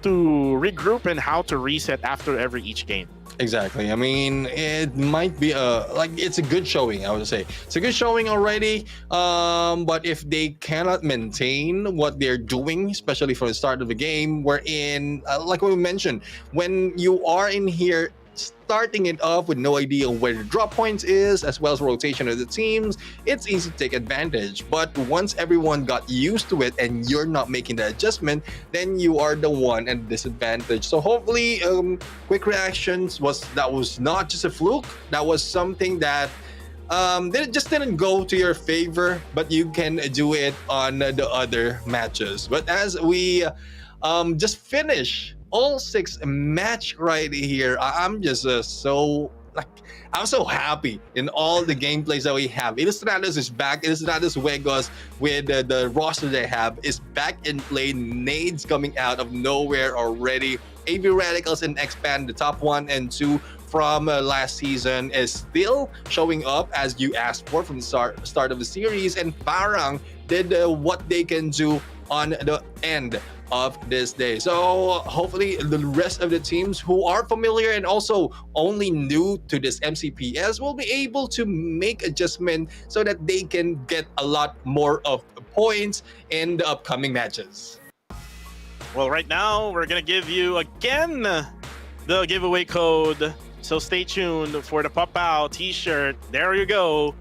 to regroup and how to reset after each game. Exactly. I mean, it might be it's a good showing, I would say. It's a good showing already. But if they cannot maintain what they're doing, especially from the start of the game, wherein, like we mentioned, when you are in here starting it off with no idea where the drop points is, as well as rotation of the teams, it's easy to take advantage. But once everyone got used to it and you're not making the adjustment, then you are the one at disadvantage. So hopefully Quick Reactions was not just a fluke. That was something that just didn't go to your favor, but you can do it on the other matches. But as we just finish all 6 match right here, I'm just I'm so happy in all the gameplays that we have. Ilustrados is back. Ilustrados Juegos with the roster they have is back in play. Nades coming out of nowhere already. AV Radicals and Expand, the top 1 and 2 from last season, is still showing up as you asked for from the start of the series. And Farang did what they can do on the end of this day. So hopefully the rest of the teams who are familiar and also only new to this MCPS will be able to make adjustment so that they can get a lot more of points in the upcoming matches. Well, right now we're gonna give you again the giveaway code, so stay tuned for the Pop-Pow t-shirt. There you go.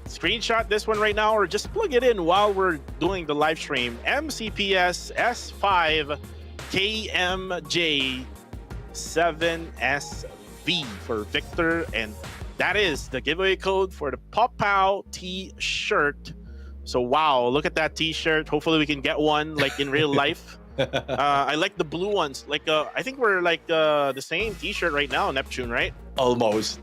Screenshot this one right now, or just plug it in while we're doing the live stream. MCPS S5 KMJ 7SV for Victor, and that is the giveaway code for the Pop-Pow t-shirt. So wow, look at that t-shirt. Hopefully we can get one like in real life. I like the blue ones. Like I think we're like the same t-shirt right now, Neptune, right? Almost.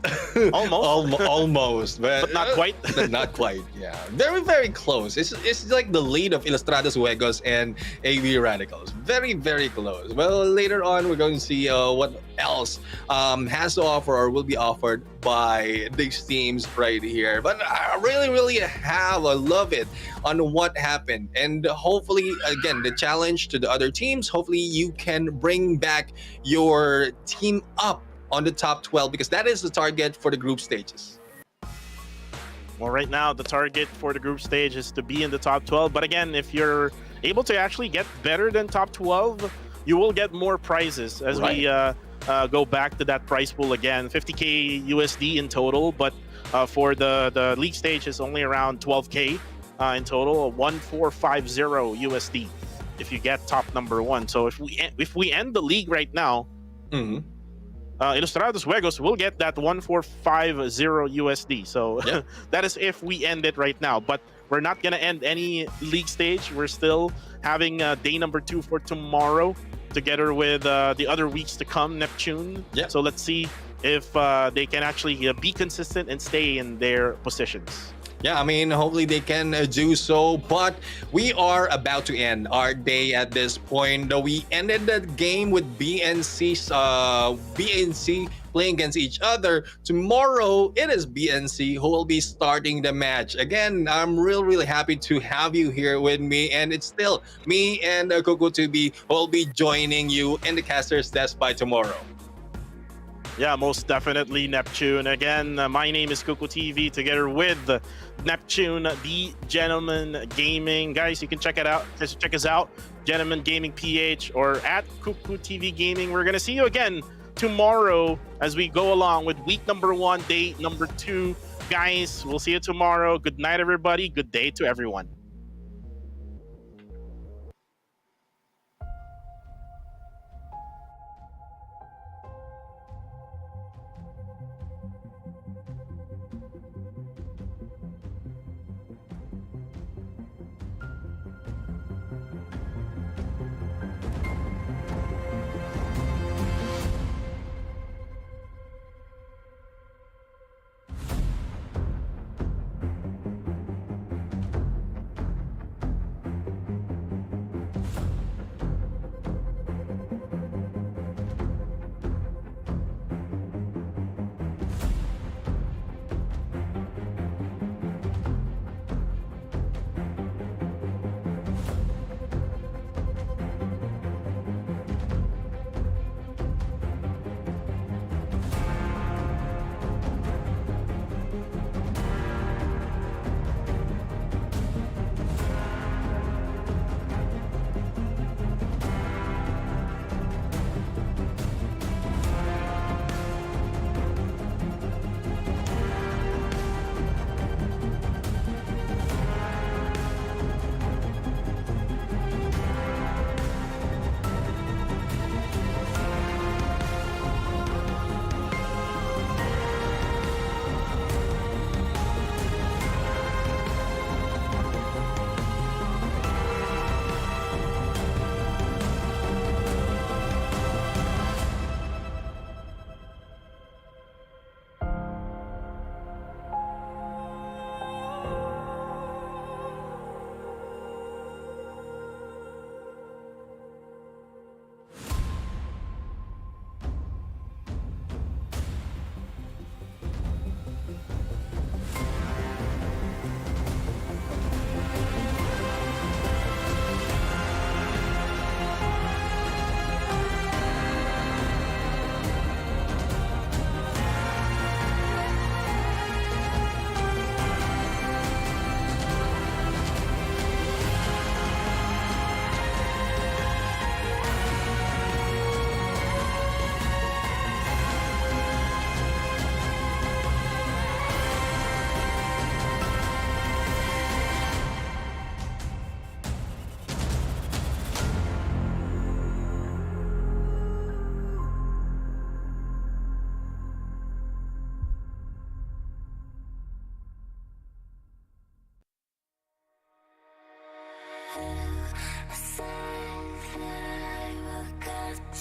Almost? Almost. But not quite. Not quite, yeah. Very, very close. It's like the lead of Ilustrados Juegos and AB Radicals. Very, very close. Well, later on, we're going to see what else has to offer or will be offered by these teams right here. But I really, really I love it on what happened. And hopefully, again, the challenge to the other teams, hopefully you can bring back your team up on the top 12 because that is the target for the group stages. Well, right now, the target for the group stage is to be in the top 12. But again, if you're able to actually get better than top 12, you will get more prizes as we go back to that prize pool again. 50K USD in total, but for the league stage, it's only around 12K in total, 1450 USD if you get top number 1. So if we end the league right now, Ilustrados Juegos will get that 1450 USD. So that is if we end it right now. But we're not going to end any league stage. We're still having day number 2 for tomorrow together with the other weeks to come, Neptune. So let's see if they can actually be consistent and stay in their positions. Yeah, I mean, hopefully they can do so. But we are about to end our day at this point. We ended the game with BNC playing against each other. Tomorrow, it is BNC who will be starting the match. Again, I'm really happy to have you here with me. And it's still me and Coco Tubi who will be joining you in the caster's desk by tomorrow. Yeah, most definitely, Neptune. Again, my name is Cuckoo TV together with Neptune, the Gentleman Gaming. Guys, you can check it out. Check us out, Gentleman Gaming PH or at Cuckoo TV Gaming. We're going to see you again tomorrow as we go along with week number 1, day number 2. Guys, we'll see you tomorrow. Good night, everybody. Good day to everyone.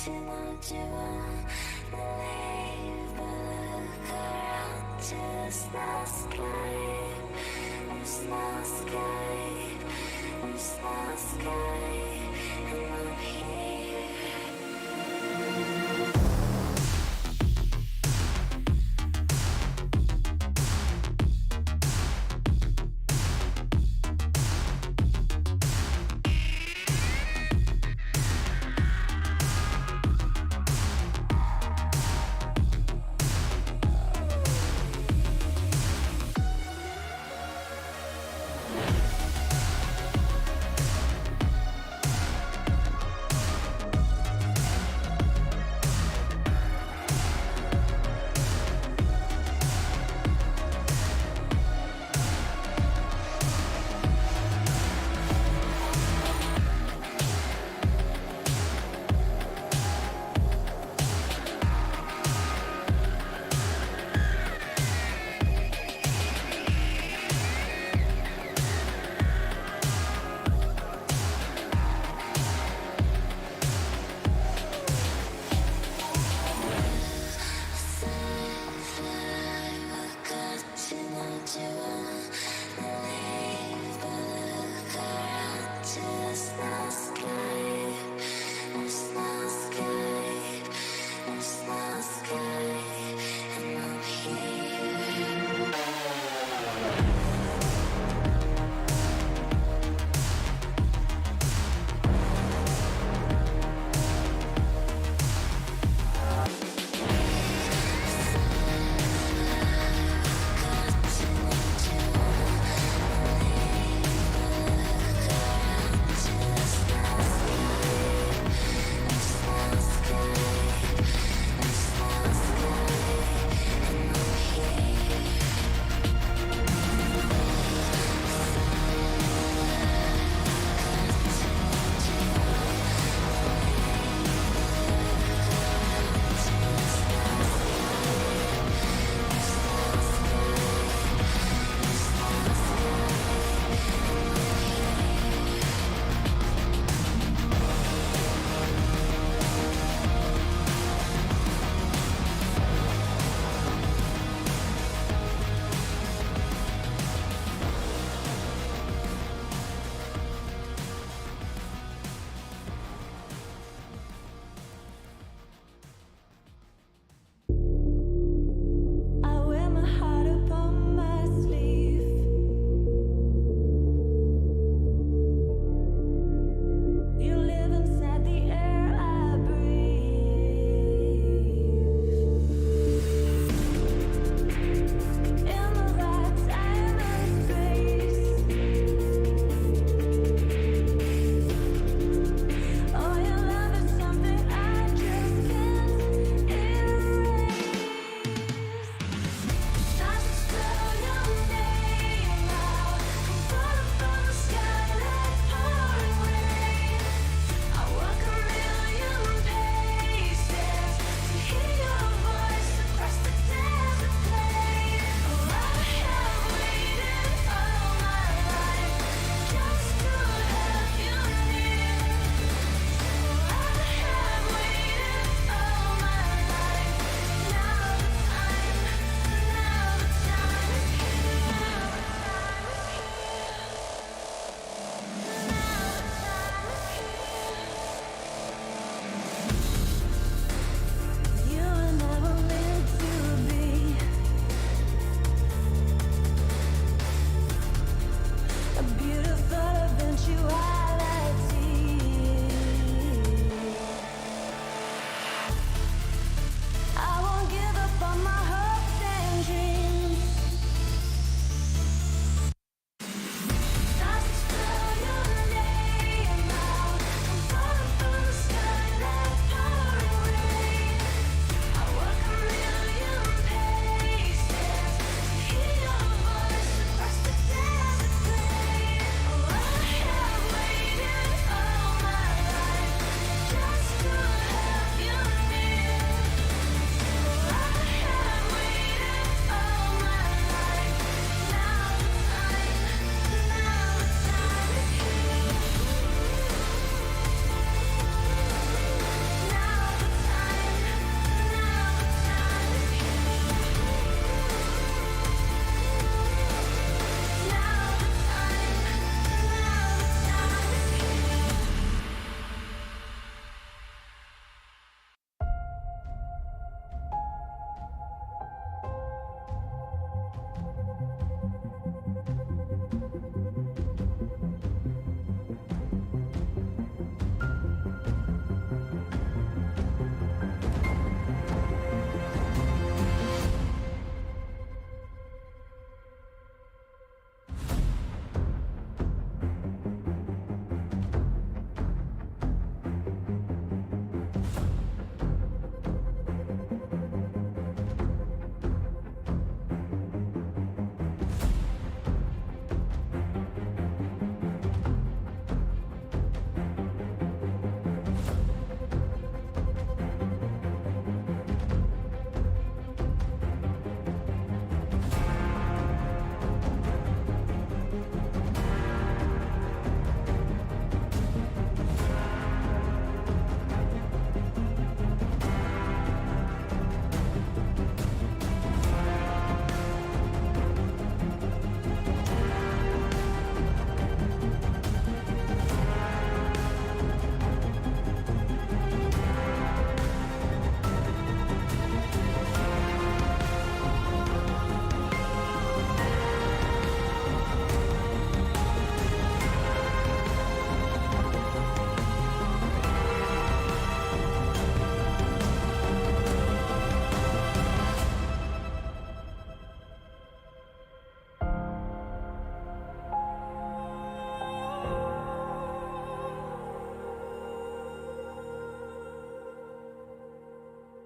What you want, believe, sky, and I'm here.